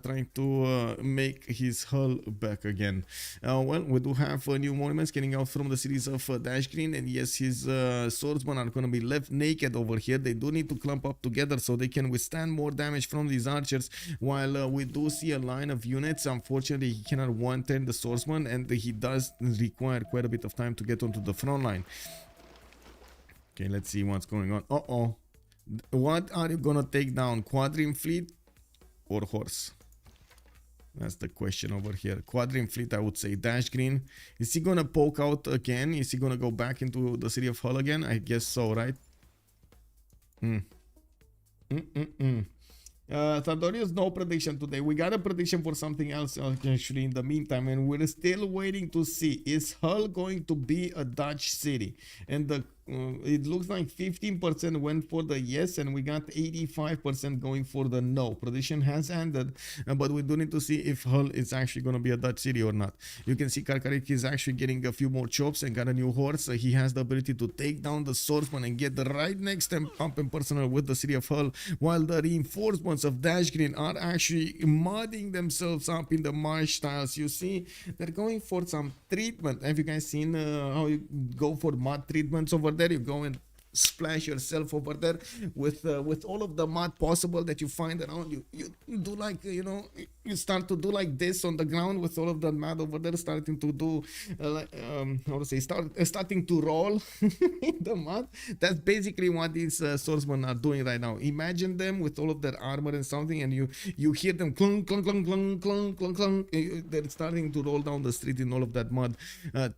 trying to make his hull back again. Well, we do have new monuments getting out from the cities of Dashgreen, and yes, his swordsmen are going to be left naked over here. They do need to clump up together so they can withstand more damage from these archers, while we do see a line of units. Unfortunately, he cannot one-turn the swordsman, and he does require quite a bit of time to get onto the front line. Okay, let's see what's going on. What are you gonna take down, quadrine fleet or horse? That's the question over here. Quadrine fleet, I would say. Dashgreen, is he gonna poke out again? Is he gonna go back into the city of Hull again? I guess so, right? Thaddeus, no prediction today. We got a prediction for something else actually in the meantime, and we're still waiting to see, is Hull going to be a Dutch city? And the it looks like 15% went for the yes, and we got 85% going for the no. Prediction has ended, but we do need to see if Hull is actually going to be a Dutch city or not. You can see Karkarik is actually getting a few more chops and got a new horse. He has the ability to take down the swordsman and get right next to him up in personal with the city of Hull, while the reinforcements of Dashgreen are actually modding themselves up in the marsh tiles. You see, they're going for some treatment. Have you guys seen how you go for mud treatments over there? You go and splash yourself over there with all of the mud possible that you find around. You do like, you know, you start to do like this on the ground with all of the mud over there, starting to do how to say, starting to roll in the mud. That's basically what these swordsmen are doing right now. Imagine them with all of their armor and something, and you hear them clunk clunk clunk clunk clunk clunk clunk. They're starting to roll down the street in all of that mud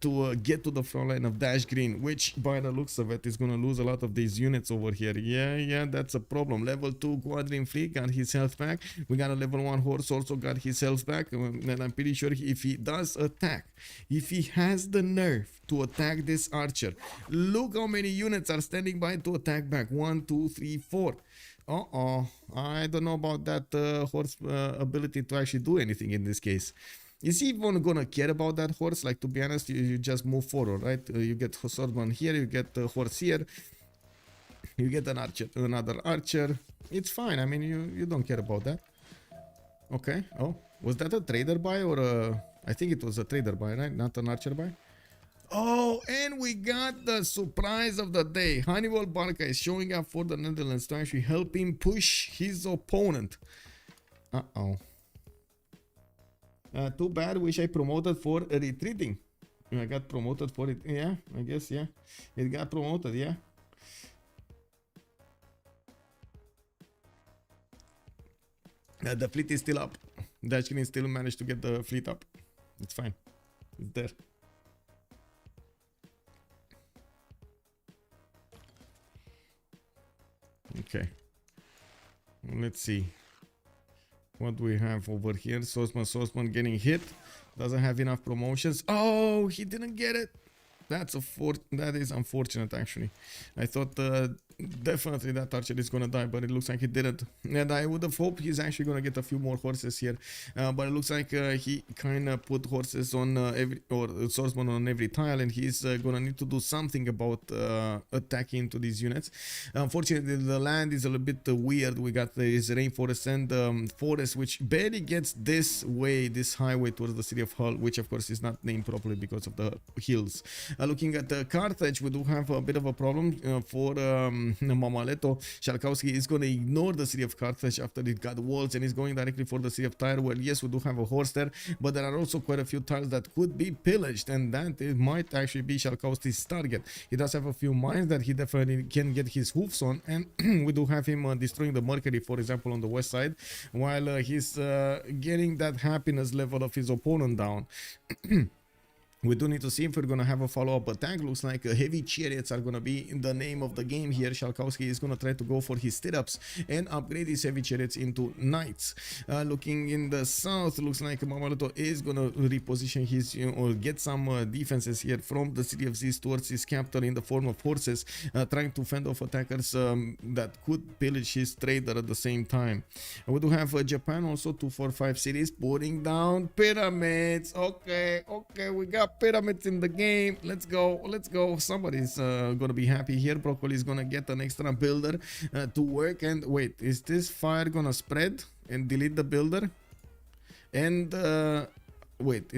to get to the front line of Dashgreen, which by the looks of it is going to lose a lot of these units over here. Yeah, that's a problem. Level 2 quadrine fleet got his health back. We got a level 1 horse also got his health back, and I'm pretty sure if he does attack, if he has the nerve to attack this archer, look how many units are standing by to attack back. 1, 2, 3, 4. I don't know about that horse ability to actually do anything in this case. Is he even gonna care about that horse? Like, to be honest, you just move forward, right? You get swordsman here, you get the horse here, you get an archer, another archer. It's fine. I mean, you don't care about that. Okay. Oh, was that a trader buy or a... I think it was a trader buy, right? Not an archer buy. Oh, and we got the surprise of the day. Hannibal Barca is showing up for the Netherlands to actually help him push his opponent. Too bad. Wish I promoted for retreating. I got promoted for it. Yeah, I guess, yeah. It got promoted, yeah. The fleet is still up. Dashgreen still managed to get the fleet up. It's fine. It's there. Okay. Let's see. What do we have over here? Sosman getting hit. Doesn't have enough promotions. Oh, he didn't get it. That is unfortunate, actually. I thought definitely that archer is gonna die, but it looks like he didn't. And I would have hoped he's actually gonna get a few more horses here, but it looks like he kind of put horses on swordsman on every tile, and he's gonna need to do something about attacking into these units. Unfortunately, the land is a little bit weird. We got this rainforest and forest, which barely gets this highway towards the city of Hull, which of course is not named properly because of the hills. Looking at Carthage, we do have a bit of a problem for Mammaletto. SHALKOWSKY is going to ignore the city of Carthage after it got walls, and he's going directly for the city of Tyre. Well, yes, we do have a horse there, but there are also quite a few tiles that could be pillaged, and that it might actually be SHALKOWSKY's target. He does have a few mines that he definitely can get his hoofs on, and we do have him destroying the Mercury, for example, on the west side, while he's getting that happiness level of his opponent down. We do need to see if we're gonna have a follow-up attack. Looks like heavy chariots are gonna be in the name of the game here. SHALKOWSKY is gonna try to go for his stirrups and upgrade his heavy chariots into knights. Looking in the south, looks like Mammaletto is gonna reposition his, or get some defenses here from the city of Ziz towards his capital in the form of horses, trying to fend off attackers that could pillage his trader at the same time. We do have Japan also, 245 cities, putting down pyramids. Okay, we got pyramids in the game. Let's go. Somebody's gonna be happy here. Broccoli is gonna get an extra builder to work. And wait, is this fire gonna spread and delete the builder? And wait,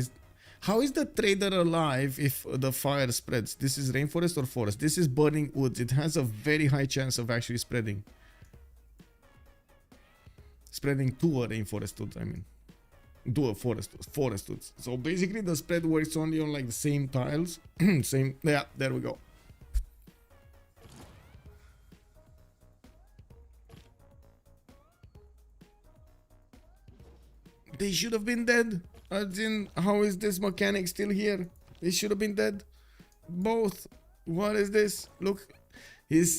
how is the trader alive if the fire spreads? This is rainforest or forest? This is burning woods. It has a very high chance of actually spreading to a rainforest wood, I mean. Do a forest woods. So basically the spread works only on like the same tiles. Same, yeah, there we go. They should have been dead. As in, how is this mechanic still here? They should have been dead. Both. What is this? Look. He's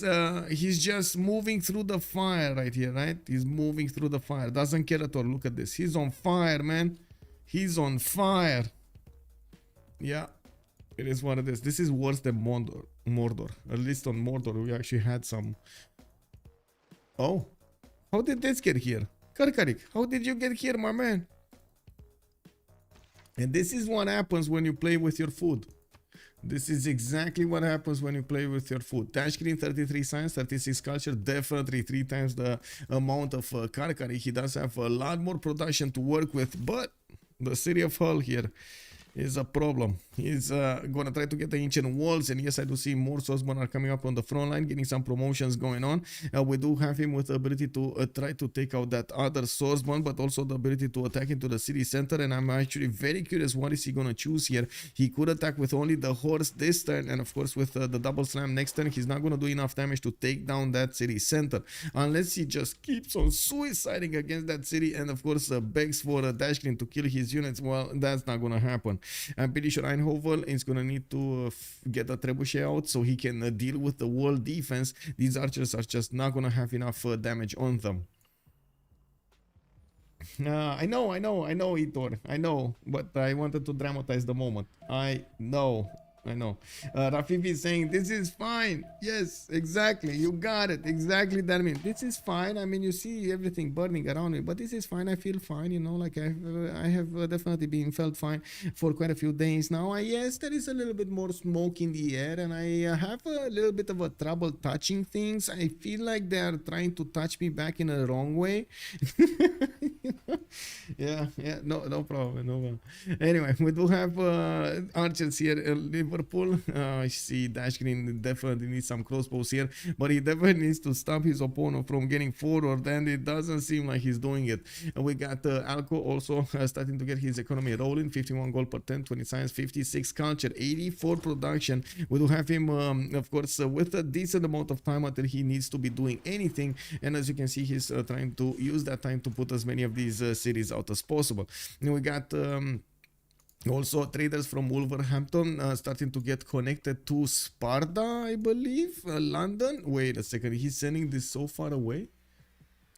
just moving through the fire right here, right? He's moving through the fire. Doesn't care at all. Look at this. He's on fire, man. He's on fire. Yeah, it is what it is. This is worse than Mordor. At least on Mordor, we actually had some. Oh, how did this get here? Karkarik, how did you get here, my man? And this is what happens when you play with your food. This is exactly what happens when you play with your food. Dashgreen, 33 science, 36 culture, definitely 3 times the amount of Karkarik. He does have a lot more production to work with, but the city of Hull here is a problem. He's gonna try to get the ancient walls, and yes, I do see more swordsmen are coming up on the front line, getting some promotions going on. We do have him with the ability to try to take out that other swordsman, but also the ability to attack into the city center, and I'm actually very curious what is he gonna choose here. He could attack with only the horse this turn, and of course with the double slam next turn, he's not gonna do enough damage to take down that city center, unless he just keeps on suiciding against that city, and of course begs for a Dashgreen to kill his units. Well, that's not gonna happen. I'm pretty sure Eindhoven is gonna need to get a trebuchet out so he can deal with the wall defense. These archers are just not gonna have enough damage on them. I know, Itor. I know, but I wanted to dramatize the moment. I know. Rafif is saying this is fine. Yes, exactly. You got it. Exactly that. I mean, this is fine. I mean, you see everything burning around me, but this is fine. I feel fine. You know, like I have definitely been felt fine for quite a few days now. Yes, there is a little bit more smoke in the air, and I have a little bit of a trouble touching things. I feel like they are trying to touch me back in a wrong way. Yeah, no problem. Anyway, we do have archers here. Liverpool. I see Dashgreen definitely needs some crossbows here, but he definitely needs to stop his opponent from getting forward, and it doesn't seem like he's doing it. And we got Alco also starting to get his economy rolling. 51 gold per 10, 20 science, 56 culture, 84 production. We do have him, of course, with a decent amount of time until he needs to be doing anything, and as you can see, he's trying to use that time to put as many of these cities out as possible. And we got also traders from Wolverhampton starting to get connected to Sparta, I believe. London. Wait a second, he's sending this so far away?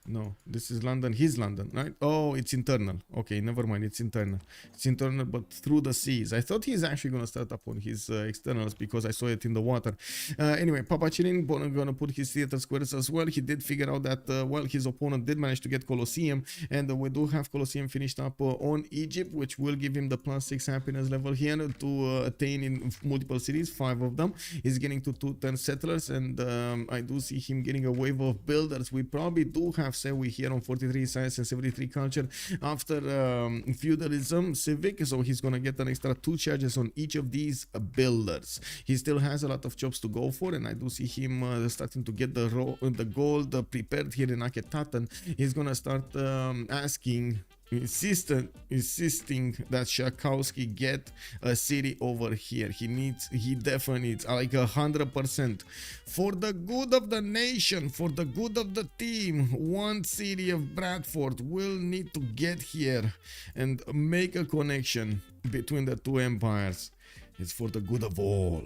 No, this is London. He's London, right? Oh, it's internal. Okay, never mind. It's internal. It's internal, but through the seas. I thought he's actually going to start up on his externals because I saw it in the water. Anyway, PAPACHILLIN going to put his theater squares as well. He did figure out that, well, his opponent did manage to get Colosseum, and we do have Colosseum finished up on Egypt, which will give him the +6 happiness level here to attain in multiple cities, 5 of them. He's getting to 210 settlers, and I do see him getting a wave of builders. We probably do have we here on 43 science and 73 culture after feudalism civic, so he's gonna get an extra 2 charges on each of these builders. He still has a lot of jobs to go for, and I do see him starting to get the gold prepared here in Akhetaten. He's gonna start insisting that SHALKOWSKY get a city over here. He definitely needs like 100% for the good of the nation, for the good of the team. One city of Bradford will need to get here and make a connection between the two empires. It's for the good of all.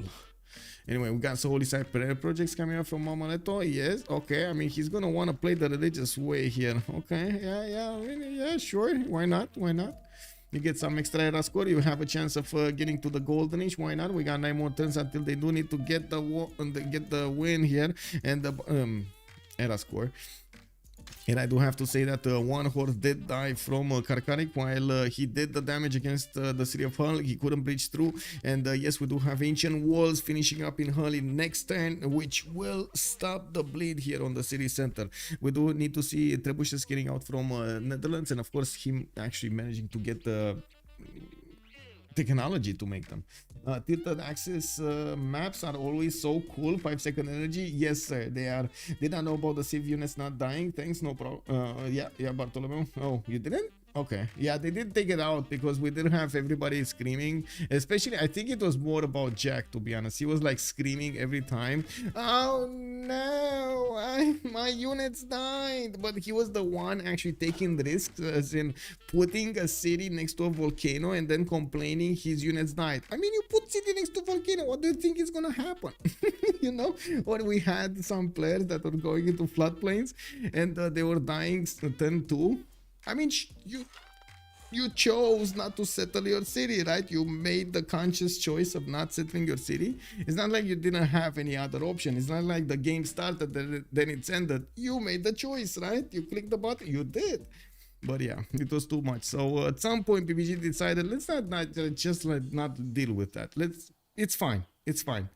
Anyway, we got some holy side prayer projects coming up from Mammaletto. Yes, okay. I mean, he's gonna want to play the religious way here. Okay, yeah, I mean, yeah, sure. Why not? Why not? You get some extra era score. You have a chance of getting to the goldenish. Why not? We got 9 more turns until they do need to get the win here and the era score. And I do have to say that one horse did die from Karkarik while he did the damage against the city of Hull. He couldn't breach through. And yes, we do have ancient walls finishing up in Hull in next turn, which will stop the bleed here on the city center. We do need to see Trebuchet getting out from Netherlands, and of course him actually managing to get the technology to make them. Tilted axis maps are always so cool. 5-second energy, yes sir, they are. Did I know about the Civ units not dying? Thanks, no problem. Yeah, Bartolomeo. Oh, you didn't? Okay, yeah, they did take it out because we didn't have everybody screaming. Especially, I think it was more about Jack, to be honest. He was like screaming every time. Oh no, my units died. But he was the one actually taking the risks, as in putting a city next to a volcano and then complaining his units died. I mean, you put city next to a volcano, what do you think is gonna happen? You know, or we had some players that were going into floodplains and they were dying turn 2. I mean, you chose not to settle your city, right? You made the conscious choice of not settling your city. It's not like you didn't have any other option. It's not like the game started, then it's ended. You made the choice, right? You clicked the button. You did. But yeah, it was too much. So at some point, PPG decided, let's not just not deal with that. It's fine. It's fine.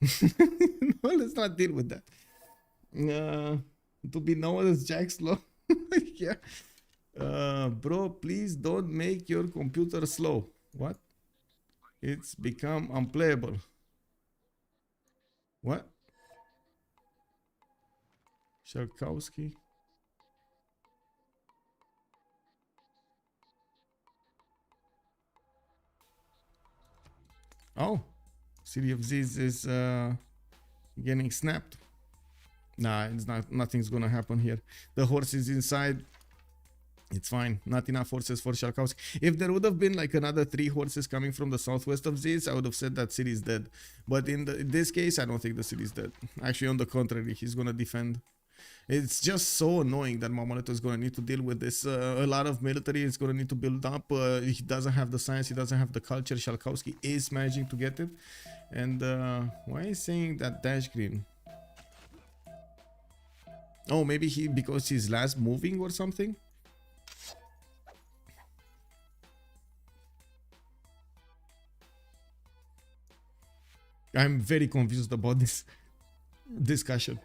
No, let's not deal with that. To be known as Jack Slow. Yeah. Bro, please don't make your computer slow. What? It's become unplayable. What? SHALKOWSKY. Oh, City of Ziz is getting snapped. Nah, it's not. Nothing's gonna happen here. The horse is inside. It's fine. Not enough horses for SHALKOWSKY. If there would have been like another 3 horses coming from the southwest of Ziz, I would have said that city is dead. But in this case, I don't think the city is dead. Actually, on the contrary, he's gonna defend. It's just so annoying that Mammaletto is gonna need to deal with this. A lot of military is gonna need to build up. He doesn't have the science. He doesn't have the culture. SHALKOWSKY is managing to get it. And why is saying that Dashgreen? Oh, maybe because he's last moving or something. I'm very confused about this discussion.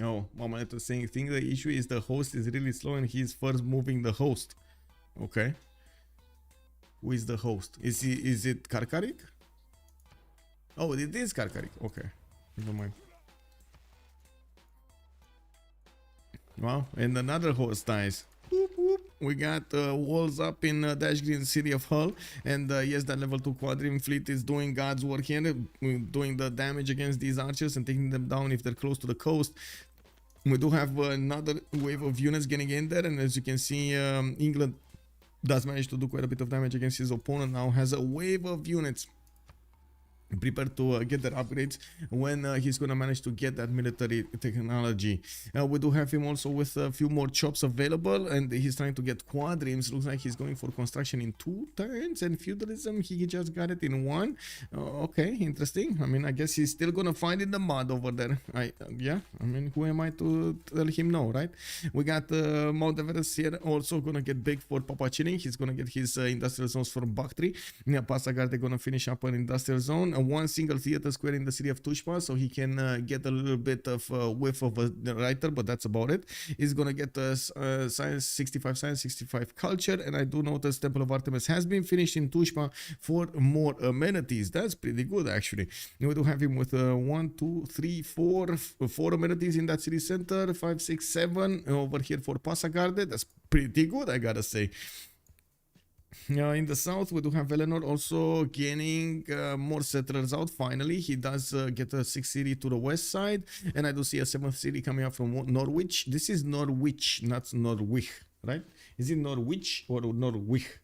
Oh, Mammaletto saying, think the issue is the host is really slow and he's first moving the host. Okay. Who is the host? Is it Karkarik? Oh, it is Karkarik. Okay. Never mind. Wow, and another host dies. Whoop, whoop. We got walls up in Dashgreen city of Hull, and yes, that level 2 quadrim fleet is doing God's work here, doing the damage against these archers and taking them down if they're close to the coast. We do have another wave of units getting in there, and as you can see, England does manage to do quite a bit of damage against his opponent. Now has a wave of units prepared to get their upgrades when he's gonna manage to get that military technology. We do have him also with a few more chops available, and he's trying to get quadrims. Looks like he's going for construction in 2 turns, and feudalism he just got it in 1. Okay, interesting. I mean, I guess he's still gonna find in the mud over there. Yeah, I mean, who am I to tell him no, right? We got Mount Everest here also gonna get big for PAPACHILLIN. He's gonna get his industrial zones from Bactri. Yeah, Passagar, they're gonna finish up an industrial zone. One single theater square in the city of Tushpa, so he can get a little bit of whiff of a writer, but that's about it. He's gonna get science 65 culture, and I do notice Temple of Artemis has been finished in Tushpa for more amenities. That's pretty good, actually. We do have him with 1, 2, 3, 4 amenities in that city center, 5, 6, 7 over here for Passagarde. That's pretty good, I gotta say. In the south, we do have Eleanor also gaining more settlers out. Finally, he does get a 6th city to the west side, and I do see a 7th city coming up from Norwich. This is Norwich, not Norwich, right? Is it Norwich or Norwich?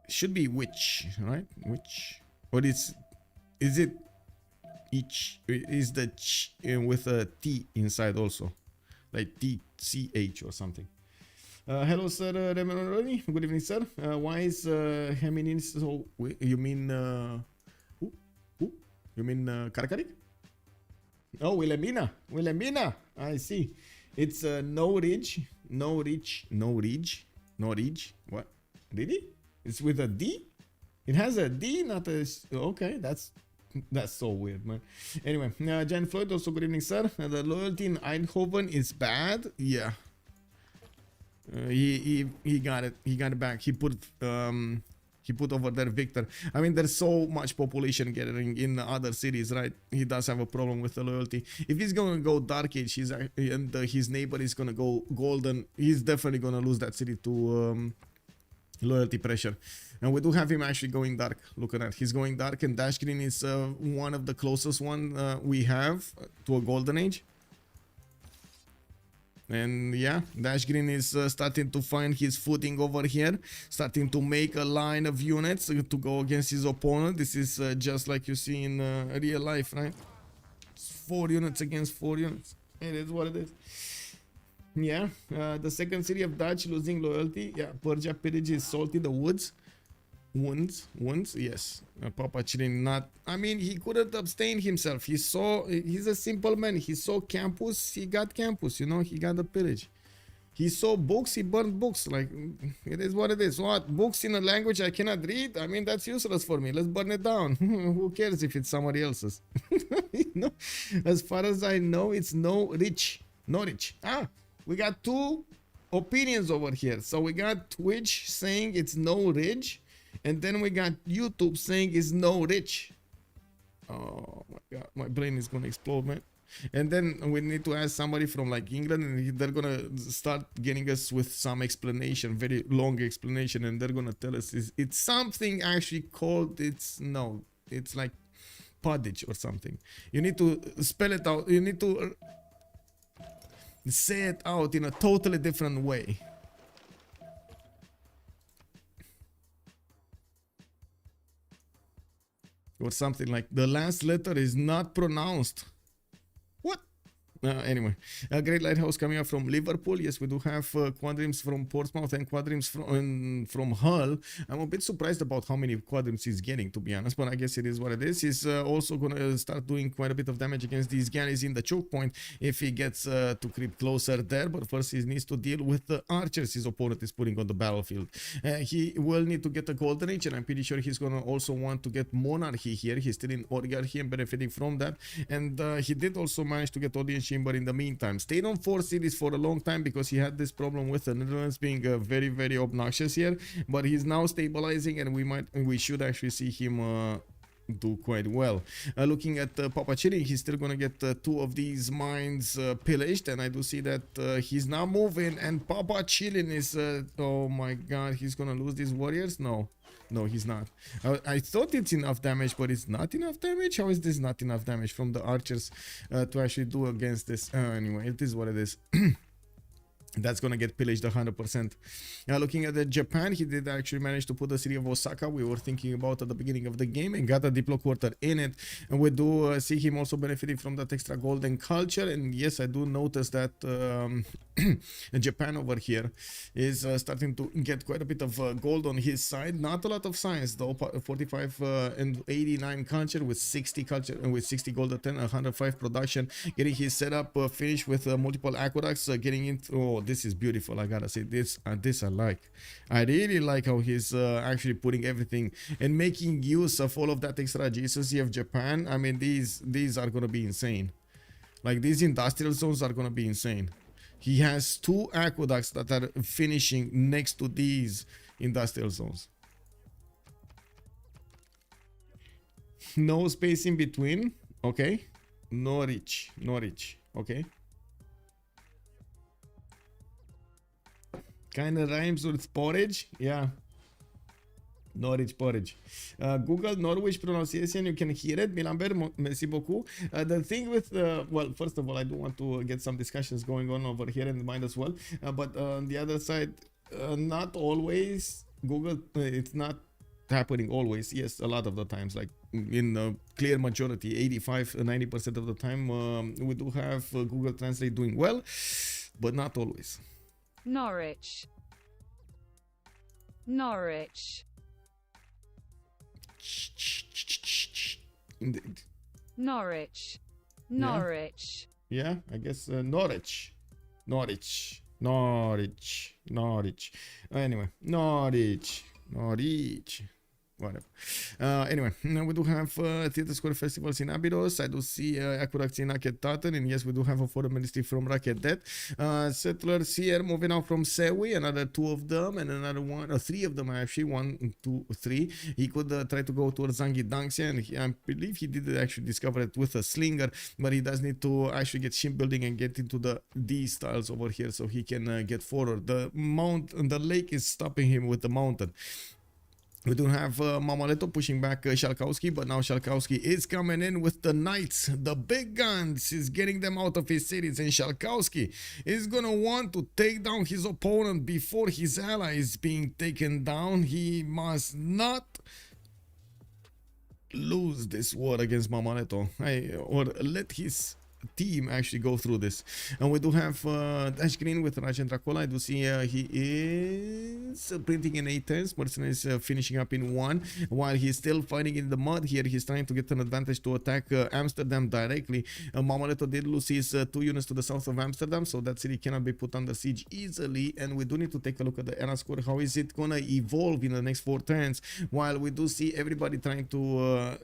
Should be which, right? Which, or is it each? Is the ch with a T inside also, like TCH or something? Hello, sir. Good evening, sir. Why is Heminin so? You mean who? Who? You mean Karkarik? Oh, Wilhelmina. I see. It's no ridge. What? Really? It's with a D? It has a D, not a. Okay, that's so weird, man. Anyway, Jan Floyd, also good evening, sir. The loyalty in Eindhoven is bad. Yeah. He got it. He got it back. He put over there Victor. I mean, there's so much population gathering in the other cities, right? He does have a problem with the loyalty. If he's gonna go Dark Age, and his neighbor is gonna go Golden, he's definitely gonna lose that city to loyalty pressure. And we do have him actually going dark. Look at that. He's going dark, and Dashgreen is one of the closest one we have to a Golden Age. And yeah, Dashgreen is starting to find his footing over here, starting to make a line of units to go against his opponent. This is just like you see in real life, right? It's 4 units against 4 units. It is what it is. Yeah, the second city of Dutch losing loyalty. Yeah, Persia pillage is salty the woods. Wounds, yes. PAPACHILLIN not. I mean, he couldn't abstain himself. He's a simple man. He saw campus, he got campus. You know, he got the pillage. He saw books, he burned books. Like, it is what it is. What, books in a language I cannot read? I mean, that's useless for me. Let's burn it down. Who cares if it's somebody else's? You know, as far as I know, it's no rich. Ah, we got 2 opinions over here. So we got Twitch saying it's no ridge. And then we got YouTube saying it's no rich. Oh my god, my brain is gonna explode, man. And then we need to ask somebody from like England, and they're gonna start getting us with some explanation, very long explanation, and they're gonna tell us it's something actually called, it's like pottage or something. You need to spell it out. You need to say it out in a totally different way. Or something like the last letter is not pronounced. What? Anyway, a great lighthouse coming up from Liverpool. Yes, we do have quadrims from Portsmouth and quadrims from Hull. I'm a bit surprised about how many quadrims he's getting, to be honest, but I guess it is what it is. He's also going to start doing quite a bit of damage against these galleys in the choke point if he gets to creep closer there. But first, he needs to deal with the archers his opponent is putting on the battlefield. He will need to get a Golden Age, and I'm pretty sure he's going to also want to get Monarchy here. He's still in Oligarchy and benefiting from that. And he did also manage to get Audience Chamber in the meantime. Stayed on 4 cities for a long time because he had this problem with the Netherlands being very, very obnoxious here. But he's now stabilizing, and we should actually see him do quite well. Looking at PAPACHILLIN, he's still gonna get 2 of these mines pillaged, and I do see that he's now moving, and PAPACHILLIN is oh my god, he's gonna lose these warriors. No, he's not. I thought it's enough damage, but it's not enough damage. How is this not enough damage from the archers to actually do against this? Anyway, it is what it is. That's gonna get pillaged 100%. Now, looking at the Japan, he did actually manage to put the city of Osaka we were thinking about at the beginning of the game, and got a Diplo quarter in it. And we do see him also benefiting from that extra golden culture. And yes, I do notice that Japan over here is starting to get quite a bit of gold on his side. Not a lot of science though. 45 and 89 culture with 60 culture and with 60 gold at 10, 105 production. Getting his setup finished with multiple aqueducts. Getting into, oh, this is beautiful. I gotta say this. This I like. I really like how he's actually putting everything and making use of all of that extra adjacency of Japan. I mean, these are gonna be insane. Like, these industrial zones are gonna be insane. He has 2 aqueducts that are finishing next to these industrial zones. No space in between. Okay. Norwich. Okay. Kind of rhymes with porridge. Yeah. Norwich porridge. Google Norwich pronunciation, you can hear it. Milambert, merci beaucoup. The thing with, well, first of all, I do want to get some discussions going on over here in the mind as well. But on the other side, not always. Google, it's not happening always. Yes, a lot of the times, like in the clear majority, 85-90% of the time, we do have Google Translate doing well, but not always. Norwich. Norwich. Indeed. Norwich. Norwich. Yeah, I guess Norwich. Norwich. Norwich. Norwich. Anyway, Norwich. Norwich. Whatever. Anyway, we do have Theatre Square festivals in Abydos. I do see Acurax in Aketaten, and yes, we do have a foreign ministry from Raketet. Settlers here moving out from Sewi, another 2 of them, and another 1 or 3 of them actually. 1, 2, 3. He could try to go towards Zangi Dangxia, and I believe he did actually discover it with a slinger, but he does need to actually get shipbuilding and get into the D styles over here so he can get forward. The lake is stopping him with the mountain. We do have Mammaletto pushing back SHALKOWSKY, but now SHALKOWSKY is coming in with the knights, the big guns. He's getting them out of his cities, and SHALKOWSKY is gonna want to take down his opponent before his ally is being taken down. He must not lose this war against Mammaletto, or let his team actually go through this. And we do have Dashgreen with Raj and Dracula. I do see he is printing in 8 turns. Person is finishing up in 1 while he's still fighting in the mud here. He's trying to get an advantage to attack Amsterdam directly. Mammaletto did lose his 2 units to the south of Amsterdam, so that city cannot be put under siege easily. And we do need to take a look at the era score. How is it gonna evolve in the next 4 turns? While we do see everybody trying to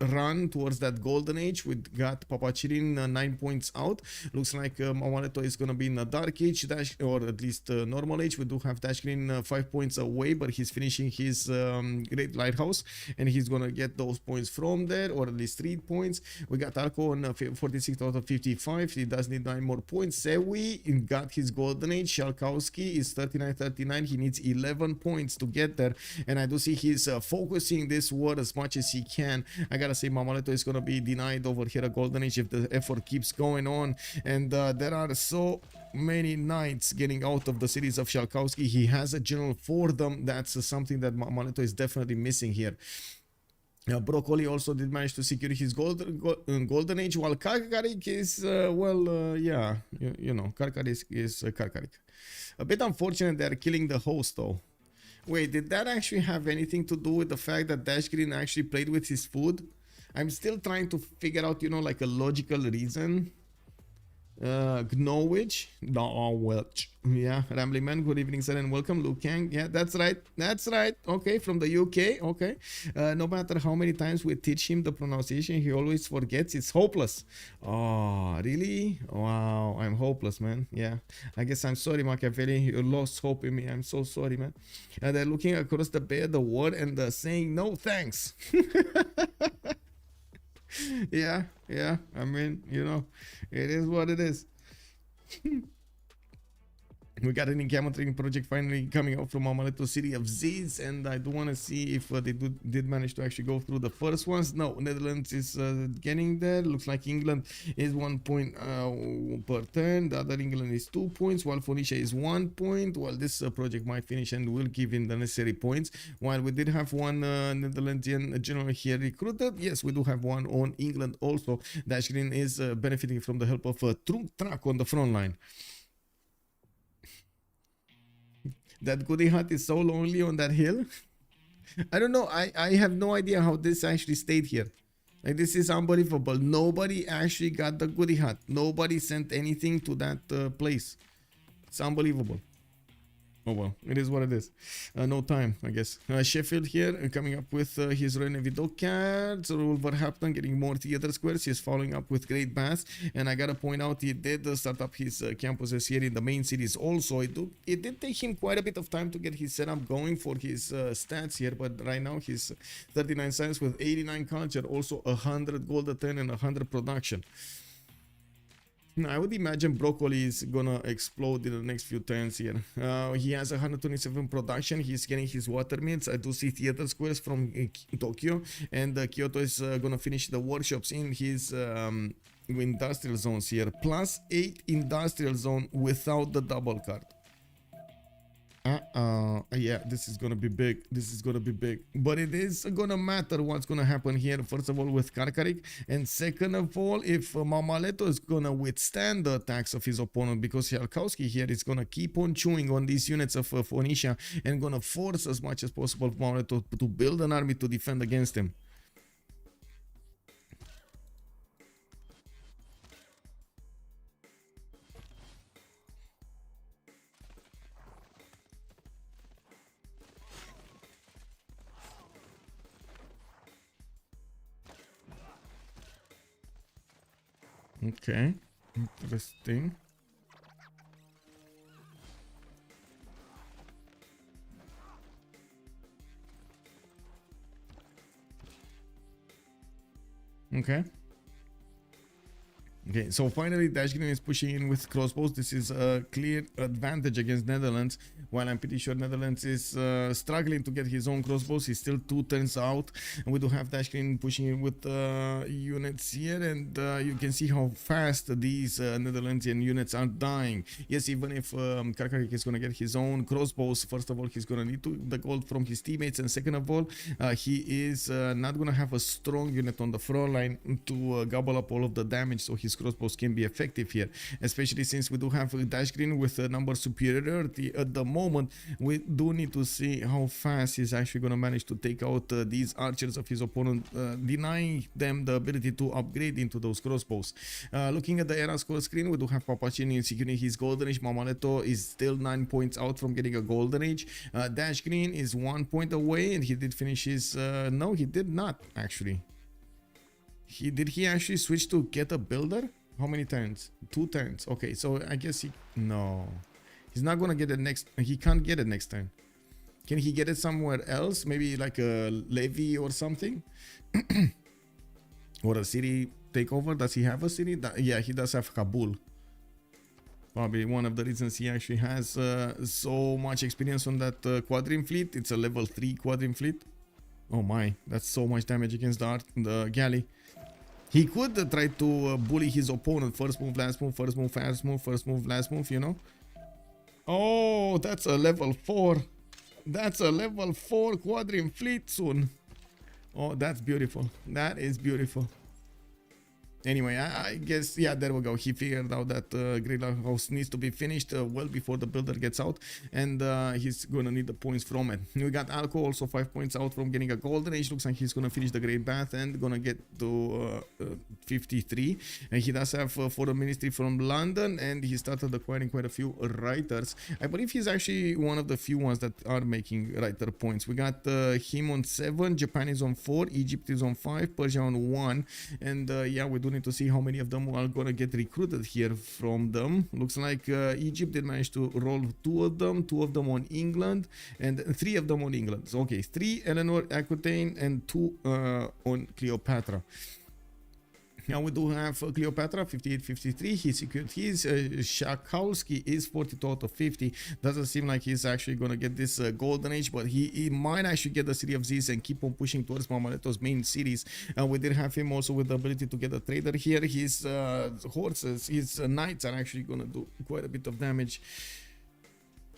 run towards that golden age. We got PAPACHILLIN 9 points out. Looks like Mammaletto is going to be in a dark age, or at least normal age. We do have Dashgreen 5 points away, but he's finishing his great lighthouse, and he's going to get those points from there, or at least 3 points. We got Alco on 46 out of 55. He does need 9 more points. Sewi got his golden age. SHALKOWSKY is 39-39. He needs 11 points to get there, and I do see he's focusing this war as much as he can. I gotta say, Mammaletto is gonna be denied over here a golden age if the effort keeps going on, and there are so many knights getting out of the cities of SHALKOWSKY. He has a general for them. That's something that Mammaletto is definitely missing here. Broccoli also did manage to secure his golden age, while Karkarik is yeah, you know, Karkarik is Karkarik. A bit unfortunate they're killing the host though. Wait, did that actually have anything to do with the fact that Dashgreen actually played with his food? I'm still trying to figure out, you know, like a logical reason. Gnowich, Gnowich, yeah. Rambling Man, good evening, sir, and welcome. Luke Kang, yeah, that's right, okay, from the UK, okay. No matter how many times we teach him the pronunciation, he always forgets. It's hopeless. Oh, really? Wow, I'm hopeless, man. Yeah, I guess I'm sorry, Machiavelli, you lost hope in me. I'm so sorry, man. They're looking across the bay of the world and saying no thanks. Yeah, I mean, you know, it is what it is. We got an encampment project finally coming out from Mammaletto city of Ziz, and I do want to see if they did manage to actually go through the first ones. No, Netherlands is getting there. Looks like England is 1 point per turn. The other England is 2 points, while Phoenicia is 1 point. Well, this project might finish and will give in the necessary points. While we did have one Netherlands general here recruited, yes, we do have one on England also. Dashgreen is benefiting from the help of Trunk Track on the front line. That goody hut is so lonely on that hill. I don't know. I have no idea how this actually stayed here. Like, this is unbelievable. Nobody actually got the goody hut. Nobody sent anything to that place. It's unbelievable. Oh well, it is what it is. No time, I guess. Sheffield here coming up with his Renevido cards. Wolverhampton getting more theater squares. He's following up with Great Bass. And I gotta point out, he did start up his campuses here in the main cities also. It did take him quite a bit of time to get his setup going for his stats here. But right now, he's 39 science with 89 culture. Also 100 gold a turn and 100 production. I would imagine broccoli is gonna explode in the next few turns here. He has 127 production. He's getting his water mills. I do see theater squares from Tokyo, and Kyoto is gonna finish the workshops in his industrial zones here. +8 industrial zone without the double card. Yeah, this is gonna be big. This is gonna be big, but it is gonna matter what's gonna happen here. First of all, with Karkarik, and second of all, if Mammaletto is gonna withstand the attacks of his opponent, because SHALKOWSKY here is gonna keep on chewing on these units of Phoenicia and gonna force as much as possible Mammaletto to build an army to defend against him. Okay, interesting. Okay. Okay, so finally Dashgreen is pushing in with crossbows. This is a clear advantage against Netherlands, while I'm pretty sure Netherlands is struggling to get his own crossbows. He's still 2 turns out, and we do have Dashgreen pushing in with units here, and you can see how fast these Netherlandian units are dying. Yes, even if Karkarik is going to get his own crossbows, first of all, he's going to need the gold from his teammates, and second of all, he is not going to have a strong unit on the front line to gobble up all of the damage, so his crossbows can be effective here, especially since we do have Dashgreen with a number superiority at the moment. We do need to see how fast he's actually going to manage to take out these archers of his opponent, denying them the ability to upgrade into those crossbows. Looking at the era score screen, we do have PAPACHILLIN securing his golden age. Mammaletto is still 9 points out from getting a golden age. Dashgreen is 1 point away, and he did finish his no, he did not actually. Did he actually switch to get a builder? How many turns? 2 turns. Okay, so I guess no, he's not gonna get it next. He can't get it next turn. Can he get it somewhere else? Maybe like a levy or something, or a city takeover. Does he have a city? Yeah, he does have Kabul. Probably one of the reasons he actually has so much experience on that quadrine fleet. It's a level 3 quadrine fleet. Oh my, that's so much damage against the galley. He could try to bully his opponent. First move, last move, first move, fast move, first move, last move, you know. Oh, that's a level 4. That's a level 4 quadrine fleet soon. Oh, that's beautiful. That is beautiful. Anyway, I guess, yeah, there we go. He figured out that Great House needs to be finished well before the builder gets out, and he's gonna need the points from it. We got Alco also 5 points out from getting a golden age. Looks like he's gonna finish the Great Bath and gonna get to 53. And he does have foreign ministry from London, and he started acquiring quite a few writers. I believe he's actually one of the few ones that are making writer points. We got him on 7, Japan is on 4, Egypt is on 5, Persia on 1, and yeah, we do need to see how many of them are gonna get recruited here from them. Looks like Egypt did manage to roll 2 of them on England, and 3 of them on England. So, okay, 3 Eleanor, Aquitaine, and 2 on Cleopatra. Now we do have Cleopatra 58-53. He secured his. SHALKOWSKY is 42 out of 50. Doesn't seem like he's actually gonna get this golden age, but he might actually get the city of Ziz and keep on pushing towards Mammaletto's main cities. We did have him also with the ability to get a trader here. His horses, his knights are actually gonna do quite a bit of damage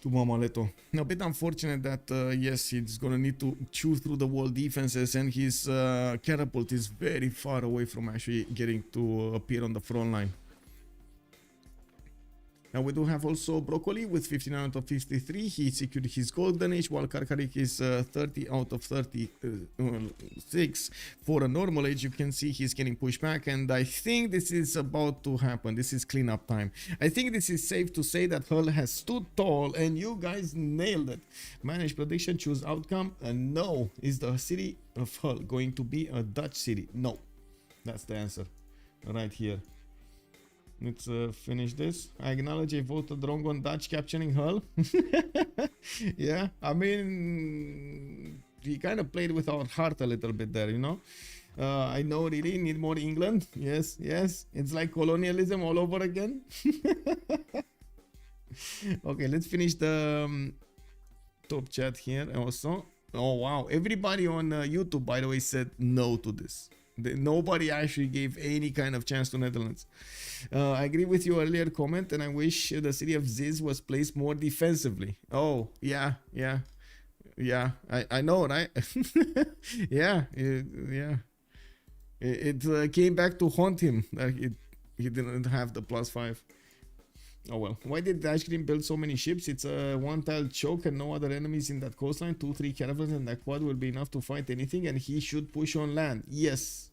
to Mammaletto. A bit unfortunate that yes, he's gonna need to chew through the wall defenses, and his catapult is very far away from actually getting to appear on the front line. Now we do have also Broccoli with 59 out of 53. He secured his golden age, while Karkarik is 30 out of 36 for a normal age. You can see he's getting pushed back, and I think this is about to happen. This is cleanup time. I think this is safe to say that Hull has stood tall, and you guys nailed it. Manage prediction, choose outcome, and no. Is the city of Hull going to be a Dutch city? No. That's the answer right here. Let's finish this. I acknowledge I voted wrong on Dutch capturing Hull. Yeah, I mean, he kind of played with our heart a little bit there, you know. I know, really need more England. Yes, yes. It's like colonialism all over again. Okay, let's finish the top chat here also. Oh wow, everybody on YouTube, by the way, said no to this. Nobody actually gave any kind of chance to Netherlands. I agree with your earlier comment, and I wish the city of Ziz was placed more defensively. Oh yeah, yeah, yeah. I know, right? Yeah, yeah. It came back to haunt him that he didn't have the +5. Oh well. Why did Dashgreen build so many ships? It's a one-tile choke and no other enemies in that coastline. 2-3 caravans and that quad will be enough to fight anything, and he should push on land. Yes,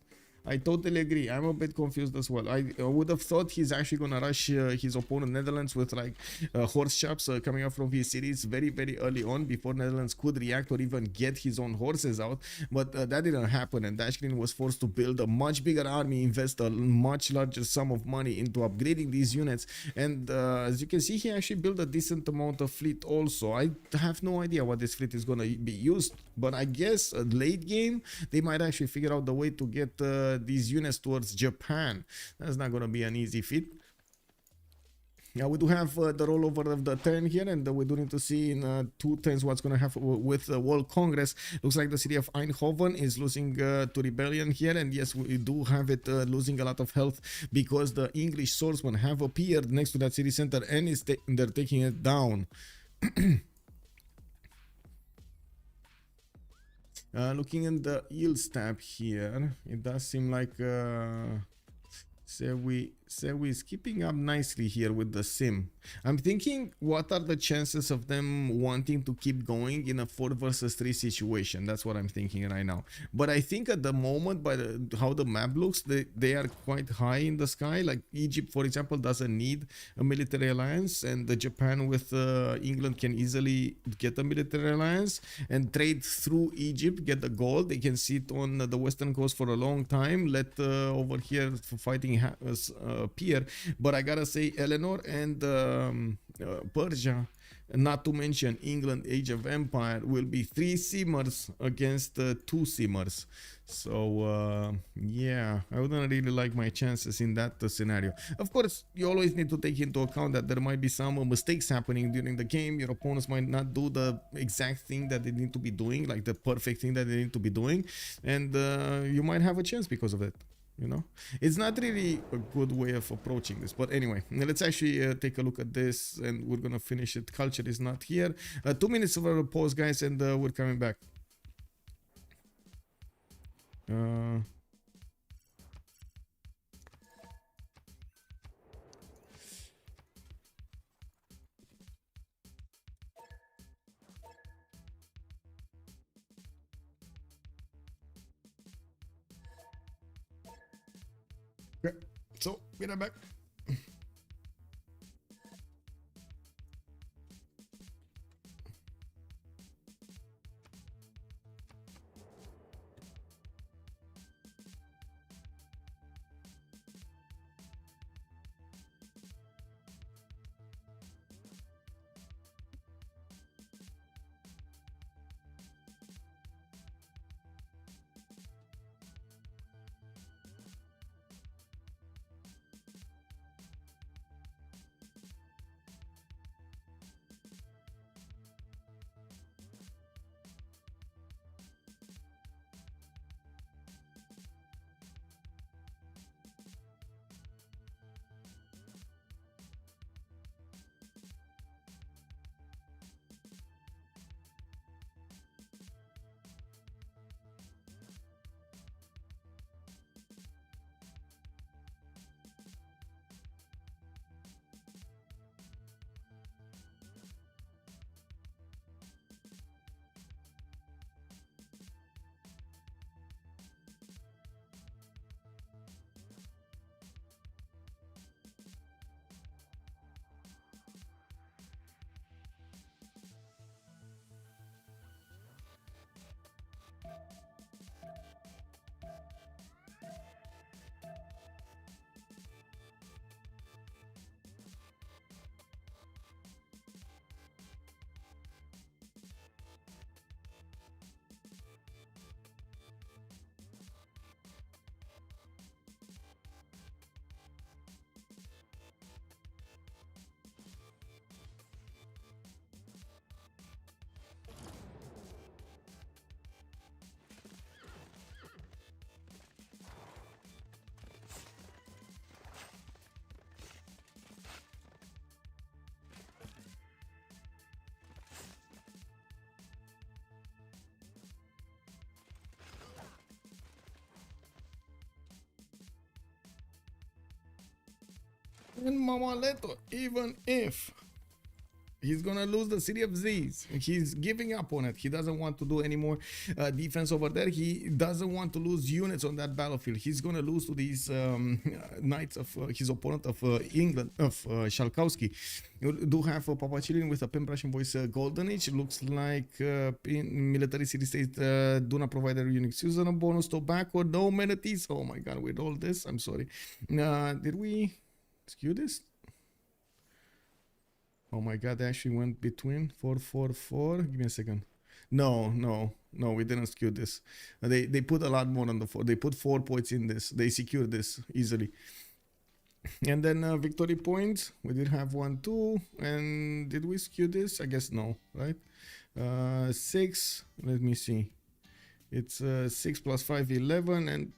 I totally agree. I'm a bit confused as well. I would have thought he's actually gonna rush his opponent Netherlands with like horse chops coming out from his cities very, very early on before Netherlands could react or even get his own horses out. But that didn't happen, and Dashgreen was forced to build a much bigger army, invest a much larger sum of money into upgrading these units. And as you can see, he actually built a decent amount of fleet also. I have no idea what this fleet is gonna be used, but I guess late game they might actually figure out the way to get these units towards Japan. That's not gonna be an easy feat. Yeah, we do have the rollover of the turn here, and we do need to see in 2 turns what's going to happen with the World Congress. Looks like the city of Eindhoven is losing to rebellion here, and yes, we do have it losing a lot of health because the English swordsmen have appeared next to that city center, and they're taking it down. Looking at the yield stab here, it does seem like Sewi is keeping up nicely here with the sim. I'm thinking, what are the chances of them wanting to keep going in a 4 versus 3 situation? That's what I'm thinking right now. But I think at the moment, by how the map looks, they are quite high in the sky. Like Egypt, for example, doesn't need a military alliance, and the Japan with England can easily get a military alliance and trade through Egypt, get the gold. They can sit on the western coast for a long time, let over here for fighting appear. But I gotta say, Eleanor and Persia, not to mention England, Age of Empire, will be 3 simmers against 2 simmers. So yeah, I wouldn't really like my chances in that scenario. Of course, you always need to take into account that there might be some mistakes happening during the game. Your opponents might not do the exact thing that they need to be doing, like the perfect thing that they need to be doing, and you might have a chance because of it. You know, it's not really a good way of approaching this. But anyway, let's actually take a look at this, and we're gonna finish it. Culture is not here. 2 minutes of a pause, guys, and we're coming back. Okay, so be right back. And Mammaletto, even if he's gonna lose the city of Z's, he's giving up on it. He doesn't want to do any more defense over there. He doesn't want to lose units on that battlefield. He's gonna lose to these knights of his opponent of England, of SHALKOWSKY. You do have PAPACHILLIN with a pen brush and voice golden age. It looks like in military city states do not provide a unique seasonal bonus, tobacco, no amenities. Oh my god, with all this, I'm sorry. Did we skew this? Oh my god, they actually went between 444. Give me a second. No, we didn't skew this. They put a lot more on the 4. They put 4 points in this. They secured this easily. And then victory points. We did have 1, 2. And did we skew this? I guess no, right? 6. Let me see. It's 6 plus 5, 11. And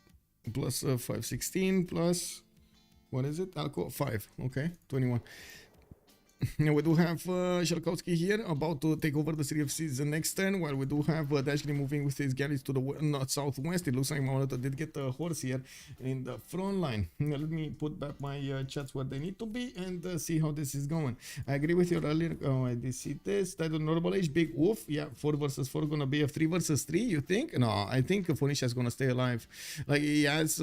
plus 5, 16. Plus, what is it? Alco, 5. Okay, 21. Now we do have SHALKOWSKY here about to take over the city of Seas the next turn, while we do have Dashgreen moving with his galleys to the southwest. It looks like Mammaletto did get a horse here in the front line. Now let me put back my chats where they need to be and see how this is going. I agree with you earlier. Oh, I did see this. Title normal age, big woof. Yeah, 4 versus 4 gonna be a 3 versus 3. You think? No, I think Phoenicia is gonna stay alive. Like he has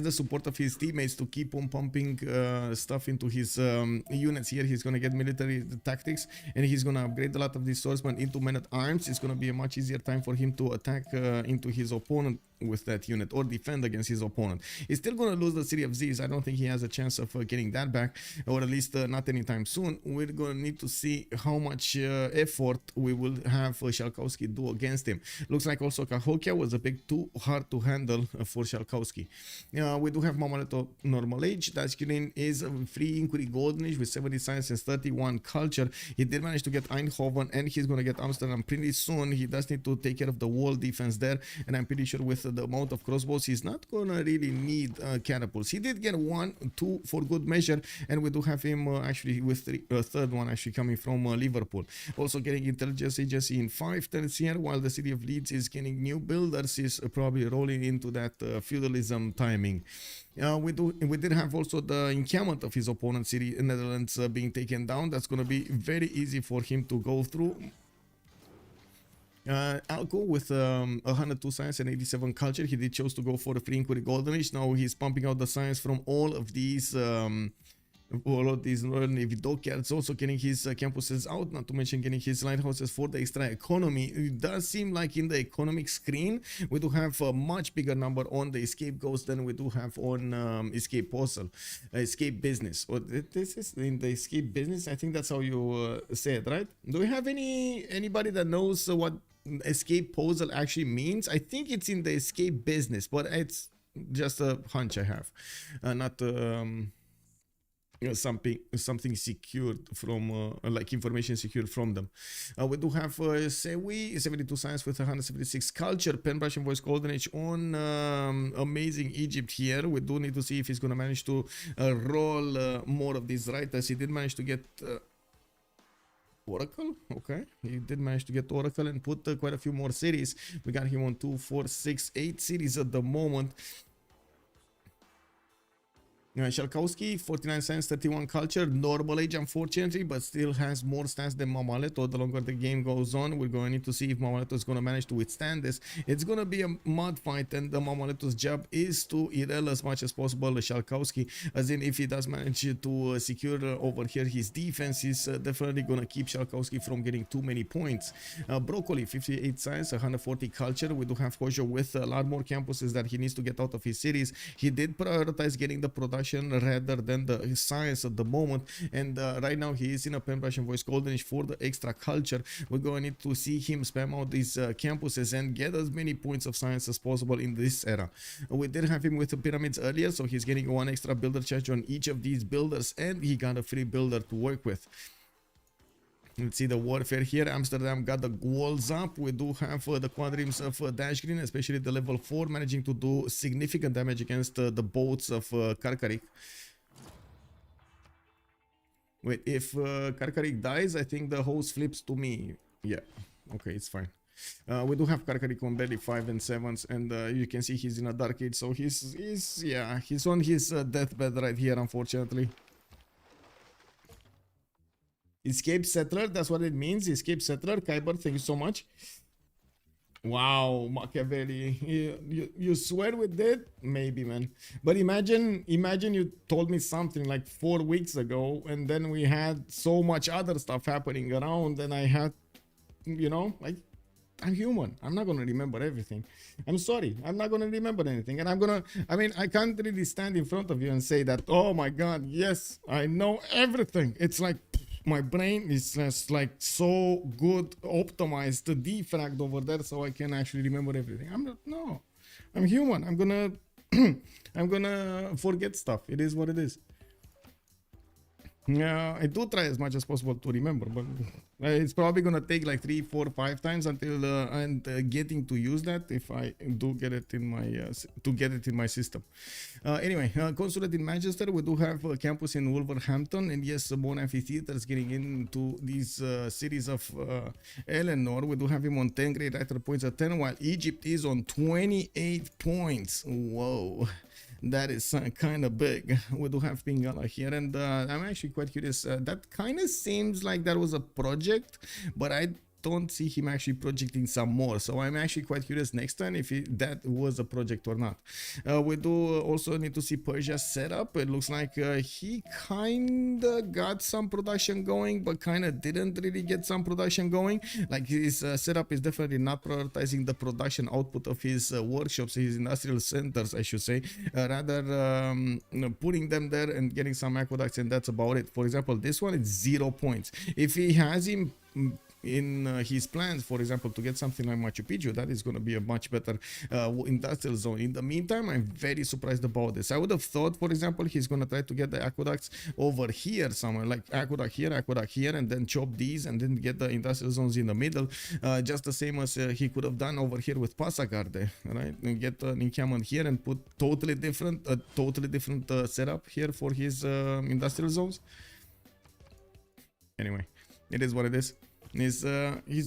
the support of his teammates to keep on pumping stuff into his units here. He's going to get military tactics and he's going to upgrade a lot of these swordsmen into men-at-arms. It's going to be a much easier time for him to attack into his opponent with that unit or defend against his opponent. He's still going to lose the city of Z's. I don't think he has a chance of getting that back, or at least not anytime soon. We're going to need to see how much effort we will have SHALKOWSKY do against him. Looks like also Cahokia was a bit too hard to handle for SHALKOWSKY. We do have Mammaletto normal age. Dashgreen is a free inquiry golden age with 70 science and 31 culture. He did manage to get Eindhoven and he's going to get Amsterdam pretty soon. He does need to take care of the wall defense there, and I'm pretty sure with the amount of crossbows he's not going to really need catapults. He did get 1, 2 for good measure, and we do have him actually with the third one actually coming from Liverpool. Also getting intelligence agency in 5 turns here, while the city of Leeds is getting new builders. Is probably rolling into that feudalism timing. We did have also the encampment of his opponent city in Netherlands being taken down. That's going to be very easy for him to go through. Alco with 102 science and 87 culture. He did chose to go for the free inquiry golden age. Now he's pumping out the science from all of these Royal Navy dockyards, also getting his campuses out, not to mention getting his lighthouses for the extra economy. It does seem like in the economic screen we do have a much bigger number on the escape ghost than we do have on escape Posel, escape business. Or this is in the escape business. I think that's how you say it, right? Do we have anybody that knows what escape Posel actually means? I think it's in the escape business, but it's just a hunch I have, not something secured from like information secured from them. We do have Sewi 72 science with 176 culture, pen brush and voice golden age on amazing Egypt here. We do need to see if he's gonna manage to roll more of these writers. He did manage to get Oracle. Okay, he did manage to get Oracle and put quite a few more cities. We got him on 2, 4, 6, 8 cities at the moment. SHALKOWSKY 49 science, 31 culture, normal age unfortunately, but still has more stats than Mammaletto. The longer the game goes on, we're going to need to see if Mammaletto is going to manage to withstand this. It's going to be a mud fight, and the Mammaletto's job is to derail as much as possible SHALKOWSKY, as in if he does manage to secure over here his defense, he's definitely going to keep SHALKOWSKY from getting too many points. Broccoli 58 science, 140 culture. We do have Hojo with a lot more campuses that he needs to get out of his cities. He did prioritize getting the production rather than the science at the moment, and right now he is in a pen brush and voice golden age for the extra culture. We're going to need to see him spam out these campuses and get as many points of science as possible in this era. We did have him with the pyramids earlier, so he's getting 1 extra builder charge on each of these builders, and he got a free builder to work with. Let's see the warfare here. Amsterdam got the walls up. We do have the quadrims of Dashgreen, especially the level 4, managing to do significant damage against the boats of Karkarik. Wait, if Karkarik dies, I think the host flips to me. Yeah, okay, it's fine. We do have Karkarik on barely 5 and 7s, and you can see he's in a dark age, so he's on his deathbed right here, unfortunately. Escape settler, that's what it means. Escape settler. Kyber, thank you so much. Wow, Machiavelli, you swear with that? Maybe, man. But imagine you told me something like 4 weeks ago, and then we had so much other stuff happening around, and I had, you know, like, I'm human. I'm not gonna remember everything. I'm sorry. I'm not gonna remember anything. And I mean, I can't really stand in front of you and say that, oh my God, yes, I know everything. It's like, my brain is just like so good, optimized, defragged over there, so I can actually remember everything. I'm human. I'm gonna, I'm gonna forget stuff. It is what it is. Yeah, I do try as much as possible to remember, but it's probably gonna take like 3, 4, 5 times until getting to use that, if I do get it in my system. Anyway, consulate in Manchester. We do have a campus in Wolverhampton, and yes, Bone Amphitheater is getting into these cities of Eleanor. We do have him on 10. Great writer points at 10, while Egypt is on 28 points. Whoa. That is kind of big. We do have Pingala here, and I'm actually quite curious. That kind of seems like that was a project, but I don't see him actually projecting some more, so I'm actually quite curious next time if that was a project or not. We do also need to see Persia's setup. It looks like he kind of got some production going, but kind of didn't really get some production going. Like, his setup is definitely not prioritizing the production output of his workshops, his industrial centers, I should say, rather putting them there and getting some aqueducts, and that's about it. For example, this one is 0 points. If he has him in his plans, for example, to get something like Machu Picchu, that is going to be a much better industrial zone. In the meantime, I'm very surprised about this. I would have thought, for example, he's going to try to get the aqueducts over here somewhere, like aqueduct here, and then chop these, and then get the industrial zones in the middle, just the same as he could have done over here with Passagarde, right? And get an encampment here and put totally different setup here for his industrial zones. Anyway, it is what it is. He's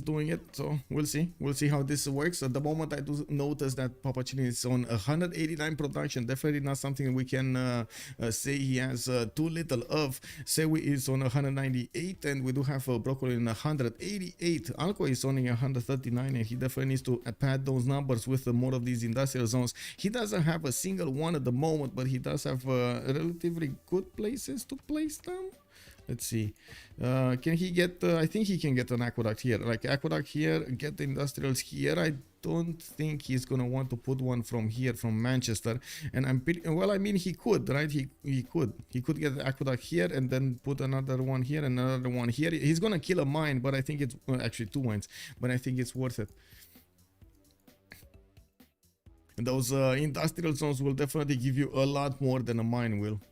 doing it, so we'll see how this works. At the moment, I do notice that PAPACHILLIN is on 189 production. Definitely not something we can say he has too little of. Sewi is on 198, and we do have Broccoli in 188. Alco is only 139, and he definitely needs to pad those numbers with more of these industrial zones. He doesn't have a single one at the moment, but he does have relatively good places to place them. Let's see. Can he get? I think he can get an aqueduct here. Like, aqueduct here, get the industrials here. I don't think he's gonna want to put one from here, from Manchester. And I'm pretty well. I mean, he could, right? He could get the aqueduct here and then put another one here and another one here. He's gonna kill a mine, but I think it's actually 2 mines. But I think it's worth it. And those industrial zones will definitely give you a lot more than a mine will.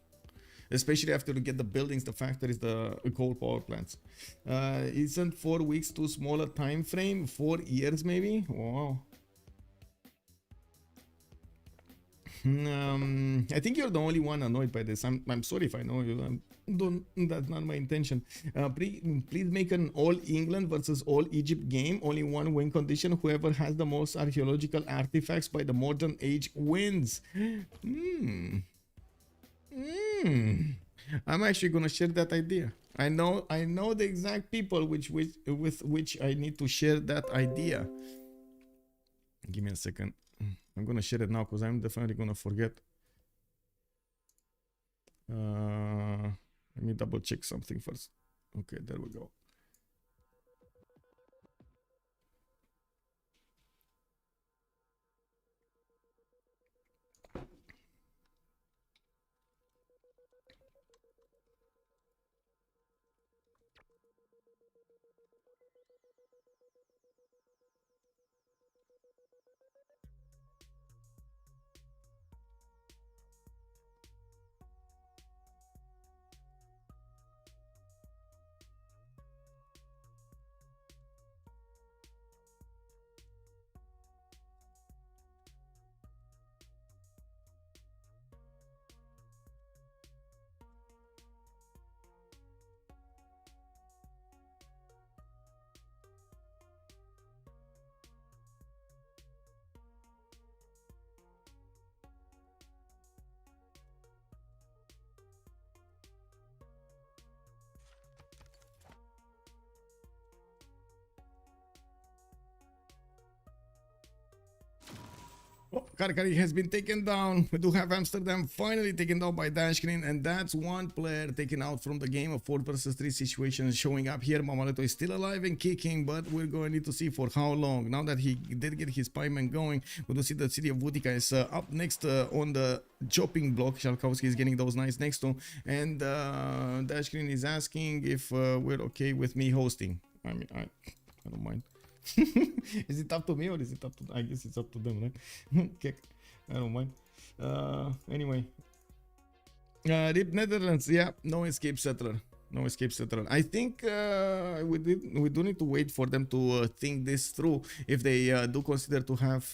Especially after you get the buildings, the factories, the coal power plants. Isn't 4 weeks too small a time frame? 4 years maybe? Wow. I think you're the only one annoyed by this. I'm sorry if I know you. That's not my intention. Please make an all England versus all Egypt game. Only one win condition. Whoever has the most archaeological artifacts by the modern age wins. I'm actually gonna share that idea. I know the exact people with which I need to share that idea. Give me a second. I'm gonna share it now because I'm definitely gonna forget. Let me double check something first. Okay, there we go. Karkarik has been taken down. We do have Amsterdam finally taken down by Dashgreen, and that's one player taken out from the game. A 4 versus 3 situation showing up here. Mammaletto is still alive and kicking, but we're going to need to see for how long. Now that he did get his pieman going, we do see the city of Vutica is up next on the chopping block. SHALKOWSKY is getting those knights next to, and Dashgreen is asking if we're okay with me hosting. I mean, I don't mind. Is it up to me or is it up to? I guess it's up to them, right? Kick. I don't mind. Anyway, RIP Netherlands. Yeah, no escape settler. No escape settler. I think we do need to wait for them to think this through if they do consider to have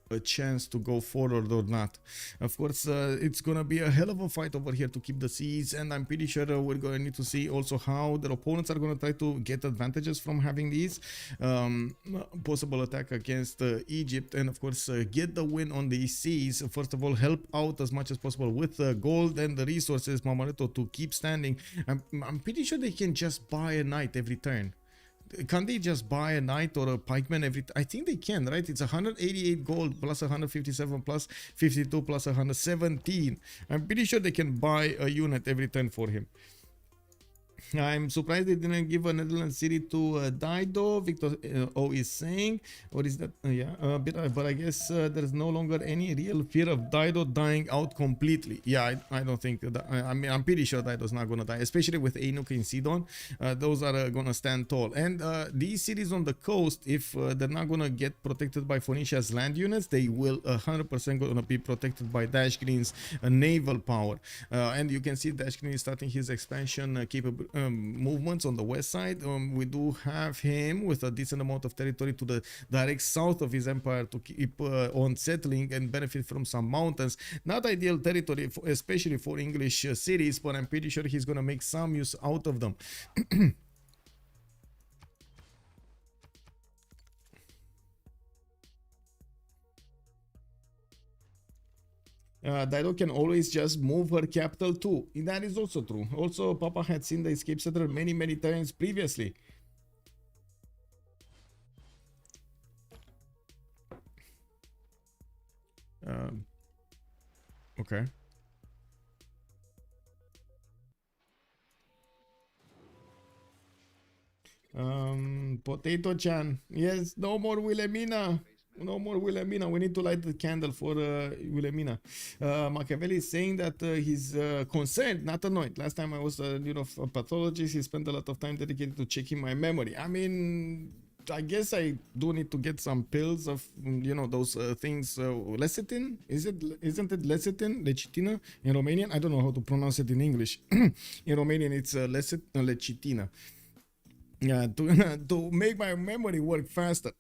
a chance to go forward or not. Of course, it's gonna be a hell of a fight over here to keep the seas, and I'm pretty sure we're gonna need to see also how their opponents are gonna try to get advantages from having these. Possible attack against Egypt, and of course get the win on the seas. First of all, help out as much as possible with gold and the resources, Mammaletto, to keep standing. I'm pretty sure they can just buy a knight every turn. Can't they just buy a knight or a pikeman every? I think they can, right? It's 188 gold plus 157 plus 52 plus 117. I'm pretty sure they can buy a unit every turn for him. I'm surprised they didn't give a Netherlands city to Dido. Victor O is saying, or is that but I guess there's no longer any real fear of Dido dying out completely. Yeah, I don't think that, I mean, I'm pretty sure Dido's not gonna die, especially with Anuk and Sidon. Those are gonna stand tall, and these cities on the coast, if they're not gonna get protected by Phoenicia's land units, they will 100% gonna be protected by Dashgreen's naval power. And you can see Dashgreen is starting his expansion capable movements on the west side. We do have him with a decent amount of territory to the direct south of his empire to keep on settling and benefit from some mountains. Not ideal territory, especially for English cities, but I'm pretty sure he's gonna make some use out of them. Dido can always just move her capital too. That is also true. Also, Papa had seen the escape settler many times previously. Okay. Potato Chan. Yes, no more Wilhelmina. No more Wilhelmina. We need to light the candle for Wilhelmina. Machiavelli is saying that he's concerned, not annoyed. Last time I was a pathologist, he spent a lot of time dedicated to checking my memory. I mean, I guess I do need to get some pills of, those things. Lecithin? Isn't it lecithin? Lecitina in Romanian? I don't know how to pronounce it in English. In Romanian, it's lecitina. Yeah, to make my memory work faster.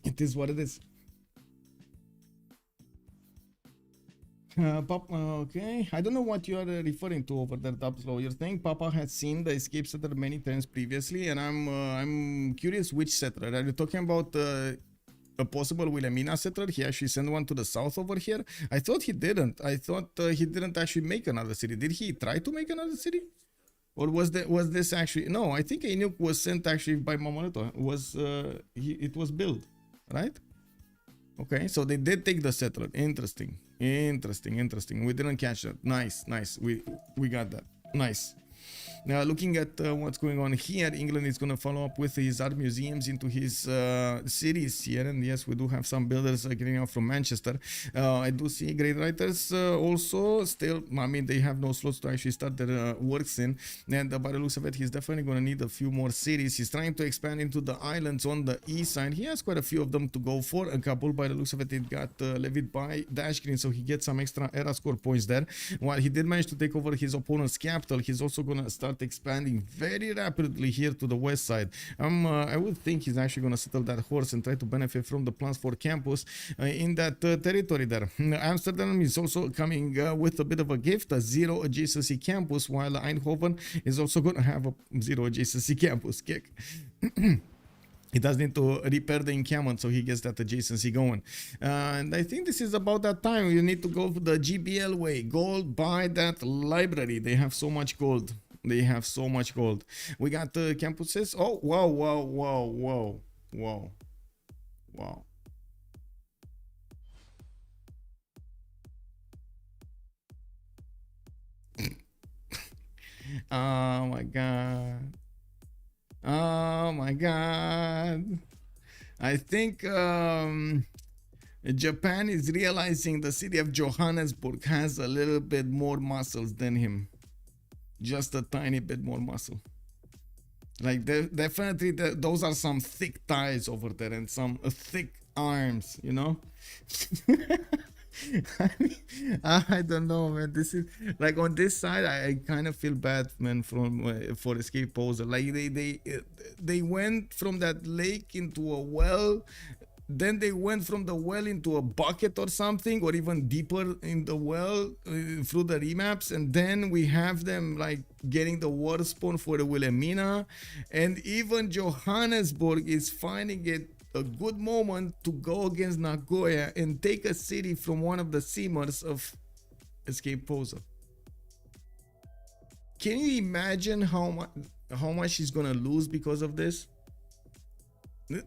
It is what it is. Okay, I don't know what you are referring to over there, Dubslow. You're saying Papa has seen the escape settler many times previously, and I'm curious which settler. Are you talking about a possible Wilhelmina settler? He actually sent one to the south over here. I thought he didn't. I thought he didn't actually make another city. Did he try to make another city? Or was this actually? No, I think Anuk was sent actually by Mammaletto. It was built, right? Okay, so they did take the settler. Interesting. We didn't catch that. Nice. We got that. Nice. Now, looking at what's going on here, England is going to follow up with his art museums into his cities here. And yes, we do have some builders getting out from Manchester. I do see great writers also still. I mean, they have no slots to actually start their works in. And by the looks of it, he's definitely going to need a few more cities. He's trying to expand into the islands on the east side. He has quite a few of them to go for. A couple, by the looks of it, it got levied by Dashgreen, so he gets some extra era score points there. While he did manage to take over his opponent's capital, he's also going to start expanding very rapidly here to the west side. I would think he's actually going to settle that horse and try to benefit from the plans for campus in that territory there. Amsterdam is also coming with a bit of a gift, a 0 adjacency campus, while Eindhoven is also going to have a 0 adjacency campus kick. He does need to repair the encampment, so he gets that adjacency going. And I think this is about that time. You need to go the GBL way. Gold, buy that library. They have so much gold. We got campuses. Oh, wow. Wow. Oh my god. Oh my god. I think Japan is realizing the city of Johannesburg has a little bit more muscles than him. Just a tiny bit more muscle. Like definitely those are some thick thighs over there and some thick arms, you know. I mean, I don't know, man. This is like on this side, I kind of feel bad, man, from for Escape Posel. Like they went from that lake into a well, then they went from the well into a bucket or something, or even deeper in the well through the remaps, and then we have them like getting the water spawn for the Wilhelmina, and even Johannesburg is finding it a good moment to go against Nagoya and take a city from one of the seamers of Escape Posel. Can you imagine how much he's gonna lose because of this?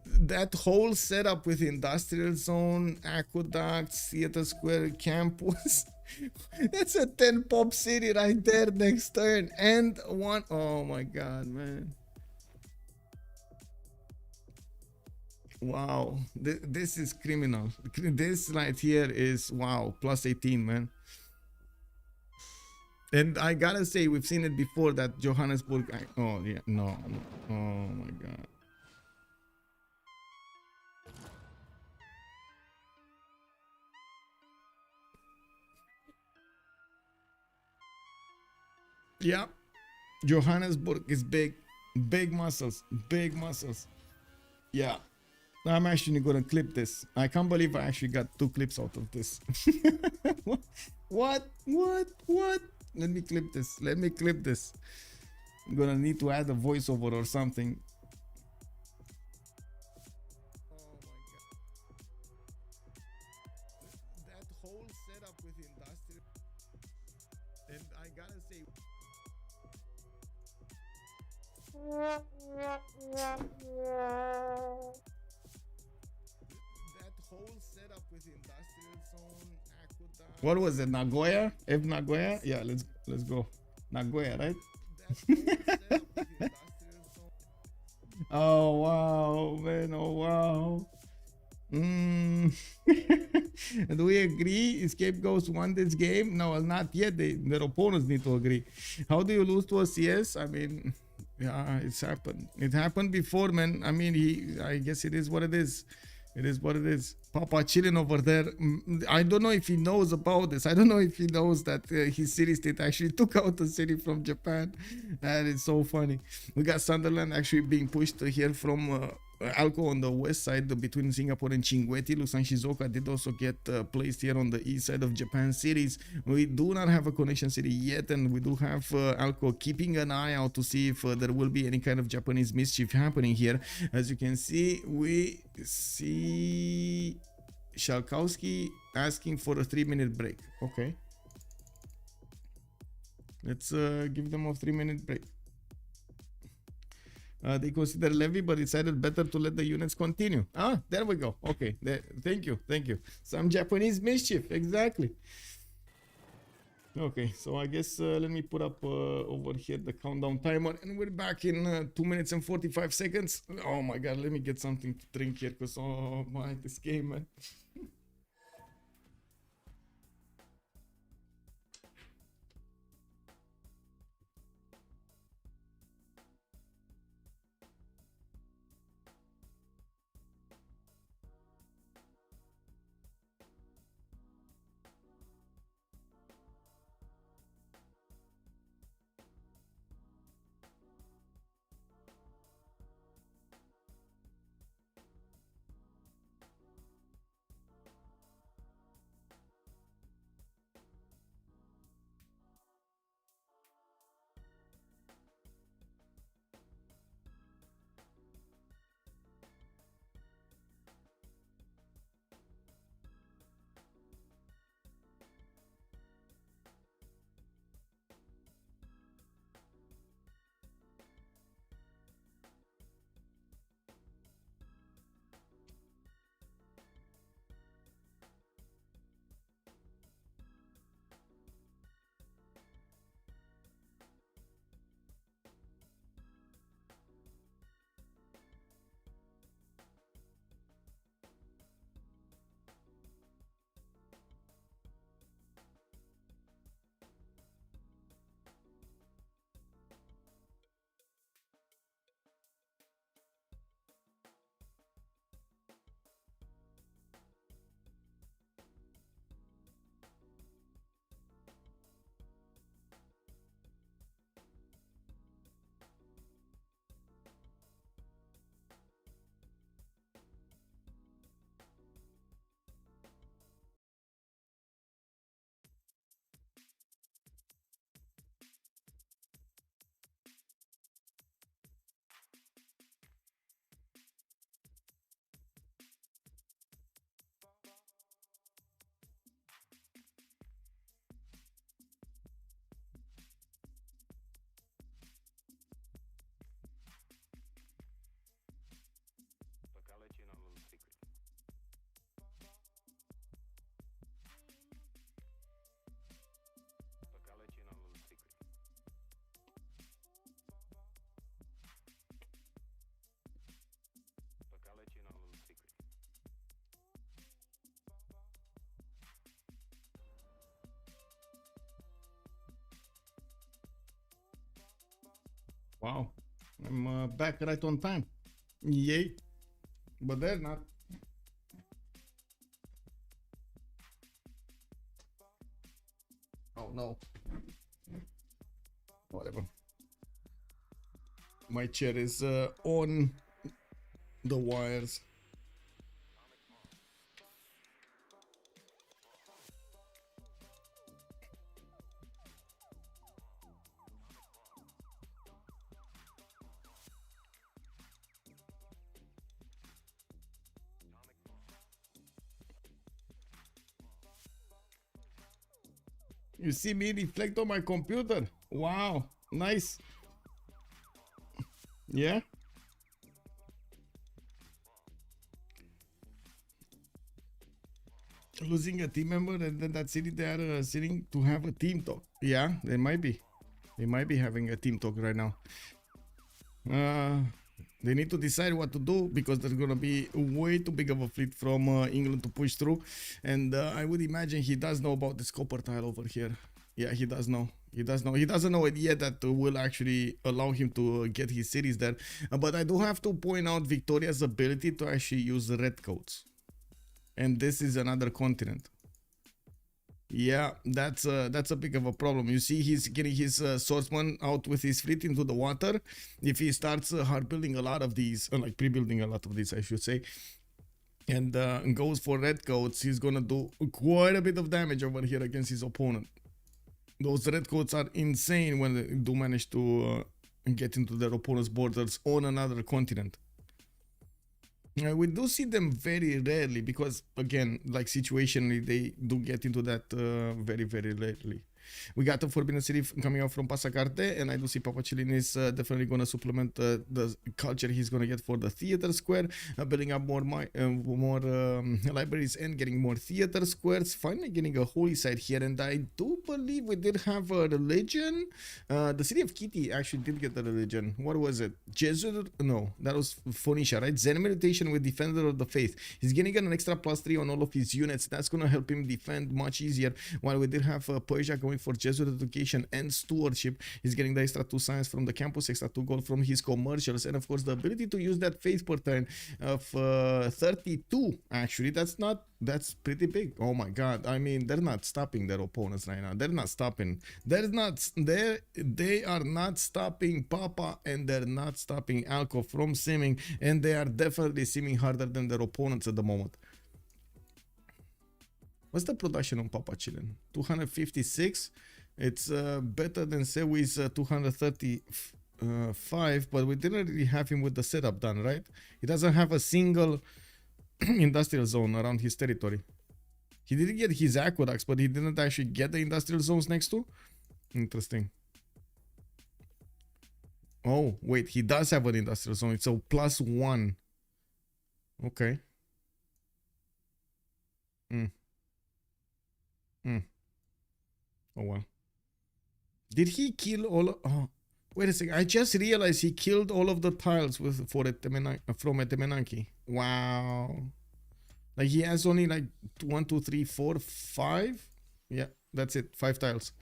That whole setup with industrial zone, aqueducts, theater square, campus. That's a 10 pop city right there next turn. And one, oh my god, man. Wow, this is criminal. This right here is, wow, plus 18, man. And I gotta say, we've seen it before that Johannesburg. Oh yeah, no. Oh my god. Yeah, Johannesburg is big, big muscles, big muscles. Yeah, I'm actually gonna clip this. I can't believe I actually got 2 clips out of this. What? Let me clip this. I'm gonna need to add a voiceover or something. Oh my god. That whole setup with industrial, and I gotta say, that whole setup with industrial zone, aqueduct. What was it? Nagoya? F Nagoya? Yeah, let's go. Nagoya, right? Oh wow, man! Oh wow. Do we agree Scapegoats won this game? No, well, not yet. Their opponents need to agree. How do you lose to a CS? I mean, yeah, it's happened. It happened before, man. I mean, I guess it is what it is. It is what it is. PAPACHILLIN over there. I don't know if he knows about this. I don't know if he knows that his city state actually took out the city from Japan. That is so funny. We got Sunderland actually being pushed here from Alco on the west side between Singapore and Chinguetti. Lushan Shizuoka did also get placed here on the east side of Japan cities. We do not have a connection city yet, and we do have Alco keeping an eye out to see if there will be any kind of Japanese mischief happening here. As you can see, we see SHALKOWSKY asking for a 3-minute break. Okay, let's give them a 3-minute break. They consider levy, but decided better to let the units continue. Ah, there we go. Okay, thank you. Some Japanese mischief, exactly. Okay, so I guess let me put up over here the countdown timer, and we're back in 2 minutes and 45 seconds. Oh my god, let me get something to drink here, because oh my, this game, man. Wow. I'm back right on time. Yay. But they're not. Oh no. Whatever. My chair is on the wires. You see me reflect on my computer. Wow, nice. Yeah. Losing a team member and then that city they are sitting to have a team talk. Yeah, they might be. They might be having a team talk right now. They need to decide what to do because there's gonna be way too big of a fleet from England to push through, and I would imagine he does know about this copper tile over here. Yeah, he does know. He does know. He doesn't know it yet that will actually allow him to get his cities there. But I do have to point out Victoria's ability to actually use red coats, and this is another continent. Yeah, that's a big of a problem. You see, he's getting his swordsman out with his fleet into the water. If he starts hard building a lot of these, like pre-building a lot of these, I should say, and goes for red coats, he's gonna do quite a bit of damage over here against his opponent. Those red coats are insane when they do manage to get into their opponent's borders on another continent. We do see them very rarely because, again, like situationally, they do get into that very, very rarely. We got the Forbidden City coming out from Pasacarte, and I do see PAPACHILLIN is definitely going to supplement the culture he's going to get for the theater square, building up more libraries and getting more theater squares, finally getting a holy site here, and I do believe we did have a religion. The city of Kitty actually did get the religion. What was it? Jesuit? No, that was Phoenicia, right? Zen meditation with Defender of the Faith. He's getting an extra +3 on all of his units. That's going to help him defend much easier, while we did have Persia going for Jesuit education and stewardship. He's getting the extra 2 science from the campus, extra 2 gold from his commercials, and of course the ability to use that faith per turn of 32. Actually, that's pretty big. Oh my god, I mean, they're not stopping their opponents right now. They're not stopping. They are not stopping Papa, and they're not stopping Alco from simming, and they are definitely simming harder than their opponents at the moment. What's the production on PAPACHILLIN? 256. It's better than Sewi's 235, but we didn't really have him with the setup done, right? He doesn't have a single industrial zone around his territory. He didn't get his aqueducts, but he didn't actually get the industrial zones next to. Interesting. Oh, wait, he does have an industrial zone. It's a +1. Okay. Oh well. Did he kill all of, oh, wait a second. I just realized he killed all of the tiles from Etemenanki. Wow. Like he has only like 1, 2, 3, 4, 5. Yeah, that's it. 5 tiles.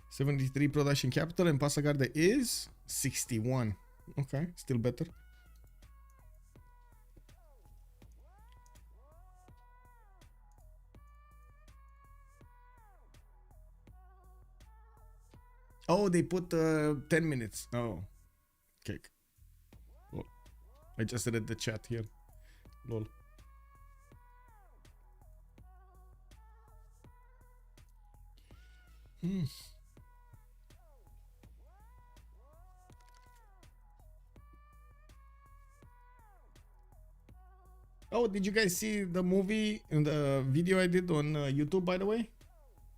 73 production capital, and Passagarde is 61. Okay, still better. Oh, they put 10 minutes. Oh, cake. Well, I just read the chat here. Lol. Oh, did you guys see the movie and the video I did on YouTube, by the way?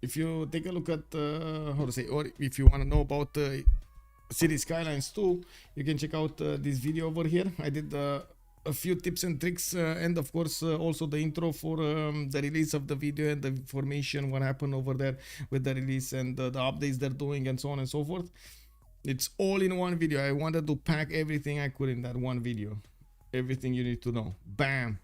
If you take a look at, how to say, or if you want to know about City Skylines 2, you can check out this video over here. I did a few tips and tricks, and of course also the intro for the release of the video and the information, what happened over there with the release and the updates they're doing and so on and so forth. It's all in one video. I wanted to pack everything I could in that one video. Everything you need to know. Bam!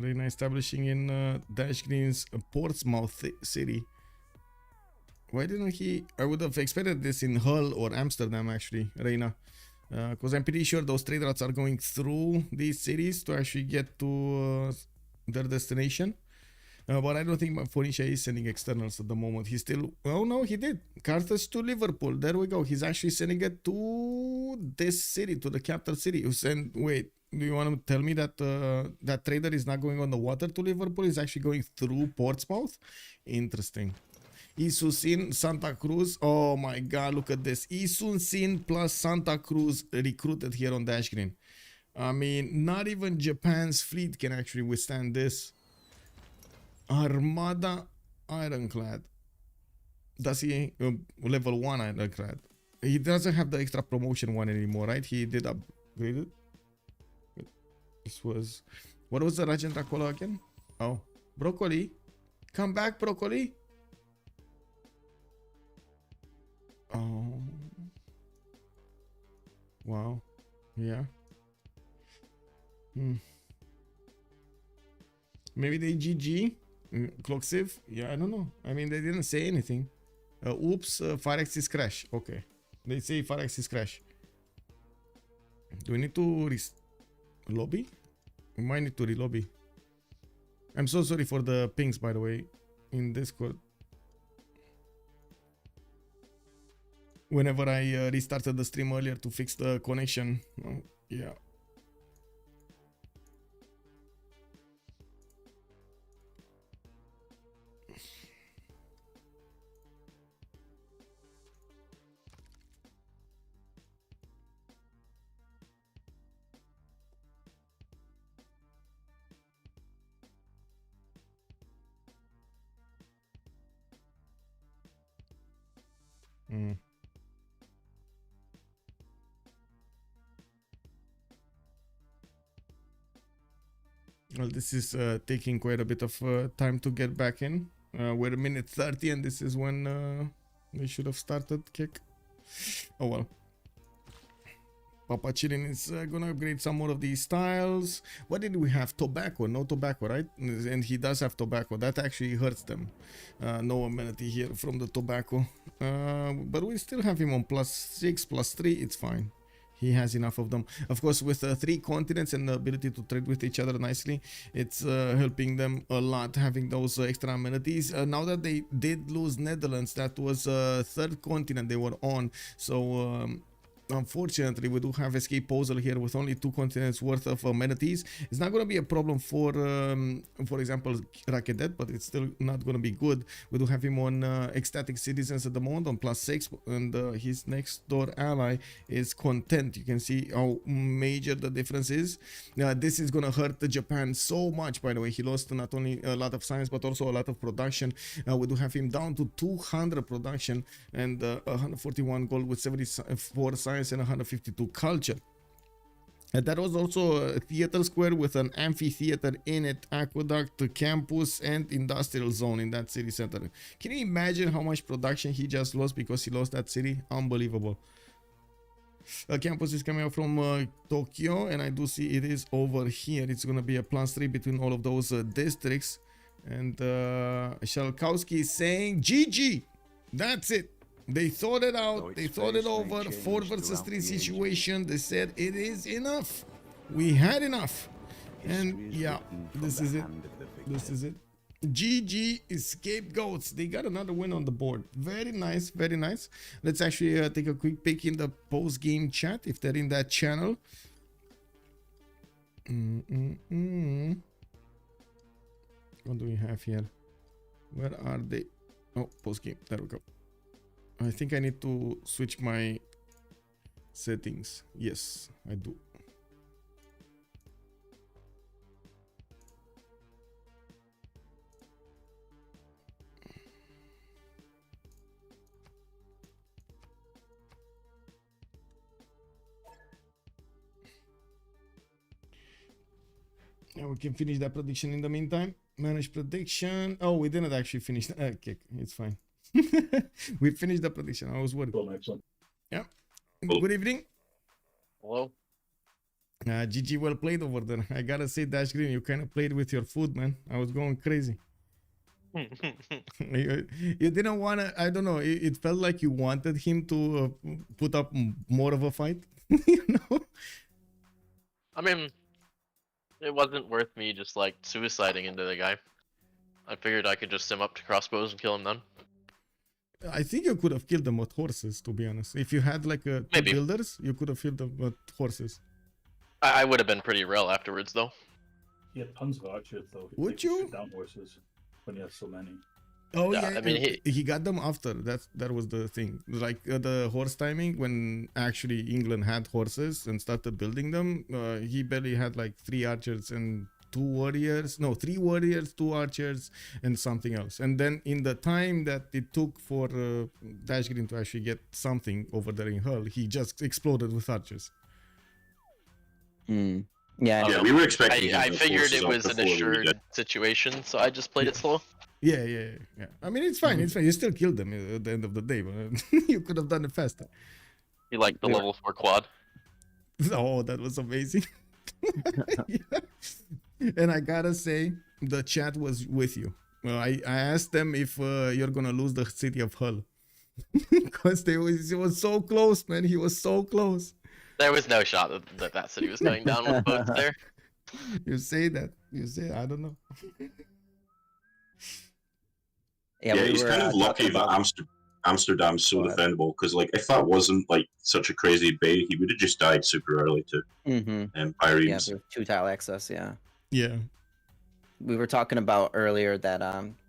Reina establishing in Dashgreen's Portsmouth city. Why didn't he? I would have expected this in Hull or Amsterdam, actually, Reina. Because I'm pretty sure those trade routes are going through these cities to actually get to their destination. But I don't think Phoenicia is sending externals at the moment. He's still... Oh, no, he did. Carthage to Liverpool. There we go. He's actually sending it to this city, to the capital city. Wait, do you want to tell me that that trader is not going on the water to Liverpool? He's actually going through Portsmouth? Interesting. Isusin, Santa Cruz. Oh my god, look at this. Isusin plus Santa Cruz recruited here on Dashgreen. I mean, not even Japan's fleet can actually withstand this. Armada Ironclad. Does he level 1 Ironclad? He doesn't have the extra promotion one anymore, right? He did upgrade it. This was... What was the Rajan Dracula again? Oh, Broccoli. Come back, Broccoli. Oh. Wow. Yeah. Maybe they GG. Cloxiv? Yeah, I don't know. I mean, they didn't say anything. Oops, Phyrexis crash. Okay. They say Phyrexis crash. Do we need to lobby? We might need to relobby. I'm so sorry for the pings, by the way, in Discord. Whenever I restarted the stream earlier to fix the connection. Oh, yeah. Well, this is taking quite a bit of time to get back in. We're at minute 30 and this is when we should have started kick. Oh well. PAPACHILLIN is gonna upgrade some more of these styles. What did we have? Tobacco. No tobacco, right? And he does have tobacco. That actually hurts them. No amenity here from the tobacco. But we still have him on +6, +3. It's fine. He has enough of them. Of course, with 3 continents and the ability to trade with each other nicely, it's helping them a lot having those extra amenities. Now that they did lose Netherlands, that was 3rd continent they were on. So unfortunately, we do have escape Posel here with only 2 continents worth of amenities. It's not going to be a problem for example, Rakedet, but it's still not going to be good. We do have him on ecstatic citizens at the moment on +6, and his next door ally is content. You can see how major the difference is. This is going to hurt Japan so much, by the way. He lost not only a lot of science, but also a lot of production. We do have him down to 200 production and 141 gold with 74 science and 152 culture. And that was also a theater square with an amphitheater in it, aqueduct, campus, and industrial zone in that city center. Can you imagine how much production he just lost because he lost that city? Unbelievable. A campus is coming out from Tokyo, and I do see it is over here. It's going to be a +3 between all of those districts. And SHALKOWSKY is saying GG. That's it. They thought it out, they thought it over, 4 versus 3 situation. They said it is enough. We had enough. And yeah, this is it. This is it. GG Scapegoats. They got another win on the board. Very nice, very nice. Let's actually take a quick peek in the post-game chat if they're in that channel. What do we have here? Where are they? Oh, post-game. There we go. I think I need to switch my settings. Yes, I do. Now we can finish that prediction in the meantime. Manage prediction. Oh, we didn't actually finish. Okay, it's fine. We finished the prediction. I was worried. Well, excellent. Yeah. Good evening. Hello. GG, well played over there. I gotta say, Dashgreen, you kind of played with your food, man. I was going crazy. You didn't want to, I don't know, it felt like you wanted him to put up more of a fight, you know? I mean, it wasn't worth me just like suiciding into the guy. I figured I could just sim up to crossbows and kill him then. I think you could have killed them with horses, to be honest. If you had like two Maybe. builders, you could have killed them with horses. I would have been pretty real afterwards though. He had tons of archers though. Would They could you? shoot down horses when he has so many. Oh Yeah, yeah, I mean, he got them after. That was the thing. Like the horse timing, when actually England had horses and started building them, he barely had like 3 archers and 2 warriors. No, 3 warriors, 2 archers, and something else. And then in the time that it took for Dashgreen to actually get something over there in Hull, he just exploded with archers. Hmm. Yeah. Oh, Yeah, we were expecting. I him to figured force it us up was an before we assured did. situation, so I just played it slow. Yeah. I mean, it's fine. It's fine. You still killed them at the end of the day, but you could have done it faster. You like the Yeah. level 4 quad? Oh, that was amazing. Yeah. And I gotta say, the chat was with you. I asked them if you're gonna lose the city of Hull. Because he was so close, man. He was so close. There was no shot that city was going down with boats there. You say that. You say, I don't know. Yeah, Yeah, we he's were, kind of lucky talking that about- Amsterdam's so Go ahead. defendable, because like if that wasn't like such a crazy bay, he would have just died super early to Mhm. Yeah, Pyrenes. there's 2 tile access. Yeah, Yeah. we were talking about earlier that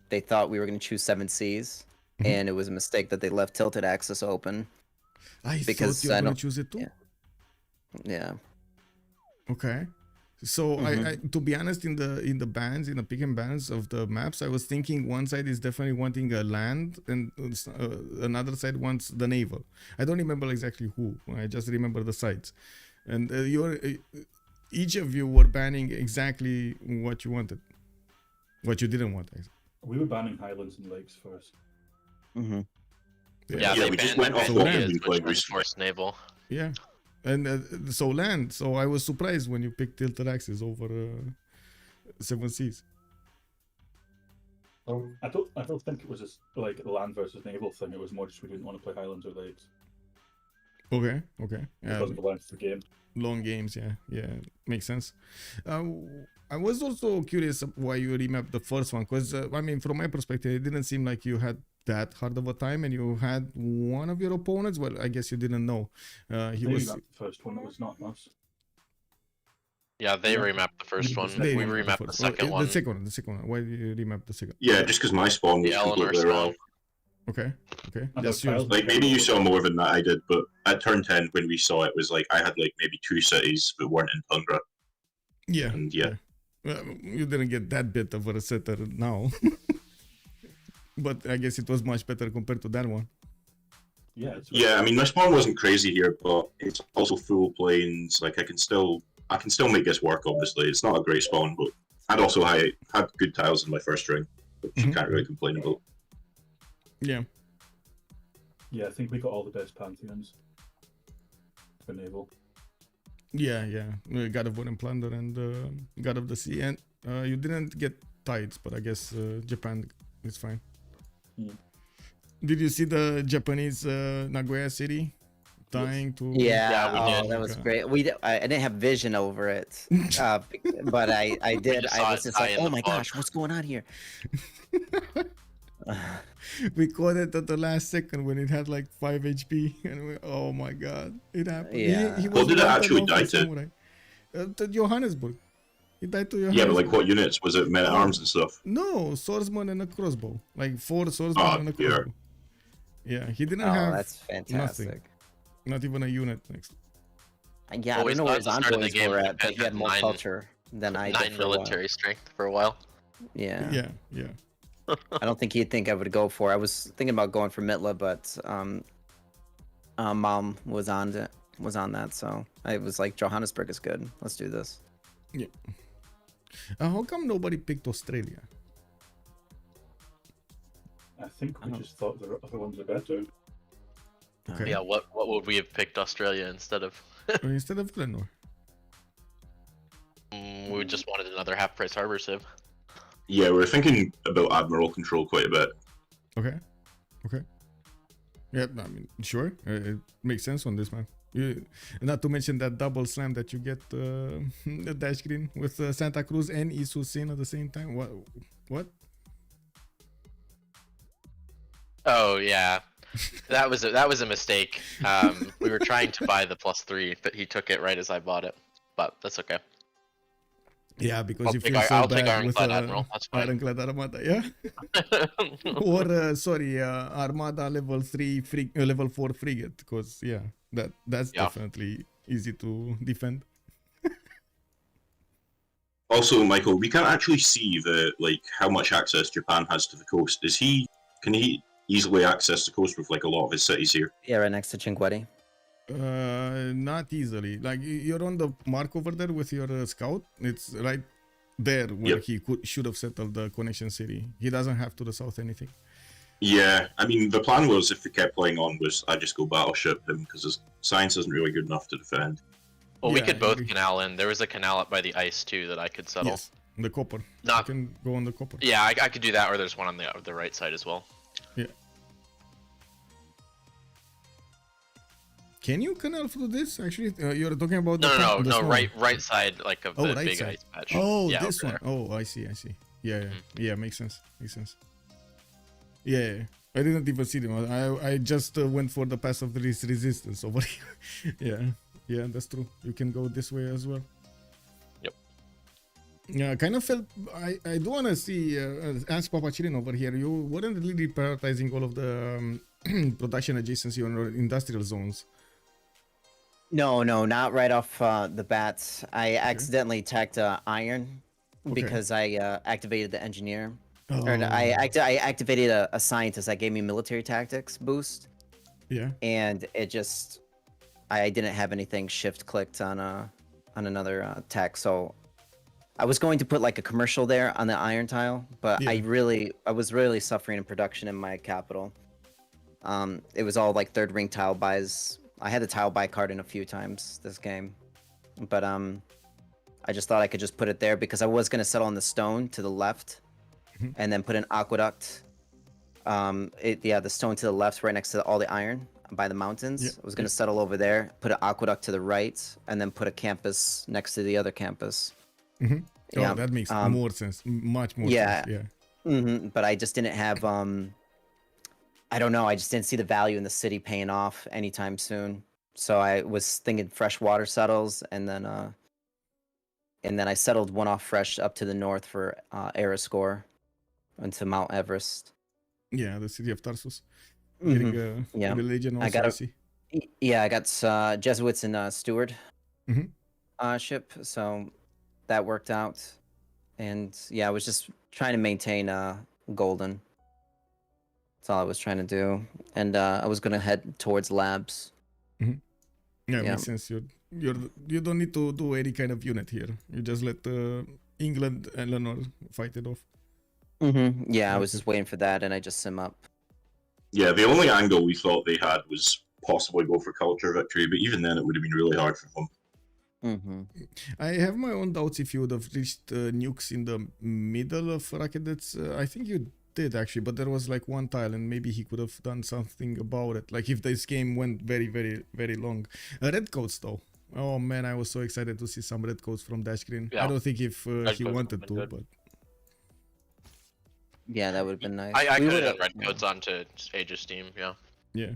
they thought we were going to choose 7 Seas, Mhm. and it was a mistake that they left tilted access open. I Because thought you were I gonna don't- choose it too. yeah. Yeah. Okay. So Mhm. I to be honest, in the bands, in the pick and bands of the maps, I was thinking one side is definitely wanting a land, and another side wants the naval. I don't remember exactly who. I just remember the sides. And each of you were banning exactly what you wanted, what you didn't want. We were banning highlands and lakes first. Hmm. Yeah, Yeah, they we just banned went off what Phoenicia, we've been playing which was recently. forced naval. Yeah. And so land. So I was surprised when you picked tilted axis over 7 Seas. I don't think it was just like a land versus naval thing. It was more just we didn't want to play highlands or lakes Okay. because of the length of the game. Long games, yeah, makes sense. I was also curious why you remapped the first one, because I mean, from my perspective, it didn't seem like you had that hard of a time, and you had one of your opponents. Well, I guess you didn't know. He They was. revamped the first one. It was not us. Yeah, they Yeah. remapped the first one. They We remapped remapped the first. second one. The second one. Why did you remap the second? Yeah, just because my spawn was The Eleanor completely spawn. wrong. Okay. And That's the yours. tiles- Like maybe you saw more than that I did, but at turn 10 when we saw it was like I had like maybe 2 cities that weren't in tundra, Yeah. and yeah. You didn't get that bit of a setter now. But I guess it was much better compared to that one. Yeah. It's Yeah, I mean my spawn wasn't crazy here, but it's also full plains. Like I can still make this work. Obviously, it's not a great spawn, but I'd also had good tiles in my first ring, which you Mhm. can't really complain about. Yeah. Yeah, I think we got all the best pantheons for naval. Yeah. God of War and Plunder and God of the Sea. And you didn't get tides, but I guess Japan is fine. Hmm. Did you see the Japanese Nagoya city dying to? Yeah, we oh, did. that was Okay. great. I didn't have vision over it, but I did. just I saw was it just die like, in oh the my fog. gosh, what's going on here? We caught it at the last second when it had like 5 HP, and oh my god, it happened. Yeah. He Well, was did it one actually turn off die with to? Samurai. To Johannesburg. He died to Johannesburg. Yeah, but like what units? Was it men at arms and stuff? No, swordsman and a crossbow. Like 4 swordsmen Oh, and a dear. crossbow. Yeah, he didn't Oh, have that's fantastic. not even a unit next. Yeah, Well, I we don't know where his saw at the start of the envoys game were that at, but he Japan had had more 9 culture than I did 9 for a while. military strength for a while. Yeah. Yeah. I don't think he'd think I would go for. I was thinking about going for Mitla, but Mom was on that, so I was like, Johannesburg is good. Let's do this. How come nobody picked Australia? I think we just thought the other ones were better. Okay. Yeah, what would we have picked Australia instead of? Instead of Eleanor. just wanted another half-price harbor civ. Yeah, we're thinking about admiral control quite a bit. Okay. Okay. Yeah, I mean, sure. It makes sense on this, man. Not to mention that double slam that you get the Dashgreen with Santa Cruz and Isusin at the same time. What? Oh yeah, that was a mistake. We were trying to buy the +3, but he took it right as I bought it. But that's okay. Yeah, because I'll you take, feel so I'll take bad with Ironclad Admiral. That's fine. Ironclad Armada, yeah. Or sorry, Armada level 3 level 4 frigate, because yeah, that's definitely easy to defend. Also, Michael, we can't actually see how much access Japan has to the coast. Can he easily access the coast with like a lot of his cities here? Yeah, right next to Cinquetti. Not easily. Like you're on the mark over there with your scout. It's right there where he should have settled the connection city. He doesn't have to the south anything. Yeah, I mean the plan was if we kept playing on was I just go battleship him because his science isn't really good enough to defend. Well, we Yeah, could both agree. canal in. There was a canal up by the ice too that I could settle. Yes, the copper. Not- You can go on the copper. Yeah, I could do that, or there's one on the right side as well. Yeah. Can you canal through this? Actually, you're talking about the No, small- right side, like of the right big side. ice patch. Oh, yeah, this over one. there. Oh, I see. Yeah, yeah, makes sense. Yeah. I didn't even see them. I just went for the pass of the least resistance over here. Yeah, that's true. You can go this way as well. Yep. Yeah, kind of felt. I do want to see ask PAPACHILLIN over here. You weren't really prioritizing all of the production adjacency on your industrial zones. No, not right off the bat. I accidentally tacked iron because I activated the engineer. Or I activated a scientist that gave me military tactics boost, Yeah. and it just I didn't have anything shift clicked on another tech, so I was going to put like a commercial there on the iron tile, but Yeah. I was really suffering in production in my capital. It was all like third ring tile buys. I had the tile buy card in a few times this game, but I just thought I could just put it there because I was gonna settle on the stone to the left, and then put an aqueduct. The stone to the left, right next to all the iron by the mountains. Yeah, I was gonna settle over there, put an aqueduct to the right, and then put a campus next to the other campus. Mm-hmm. Yeah, Oh, that makes more sense. Much more yeah. sense. Yeah. But I just didn't have I don't know. I just didn't see the value in the city paying off anytime soon. So I was thinking fresh water settles, and then I settled one off fresh up to the north for Aeroscore into Mount Everest. Yeah, the city of Tarsus. Mhm. Getting Yeah. religion also, I got I a- see. Yeah, I got Jesuits in Steward Mhm. ship, so that worked out. And yeah, I was just trying to maintain Golden. That's all I was trying to do. And I was gonna head towards labs. Yeah, Yeah. makes sense. You don't need to do any kind of unit here. You just let England Eleanor fight it off. Yeah, I was Okay. just waiting for that, and I just sim up. Yeah, the only angle we thought they had was possibly go for culture victory, but even then it would have been really hard for them. I have my own doubts if you would have reached nukes in the middle of Rakedets. I think you did actually, but there was like one tile, and maybe he could have done something about it. Like if this game went very, very, very long. Redcoats though. Oh man, I was so excited to see some redcoats from Dashgreen. Yeah. I don't think if he Redcoats wanted would've to, been good. but Yeah, that would have been nice. I We could have would've- done red codes onto Age of Steam, yeah. yeah.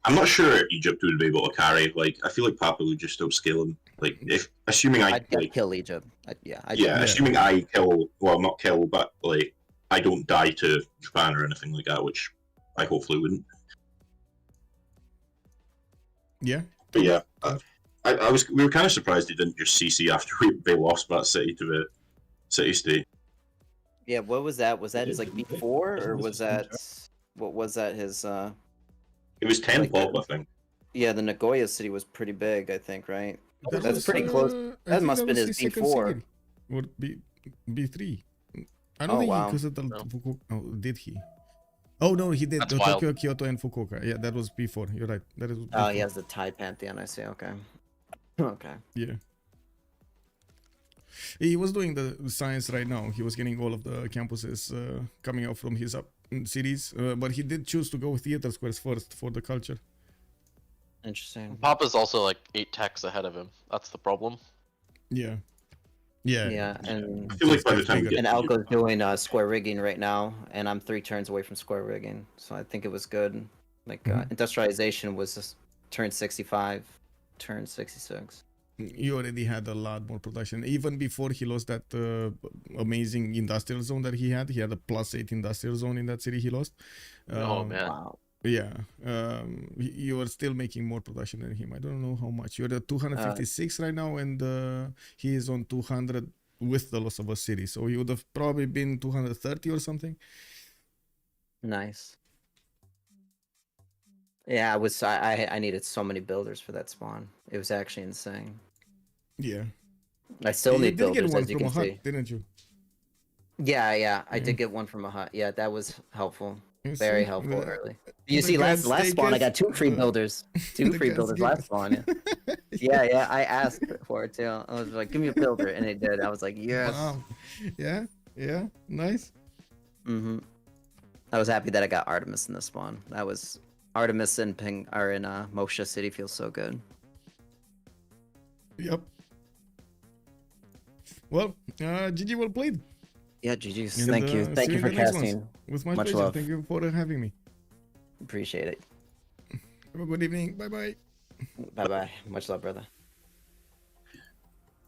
I'm not sure Egypt would be able to carry. Like, I feel like Papa would just outscale him. Like, assuming I'd kill Egypt. assuming I kill, well, not kill, but like I don't die to Japan or anything like that, which I hopefully wouldn't. Yeah. But yeah, we were kind of surprised he didn't just CC after they lost that city to the city state. Yeah, what was that? Was that his like before, or was that what was that his? It was 10 Like pop, that. I think. Yeah, the Nagoya city was pretty big, I think, right? That That's was, pretty close. I That think must have been was his second B4. city. Or B3. I don't Oh, think wow. he considered No. Fukuoka. Oh, did he? Oh no, he did. That's Tokyo, wild. Kyoto, and Fukuoka. Yeah, that was before. You're right. That is. Oh, before. he has the Thai pantheon. I see. Okay. Okay. Yeah. He was doing the science right now. He was getting all of the campuses coming out from his cities, but he did choose to go with theater squares first for the culture. Interesting. Papa's also like 8 techs ahead of him. That's the problem. Yeah. Yeah. Yeah, and I feel like by the time we get and to Alco's doing square rigging right now, and I'm 3 turns away from square rigging, so I think it was good. Like industrialization was just turn 65, turn 66. You already had a lot more production. Even before he lost that amazing industrial zone that he had a +8 industrial zone in that city he lost. Oh man. Wow. Yeah, you are still making more production than him. I don't know how much. You're at 256 right now, and he is on 200 with the loss of a city. So he would have probably been 230 or something. Nice. Yeah, I needed so many builders for that spawn. It was actually insane. Yeah. I still You need did get builders, one as you from can a see. hut, didn't you? Yeah, I did get one from a hut. Yeah, that was helpful. You Very see? helpful The- early. You the see, last guys spawn, I take got 2 free us, builders. 2 the free guys builders give last us- spawn. Yeah. Yeah, I asked for it too. I was like, give me a builder, and it did. I was like, yes. Wow. Yeah, nice. I was happy that I got Artemis in the spawn. That was Artemis and Ping are in Moshe City. Feels so good. Yep. Well, GG, well played. Yeah, GG's. And, Thank you. see Thank you in for the next ones. casting. With my Much pleasure. love. Thank you for having me. Appreciate it. Have a good evening. Bye-bye. Bye bye. Much love, brother.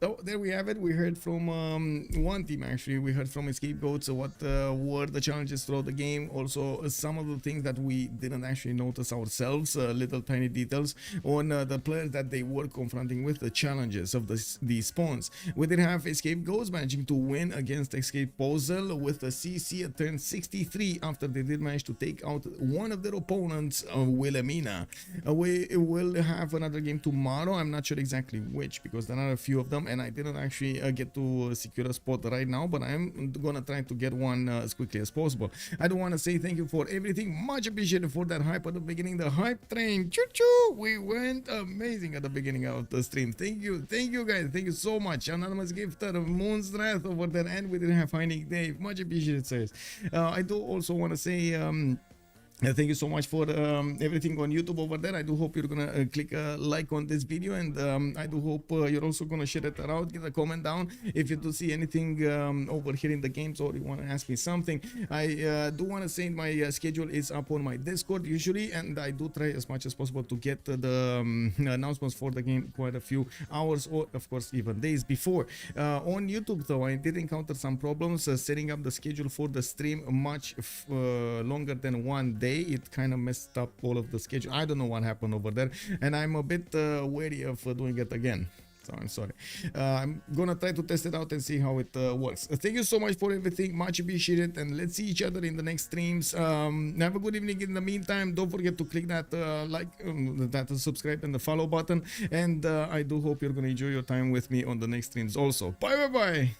So there we have it. We heard from one team actually. We heard from Scapegoats what were the challenges throughout the game. Also some of the things that we didn't actually notice ourselves, little tiny details on the players that they were confronting with, the challenges of the spawns. We did have Scapegoats managing to win against Escape Posel with a CC at turn 63 after they did manage to take out one of their opponents, Wilhelmina. We will have another game tomorrow. I'm not sure exactly which because there are a few of them, and I didn't actually get to secure a spot right now, but I'm gonna try to get one as quickly as possible. I do want to say thank you for everything. Much appreciated for that hype at the beginning. The hype train, choo-choo, we went amazing at the beginning of the stream. Thank you guys, thank you so much. Anonymous Gifter, Moon's Wrath over there, and we didn't have Finding Dave. Much appreciated, sirs. I do also want to say thank you so much for everything on YouTube over there. I do hope you're gonna click a like on this video, and I do hope you're also gonna share it around. Get a comment down if you do see anything over here in the games, or you want to ask me something. I do want to say my schedule is up on my Discord usually, and I do try as much as possible to get the announcements for the game quite a few hours, or of course even days before. On YouTube though, I did encounter some problems setting up the schedule for the stream much longer than one day. It kind of messed up all of the schedule. I don't know what happened over there, and I'm a bit wary of doing it again. So I'm sorry. I'm gonna try to test it out and see how it works. Thank you so much for everything. Much appreciated, and let's see each other in the next streams. Have a good evening in the meantime. Don't forget to click that that subscribe and the follow button, and I do hope you're gonna enjoy your time with me on the next streams also. Bye.